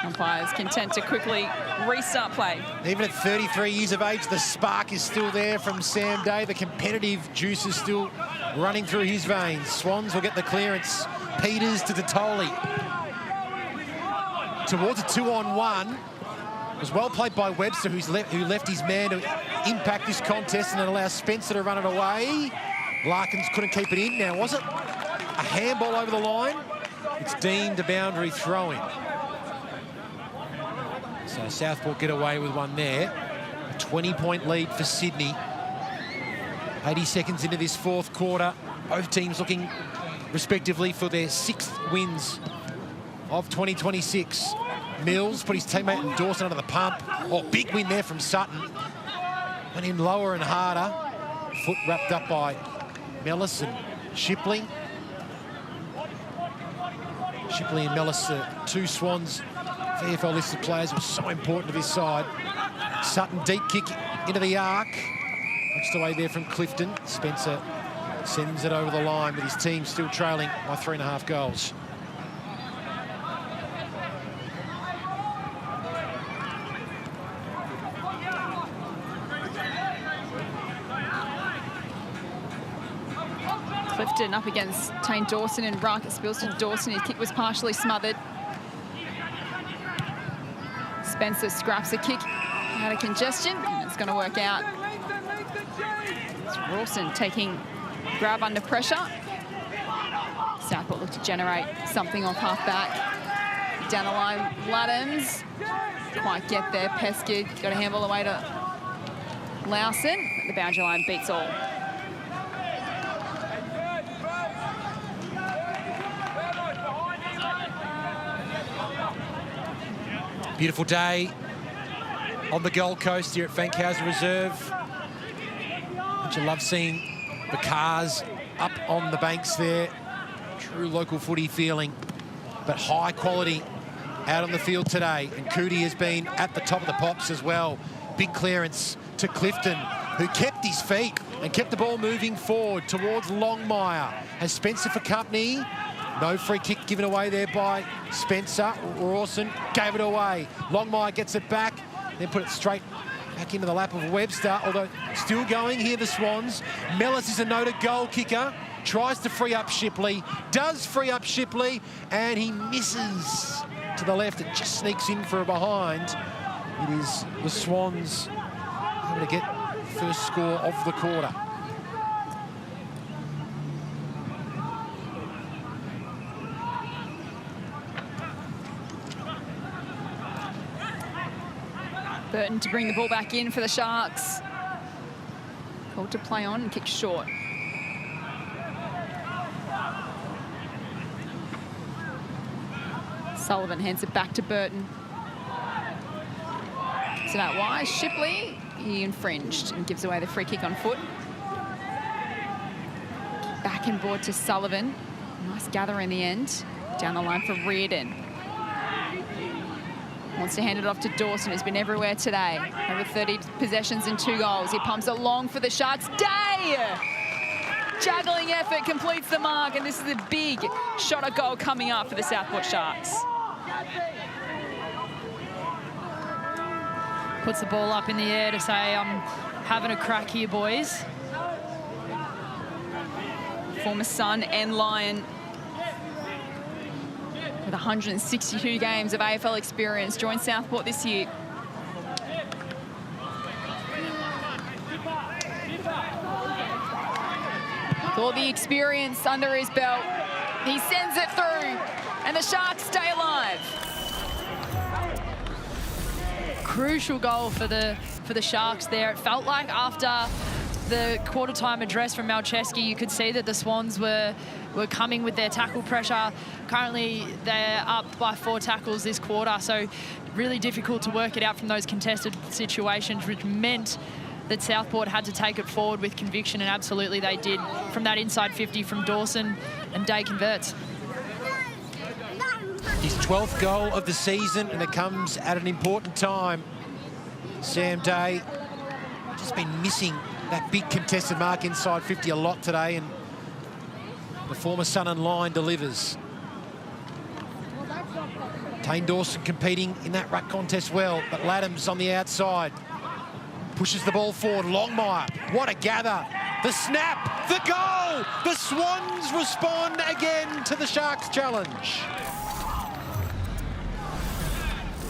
S1: Umpires content to quickly restart play.
S5: Even at 33 years of age, the spark is still there from Sam Day. The competitive juice is still running through his veins. Swans will get the clearance. Peters to Tatoli. Towards a 2-on-1. It was well played by Webster, who left his man to impact this contest and then allow Spencer to run it away. Larkins couldn't keep it in. Now, was it a handball over the line? It's deemed a boundary throw-in. So Southport get away with one there. A 20-point lead for Sydney. 80 seconds into this fourth quarter. Both teams looking respectively for their 6th wins of 2026. Mills put his teammate Dawson under the pump. Oh, big win there from Sutton. Went in lower and harder. Foot wrapped up by Mellis and Shipley. Shipley and Mellis, 2 Swans VFL listed players, were so important to this side. Sutton deep kick into the arc. Punched away there from Clifton. Spencer sends it over the line with his team still trailing by 3.5 goals.
S1: Clifton up against Tane Dawson and ruck. It spills to Dawson. His kick was partially smothered. Spencer scraps a kick out of congestion. It's going to work out. It's Rawson taking grab under pressure. Southport look to generate something off half back. Down the line, Laddams. Quite get there. Pesky got a handball away to Lawson. The boundary line beats all.
S5: Beautiful day on the Gold Coast here at Fankhauser Reserve. Don't you love seeing the cars up on the banks there? True local footy feeling, but high quality out on the field today. And Cootie has been at the top of the pops as well. Big clearance to Clifton, who kept his feet and kept the ball moving forward towards Longmire. Has Spencer for company. No free kick given away there by Spencer. Rawson gave it away. Longmire gets it back, then put it straight back into the lap of Webster, although still going here, the Swans. Mellis is a noted goal kicker. Tries to free up Shipley, does free up Shipley, and he misses to the left. It just sneaks in for a behind. It is the Swans able to get the first score of the quarter.
S1: Burton to bring the ball back in for the Sharks. Called to play on and kick short. Sullivan hands it back to Burton. So that wise. Shipley, he infringed and gives away the free kick on foot. Back and board to Sullivan. Nice gather in the end. Down the line for Reardon. Wants to hand it off to Dawson, who's been everywhere today. Over 30 possessions and 2 goals. He pumps it long for the Sharks. Day! Juggling effort completes the mark, and this is a big shot at goal coming up for the Southport Sharks.
S3: Puts the ball up in the air to say, I'm having a crack here, boys.
S1: Former Sun and Lion with 162 games of AFL experience, joined Southport this year. With all the experience under his belt, he sends it through, and the Sharks stay alive.
S3: Crucial goal for the Sharks there. It felt like after the quarter-time address from Malcheski, you could see that the Swans were coming with their tackle pressure. Currently, they're up by 4 tackles this quarter, so really difficult to work it out from those contested situations, which meant that Southport had to take it forward with conviction, and absolutely they did. From that inside 50 from Dawson, and Day converts.
S5: His 12th goal of the season, and it comes at an important time. Sam Day just been missing that big contested mark inside 50 a lot today, and the former Sun and Line delivers. Tane Dawson competing in that ruck contest well, but Laddams on the outside. Pushes the ball forward, Longmire, what a gather. The snap, the goal! The Swans respond again to the Sharks' challenge.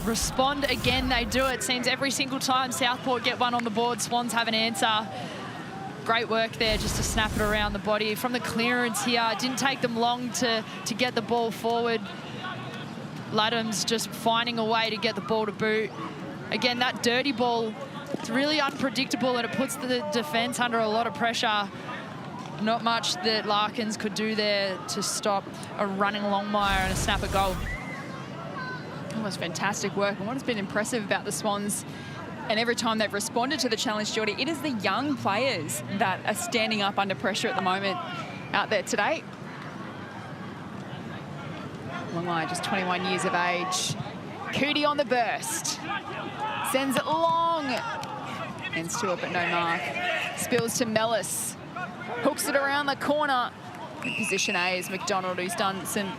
S3: Respond again, they do it. Seems every single time Southport get one on the board, Swans have an answer. Great work there just to snap it around the body. From the clearance here, it didn't take them long to get the ball forward. Laddams just finding a way to get the ball to boot. Again, that dirty ball, it's really unpredictable, and it puts the defence under a lot of pressure. Not much that Larkins could do there to stop a running Longmire and a snap a goal.
S1: It was fantastic work, and what has been impressive about the Swans, and every time they've responded to the challenge, Geordie, it is the young players that are standing up under pressure at the moment out there today. Longmire, just 21 years of age. Cootie on the burst. Sends it long. Ends to it, but no mark. Spills to Mellis. Hooks it around the corner. In position A is McDonald, who's done some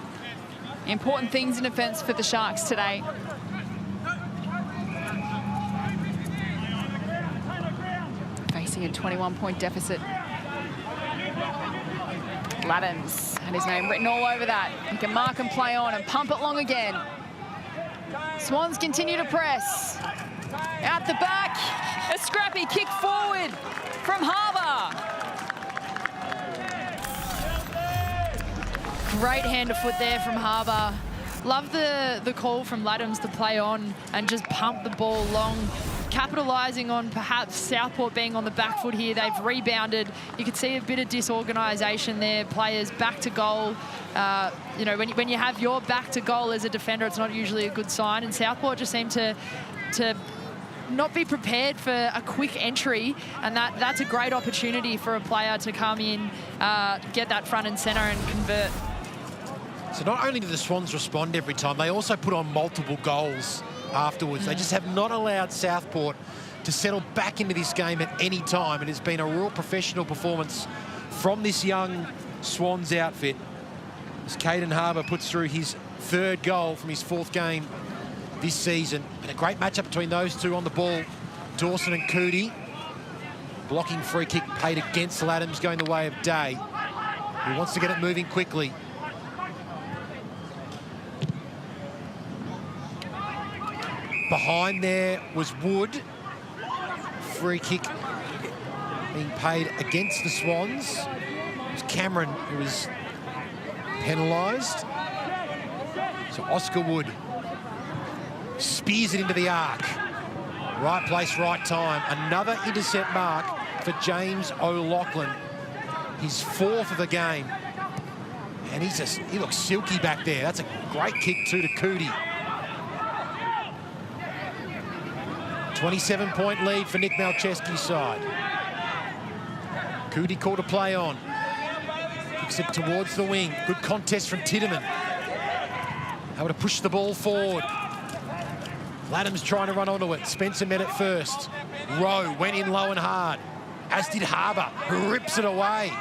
S1: important things in defence for the Sharks today. Facing a 21-point deficit. Laddams had his name written all over that. He can mark and play on and pump it long again. Swans continue to press. Out the back, a scrappy kick forward from Harbour.
S3: Great hand of foot there from Harbour. Love the call from Laddams to play on and just pump the ball long, capitalising on perhaps Southport being on the back foot here. They've rebounded. You could see a bit of disorganisation there. Players back to goal. You know, when you have your back to goal as a defender, it's not usually a good sign. And Southport just seem to not be prepared for a quick entry, and that's a great opportunity for a player to come in, get that front and centre and convert.
S5: So not only do the Swans respond every time, they also put on multiple goals afterwards. They just have not allowed Southport to settle back into this game at any time. It has been a real professional performance from this young Swans outfit, as Caden Harbour puts through his 3rd goal from his 4th game this season. And a great matchup between those two on the ball. Dawson and Cootie. Blocking free kick paid against Laddams, going the way of Day, who wants to get it moving quickly. Behind there was Wood. Free kick being paid against the Swans. It was Cameron who was penalised. So Oscar Wood spears it into the arc. Right place, right time. Another intercept mark for James O'Loughlin. His 4th of the game. And he looks silky back there. That's a great kick too to Cootie. 27-point lead for Nick Malcheski's side. Cootie called a play on. Kicks it towards the wing. Good contest from Titterman. Able to push the ball forward. Laddams trying to run onto it. Spencer met it first. Rowe went in low and hard, as did Harbour, who rips it away.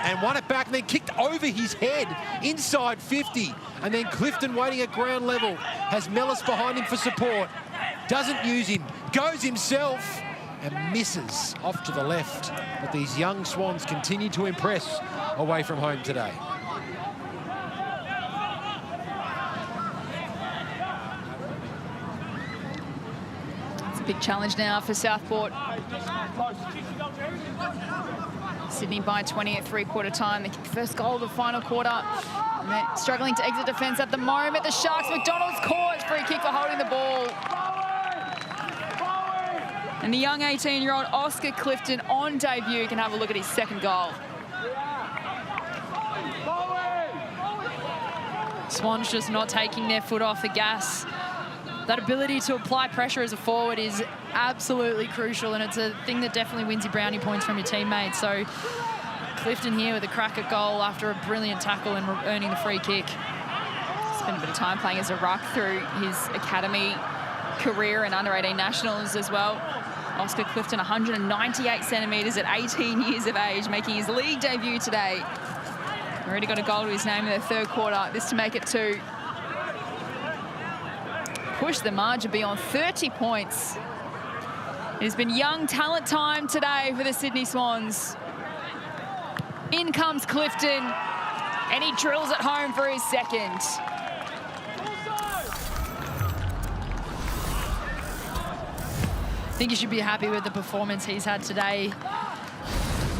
S5: And won it back and then kicked over his head inside 50. And then Clifton waiting at ground level. Has Mellis behind him for support. Doesn't use him. Goes himself and misses off to the left. But these young Swans continue to impress away from home today.
S1: It's a big challenge now for Southport. Sydney by 20 at 3/4 time. They kick the first goal of the final quarter. And they're struggling to exit defence at the moment. The Sharks, McDonald's caught. Free kick for holding the ball. And the young 18-year-old Oscar Clifton on debut can have a look at his 2nd goal.
S3: Swans just not taking their foot off the gas. That ability to apply pressure as a forward is absolutely crucial, and it's a thing that definitely wins you brownie points from your teammates. So Clifton here with a crack at goal after a brilliant tackle and earning the free kick. Spent a bit of time playing as a ruck through his academy career and under-18 nationals as well. Oscar Clifton, 198 centimetres at 18 years of age, making his league debut today. Already got a goal to his name in the 3rd quarter. This to make it 2. Push the margin beyond 30 points. It has been young talent time today for the Sydney Swans. In comes Clifton, and he drills it home for his 2nd. I think you should be happy with the performance he's had today.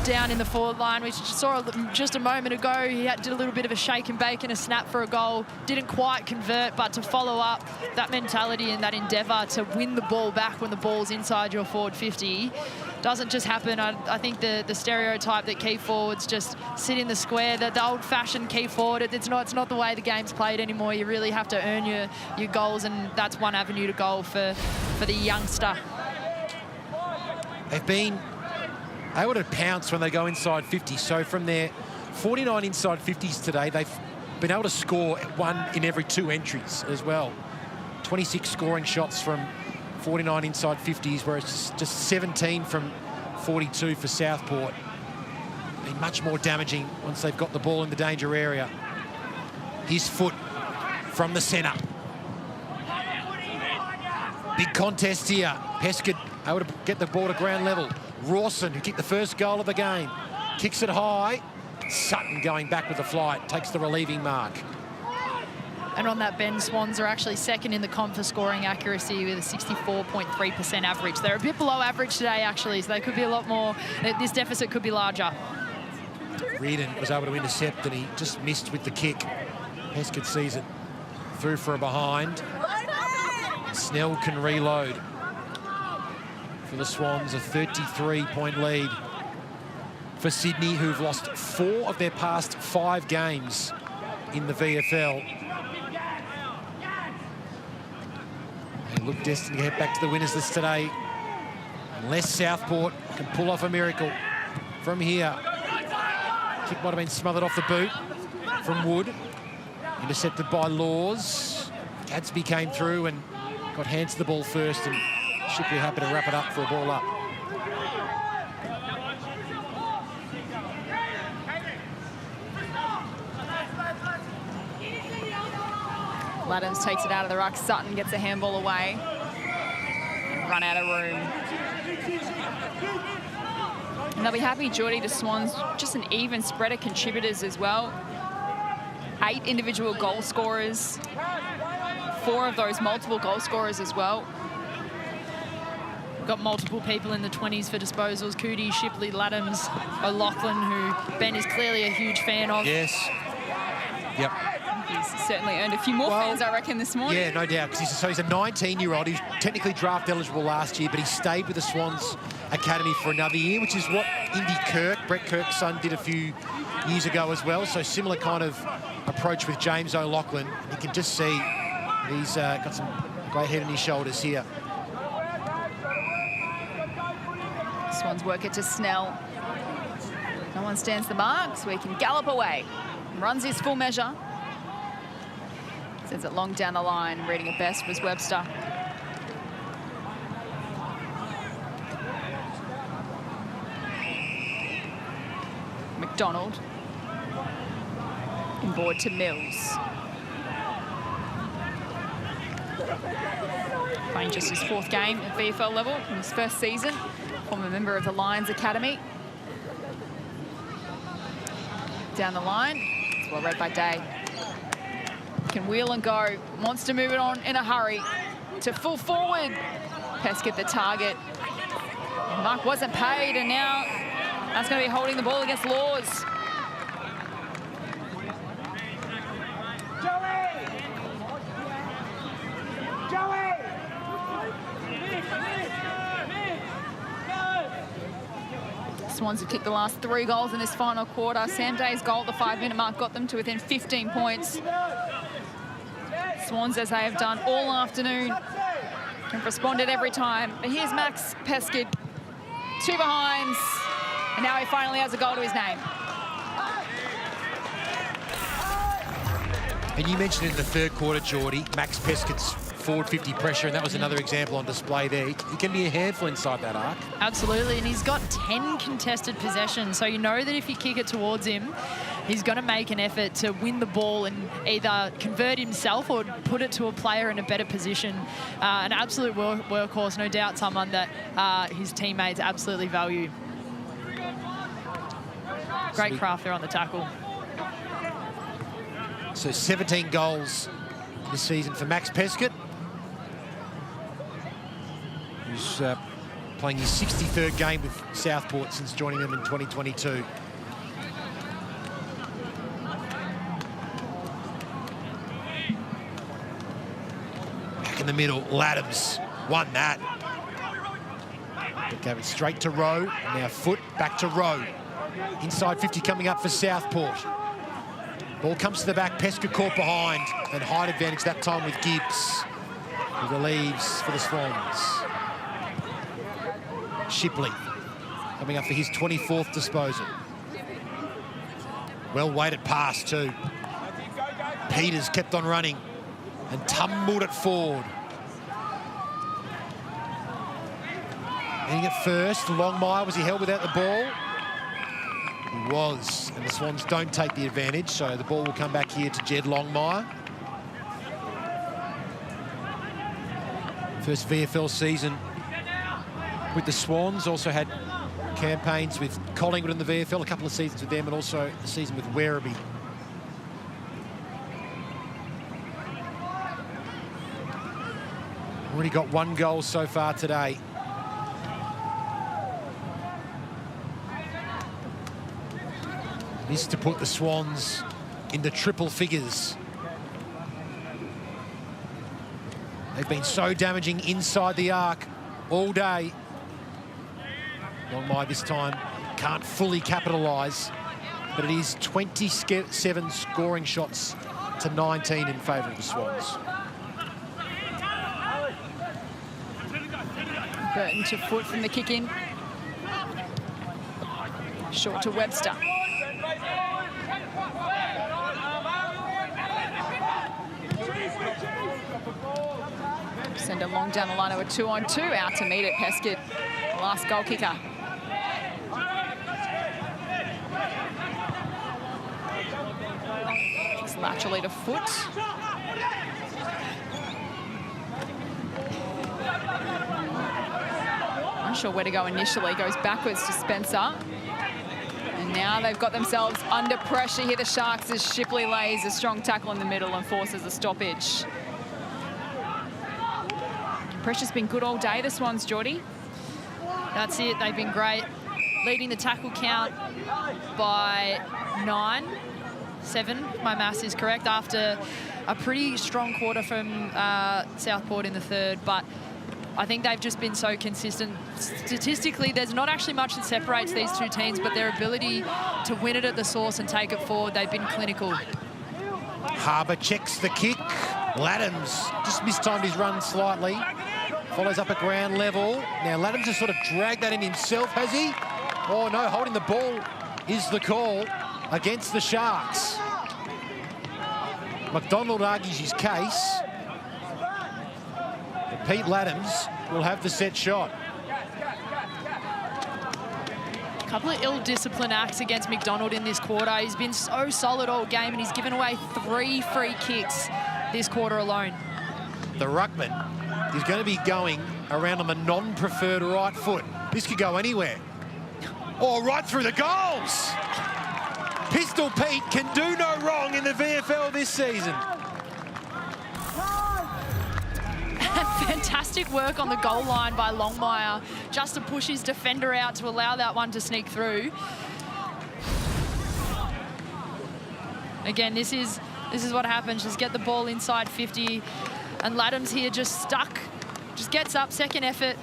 S3: Down in the forward line, we saw just a moment ago, he did a little bit of a shake and bake and a snap for a goal. Didn't quite convert, but to follow up that mentality and that endeavour to win the ball back when the ball's inside your forward 50 doesn't just happen. I think the stereotype that key forwards just sit in the square, the old-fashioned key forward, it's not the way the game's played anymore. You really have to earn your goals, and that's one avenue to goal for the youngster.
S5: They've been able to pounce when they go inside 50. So from their 49 inside 50s today, they've been able to score 1 in every 2 entries as well. 26 scoring shots from 49 inside 50s, whereas just 17 from 42 for Southport. Been much more damaging once they've got the ball in the danger area. His foot from the centre. Big contest here. Peskard able to get the ball to ground level. Rawson, who kicked the first goal of the game, kicks it high. Sutton going back with the flight, takes the relieving mark.
S3: And on that bend, Swans are actually second in the comp for scoring accuracy with a 64.3% average. They're a bit below average today, actually, so they could be a lot more. This deficit could be larger.
S5: Reardon was able to intercept, and he just missed with the kick. Pescott sees it through for a behind. Snell can reload. For the Swans, a 33-point lead for Sydney, who've lost 4 of their past 5 games in the VFL. They look destined to get back to the winners list today, unless Southport can pull off a miracle from here. Kick might have been smothered off the boot from Wood. Intercepted by Laws. Gadsby came through and got hands to the ball first, and should be happy to wrap it up for a ball up.
S1: Laddams takes it out of the ruck. Sutton gets a handball away and run out of room. And they'll be happy, Geordie, the Swans, just an even spread of contributors as well. 8 individual goal scorers. 4 of those multiple goal scorers as well.
S3: Got multiple people in the 20s for disposals. Cootie, Shipley, Laddams, O'Loughlin, who Ben is clearly a huge fan of.
S5: Yes. Yep.
S1: He's certainly earned a few more fans, I reckon, this morning.
S5: Yeah, no doubt. Because he's a 19-year-old. He was technically draft eligible last year, but he stayed with the Swans Academy for another year, which is what Brett Kirk's son, did a few years ago as well. So similar kind of approach with James O'Loughlin. You can just see he's got some great head on his shoulders here.
S1: Swans work it to Snell. No one stands the mark, so he can gallop away. Runs his full measure. Sends it long down the line. Reading it best was Webster. McDonald. Inboard to Mills. Playing just his 4th game at VFL level in his 1st season. Former member of the Lions Academy. Down the line. It's well read by Day. Can wheel and go. Wants to move it on in a hurry. To full forward. Pescott the target. Mark wasn't paid, and now that's going to be holding the ball against Laws. Swans have kicked the last 3 goals in this final quarter. Sam Day's goal at the 5-minute mark got them to within 15 points. Swans, as they have done all afternoon, have responded every time. But here's Max Pescott, 2 behinds, and now he finally has a goal to his name.
S5: And you mentioned in the 3rd quarter, Geordie, Max Pescott's forward 50 pressure, and that was another example on display there. He can be a handful inside that arc.
S3: Absolutely, and he's got 10 contested possessions, so you know that if you kick it towards him, he's going to make an effort to win the ball and either convert himself or put it to a player in a better position. An absolute workhorse, no doubt someone that his teammates absolutely value. Great craft there on the tackle.
S5: So 17 goals this season for Max Pescott, who's playing his 63rd game with Southport since joining them in 2022. Back in the middle, Laddams won that. But gave it straight to Rowe, and now Foot back to Rowe. Inside 50 coming up for Southport. Ball comes to the back, Pescott caught behind, and height advantage that time with Gibbs, who relieves for the Swans. Shipley coming up for his 24th disposal. Well-weighted pass too. Peters kept on running and tumbled it forward. Hitting it first, Longmire, was he held without the ball? He was, and the Swans don't take the advantage, so the ball will come back here to Jed Longmire. First VFL season with the Swans, also had campaigns with Collingwood in the VFL, a couple of seasons with them, and also a season with Werribee. Already got 1 goal so far today. This is to put the Swans into triple figures. They've been so damaging inside the arc all day. Longmire this time can't fully capitalise, but it is 27 scoring shots to 19 in favour of the Swans.
S1: Burton to Foot from the kick in. Short to Webster. Send a long down the line of a 2-on-2 out to meet it. Peskett, the last goal kicker. Just laterally to Foot. Unsure where to go initially. Goes backwards to Spencer. And now they've got themselves under pressure here, the Sharks, as Shipley lays a strong tackle in the middle and forces a stoppage. Pressure's been good all day, the Swans, Geordie.
S3: That's it, they've been great. Leading the tackle count by 7, if my maths is correct, after a pretty strong quarter from Southport in the third, but I think they've just been so consistent. Statistically, there's not actually much that separates these two teams, but their ability to win it at the source and take it forward, they've been clinical.
S5: Harbour checks the kick. Laddams just mistimed his run slightly. Follows up at ground level. Now Laddams has sort of dragged that in himself, has he? Oh no, holding the ball is the call against the Sharks. McDonald argues his case. But Pete Laddams will have the set shot.
S3: A couple of ill-disciplined acts against McDonald in this quarter. He's been so solid all game, and he's given away 3 free kicks this quarter alone.
S5: The ruckman is going to be going around on the non-preferred right foot. This could go anywhere. Oh, right through the goals! Pistol Pete can do no wrong in the VFL this season.
S3: Fantastic work on the goal line by Longmire, just to push his defender out to allow that one to sneak through. Again, this is what happens. Just get the ball inside 50, and Laddams here just stuck, just gets up, second effort.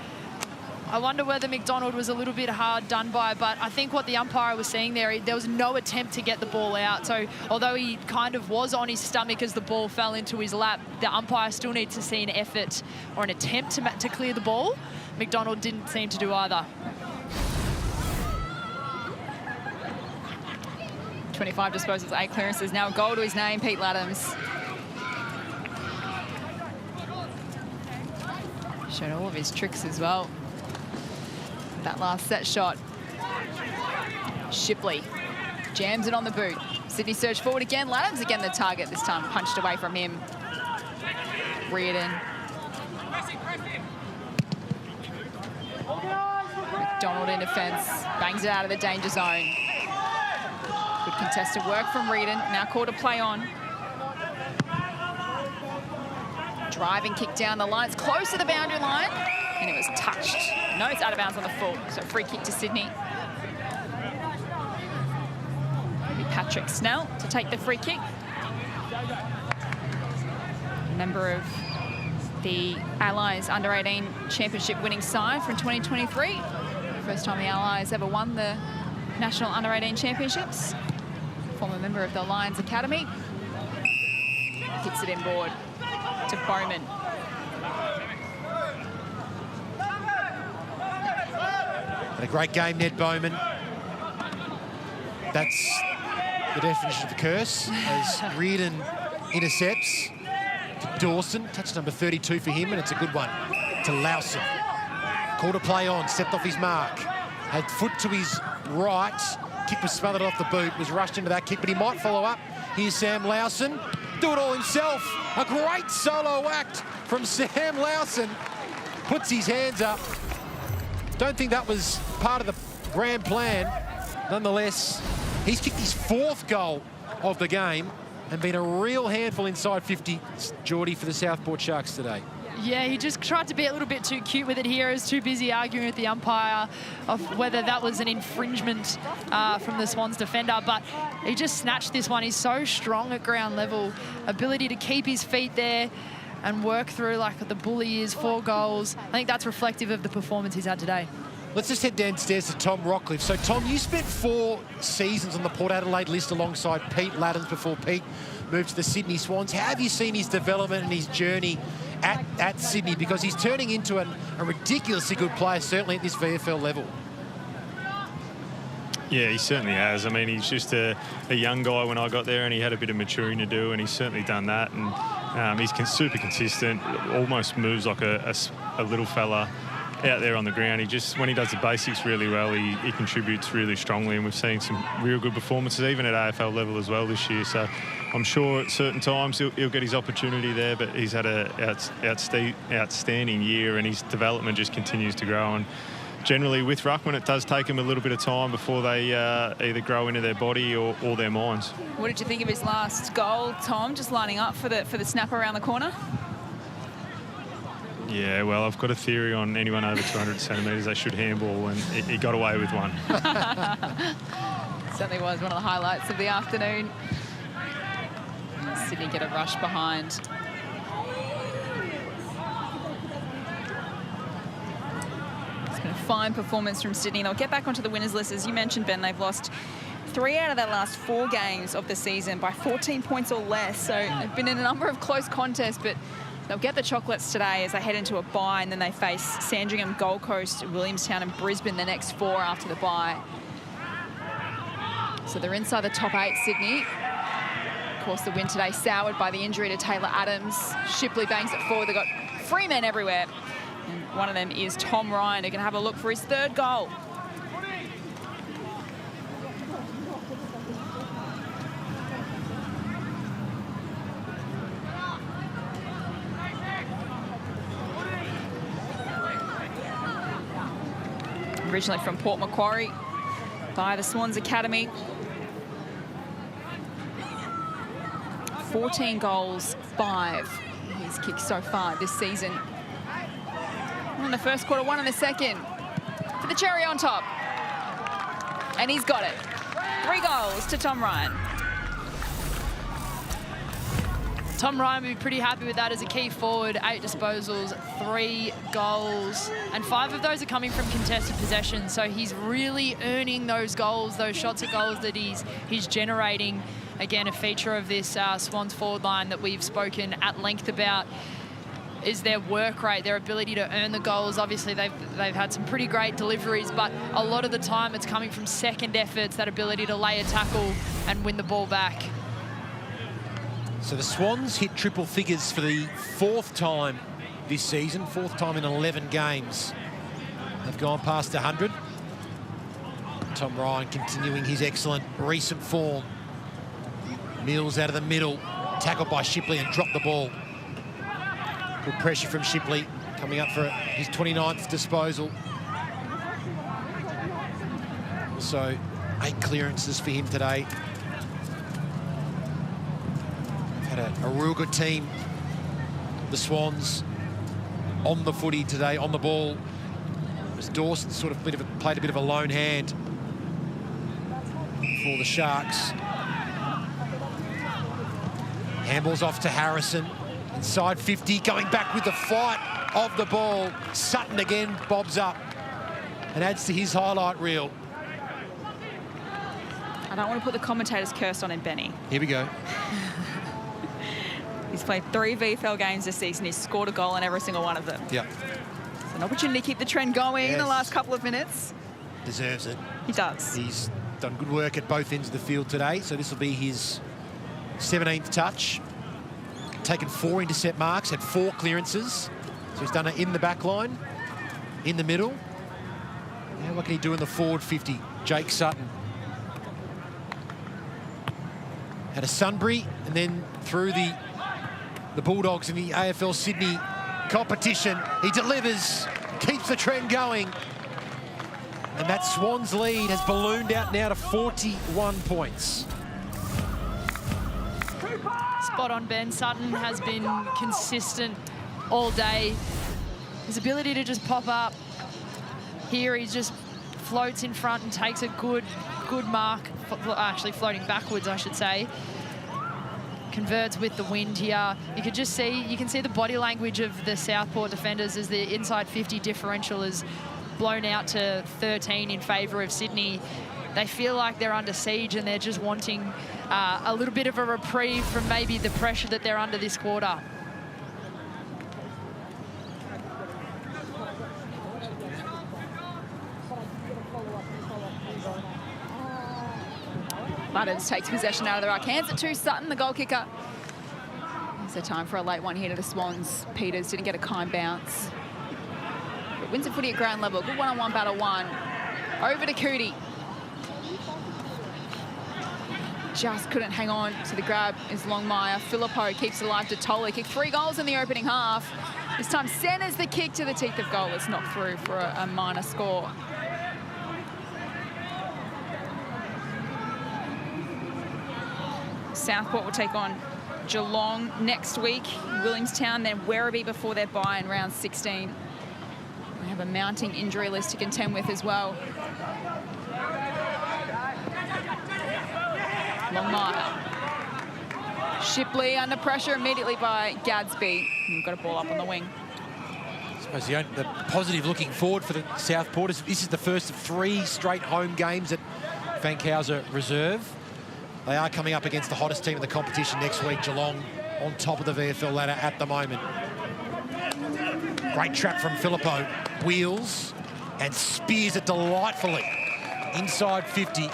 S3: I wonder whether McDonald was a little bit hard done by, but I think what the umpire was seeing there was no attempt to get the ball out. So although he kind of was on his stomach as the ball fell into his lap, the umpire still needs to see an effort or an attempt to clear the ball. McDonald didn't seem to do either.
S1: 25 disposals, 8 clearances. Now a goal to his name, Pete Laddams. Showed all of his tricks as well. That last set shot. Shipley jams it on the boot. Sydney search forward again. Laddams again the target, this time punched away from him. Reardon. McDonald in defence. Bangs it out of the danger zone. Good contested work from Reardon. Now called to play on. Driving kick down the line. It's close to the boundary line. And it was touched. No, it's out of bounds on the full. So free kick to Sydney. Maybe Patrick Snell to take the free kick. Member of the Allies Under-18 Championship winning side from 2023. First time the Allies ever won the National Under-18 Championships. Former member of the Lions Academy. Hits it inboard to Bowman.
S5: And a great game, Ned Bowman. That's the definition of the curse, as Reardon intercepts to Dawson. Touch number 32 for him, and it's a good one to Lawson. Call to play on, stepped off his mark. Had foot to his right. Kick was smothered off the boot, was rushed into that kick, but he might follow up. Here's Sam Lawson. Do it all himself. A great solo act from Sam Lawson. Puts his hands up. Don't think that was part of the grand plan. Nonetheless, he's kicked his 4th goal of the game and been a real handful inside 50, Geordie, for the Southport Sharks today.
S3: Yeah, he just tried to be a little bit too cute with it here. He was too busy arguing with the umpire of whether that was an infringement from the Swans defender, but he just snatched this one. He's so strong at ground level, ability to keep his feet there and work through like the bull he is. 4 goals. I think that's reflective of the performance he's had today.
S5: Let's just head downstairs to Tom Rockcliffe. So, Tom, you spent 4 seasons on the Port Adelaide list alongside Pete Laddens before Pete moved to the Sydney Swans. How have you seen his development and his journey at Sydney? Because he's turning into a ridiculously good player, certainly at this VFL level.
S4: Yeah, he certainly has. I mean, he's just a young guy when I got there, and he had a bit of maturing to do, and he's certainly done that. And he's super consistent, almost moves like a little fella out there on the ground. He just, when he does the basics really well, he contributes really strongly, and we've seen some real good performances, even at AFL level as well this year. So I'm sure at certain times he'll get his opportunity there, but he's had an outstanding year, and his development just continues to grow. And generally with ruckman, it does take them a little bit of time before they either grow into their body or their minds.
S1: What did you think of his last goal, Tom, just lining up for the snap around the corner?
S4: Yeah, well, I've got a theory on anyone over 200 centimetres, they should handball, and he got away with one.
S1: Certainly was one of the highlights of the afternoon. Sydney get a rush behind. It's been a fine performance from Sydney. They'll get back onto the winners list. As you mentioned, Ben, they've lost 3 out of their last 4 games of the season by 14 points or less. So they've been in a number of close contests, but they'll get the chocolates today as they head into a bye, and then they face Sandringham, Gold Coast, Williamstown and Brisbane the next 4 after the bye. So they're inside the top 8, Sydney. Of course, the win today soured by the injury to Taylor Adams. Shipley bangs it forward. They've got free men everywhere. And one of them is Tom Ryan, who can have a look for his 3rd goal. Originally from Port Macquarie by the Swans Academy. 14 goals, 5 he's kicked so far this season. 1 in the first quarter, 1 in the second. For the cherry on top. And he's got it. 3 goals to Tom Ryan.
S3: Tom Ryan will be pretty happy with that as a key forward. 8 disposals, 3 goals, and 5 of those are coming from contested possession. So he's really earning those goals, those shots at goals that he's generating. Again, a feature of this Swans forward line that we've spoken at length about is their work rate, their ability to earn the goals. Obviously, they've had some pretty great deliveries, but a lot of the time it's coming from second efforts, that ability to lay a tackle and win the ball back.
S5: So the Swans hit triple figures for the 4th time this season, 4th time in 11 games. They've gone past 100. Tom Ryan continuing his excellent recent form. Mills out of the middle, tackled by Shipley and dropped the ball. Good pressure from Shipley, coming up for his 29th disposal. So 8 clearances for him today. Had a real good team, the Swans, on the footy today, on the ball. As Dawson sort of played a bit of a lone hand for the Sharks. Handball's off to Harrison. Inside 50, going back with the flight of the ball. Sutton again bobs up and adds to his highlight reel.
S1: I don't want to put the commentator's curse on him, Benny.
S5: Here we go.
S1: He's played 3 VFL games this season. He's scored a goal in every single one of them.
S5: Yeah.
S1: It's an opportunity to keep the trend going in the last couple of minutes.
S5: Deserves it.
S1: He does.
S5: He's done good work at both ends of the field today, so this will be his 17th touch. Taken 4 intercept marks, had 4 clearances. So he's done it in the back line, in the middle. Now what can he do in the forward 50? Jake Sutton. Had a Sunbury, and then through the Bulldogs in the AFL Sydney competition. He delivers, keeps the trend going. And that Swans lead has ballooned out now to 41 points.
S3: Spot on, Ben. Sutton has been consistent all day. His ability to just pop up. Here he just floats in front and takes a good mark. Actually floating backwards, I should say. Converts with the wind here. You can see the body language of the Southport defenders as the inside 50 differential is blown out to 13 in favour of Sydney. They feel like they're under siege and they're just wanting a little bit of a reprieve from maybe the pressure that they're under this quarter.
S1: Buttons takes possession out of the ruck. Hands it to Sutton, the goal kicker. It's a time for a late one here to the Swans. Peters didn't get a kind bounce. But wins at footy at ground level. Good one-on-one battle one. Over to Cootie. Just couldn't hang on to the grab is Longmire. Filippo keeps it alive to Tolley. Kicked 3 goals in the opening half. This time centres the kick to the teeth of goal. It's knocked through for a minor score. Southport will take on Geelong next week. Williamstown, then Werribee before their bye in round 16. They have a mounting injury list to contend with as well. Longmire. Shipley under pressure immediately by Gadsby. We've got a ball up on the wing.
S5: I suppose the positive looking forward for the Southport is this is the first of 3 straight home games at Fankhauser Reserve. They are coming up against the hottest team in the competition next week, Geelong, on top of the VFL ladder at the moment. Great trap from Filippo. Wheels and spears it delightfully. Inside 50.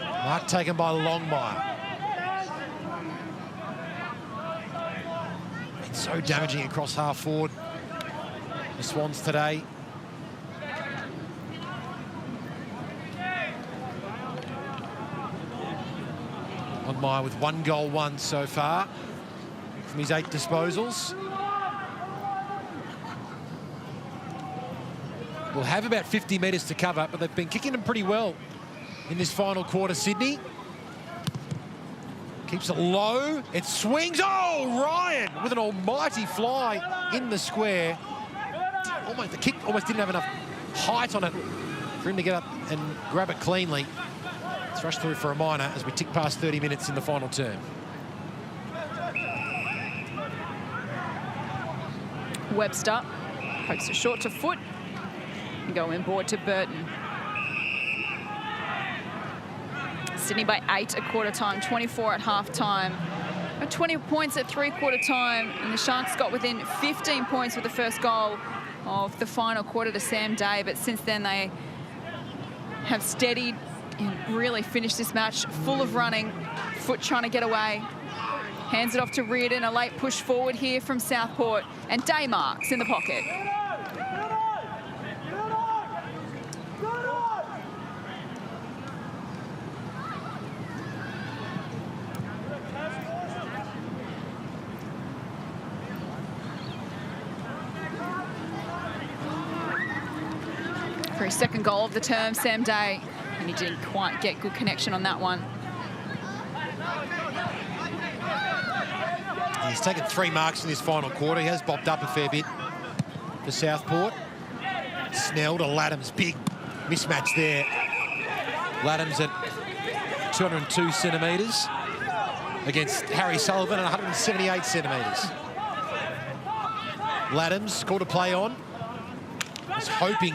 S5: Mark taken by Longmire. Been so damaging across half forward. The Swans today. Longmire with 1 goal, 1 so far from his 8 disposals. Will have about 50 metres to cover, but they've been kicking them pretty well in this final quarter, Sydney. Keeps it low, it swings, oh, Ryan with an almighty fly in the square. The kick almost didn't have enough height on it for him to get up and grab it cleanly. It's rushed through for a minor as we tick past 30 minutes in the final term.
S1: Webster pokes it short to Foot and go inboard to Burton. Sydney by 8 at quarter time, 24 at half time. 20 points at 3/4 time, and the Sharks got within 15 points with the first goal of the final quarter to Sam Day, but since then they have steadied and really finished this match full of running. Foot trying to get away. Hands it off to Reardon, a late push forward here from Southport, and Day marks in the pocket. For his second goal of the term, Sam Day, and he didn't quite get good connection on that one.
S5: He's taken 3 marks in this final quarter. He has bopped up a fair bit for Southport. Snell to Laddams, big mismatch there. Laddams at 202 centimetres against Harry Sullivan at 178 centimetres. Laddams scored a play on. Was hoping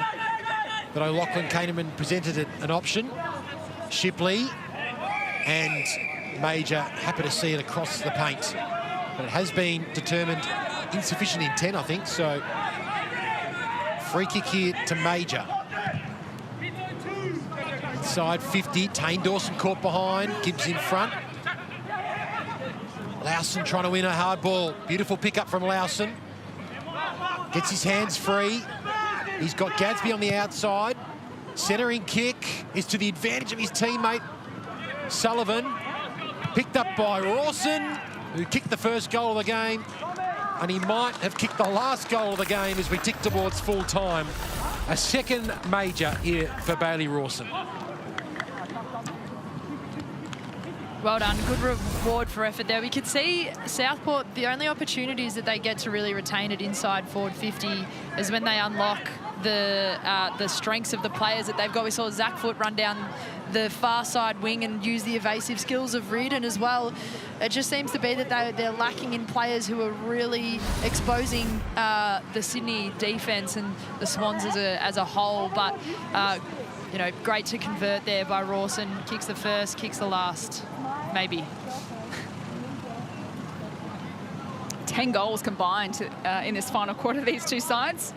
S5: that O'Loughlin Kahneman presented an option. Shipley and Major happy to see it across the paint. But it has been determined insufficient intent, I think, so free kick here to Major. Inside 50, Tane Dawson caught behind, Gibbs in front. Lowson trying to win a hard ball. Beautiful pick up from Lowson. Gets his hands free. He's got Gadsby on the outside. Centering kick is to the advantage of his teammate, Sullivan. Picked up by Rawson, who kicked the first goal of the game. And he might have kicked the last goal of the game as we tick towards full time. A second major here for Bailey Rawson.
S3: Well done. Good reward for effort there. We could see Southport, the only opportunities that they get to really retain it inside forward 50 is when they unlock the strengths of the players that they've got. We saw Zach Foot run down the far side wing and use the evasive skills of Reardon as well. It just seems to be that they're lacking in players who are really exposing the Sydney defence and the Swans as a whole. But, you know, great to convert there by Rawson. Kicks the first, kicks the last. Maybe.
S1: 10 goals combined in this final quarter, these two sides.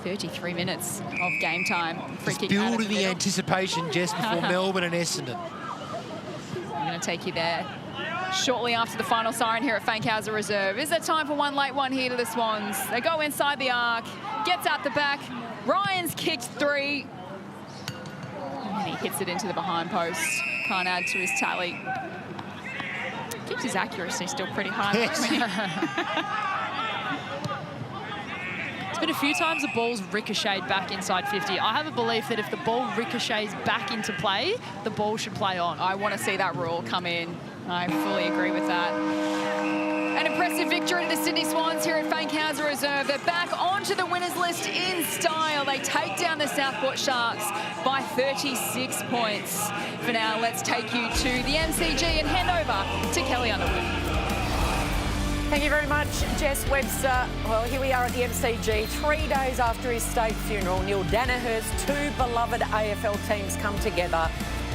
S1: 33 minutes of game time. Free kick out of
S5: Building the
S1: middle.
S5: anticipation just before Melbourne and Essendon.
S1: I'm going to take you there. Shortly after the final siren here at Fankhauser Reserve. Is there time for one late one here to the Swans? They go inside the arc, gets out the back. Ryan's kicked 3. And he hits it into the behind post. Can't add to his tally. Keeps his accuracy still pretty high.
S3: It's been a few times the ball's ricocheted back inside 50. I have a belief that if the ball ricochets back into play, the ball should play on.
S1: I want to see that rule come in. I fully agree with that. An impressive victory to the Sydney Swans here at Fankhauser Reserve. They're back onto the winners list in style. They take down the Southport Sharks by 36 points. For now, let's take you to the MCG and hand over to Kelly Underwood.
S10: Thank you very much, Jess Webster. Well, here we are at the MCG, 3 days after his state funeral. Neil Danaher's 2 beloved AFL teams come together,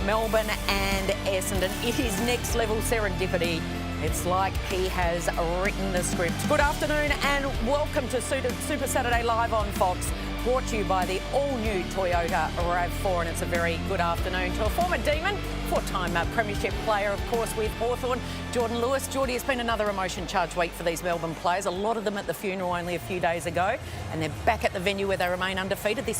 S10: Melbourne and Essendon. It is next level serendipity. It's like he has written the script. Good afternoon and welcome to Super Saturday Live on Fox, brought to you by the all-new Toyota RAV4. And it's a very good afternoon to a former Demon, 4-time premiership player, of course, with Hawthorn, Jordan Lewis. Geordie, it's been another emotion-charged week for these Melbourne players. A lot of them at the funeral only a few days ago, and they're back at the venue where they remain undefeated this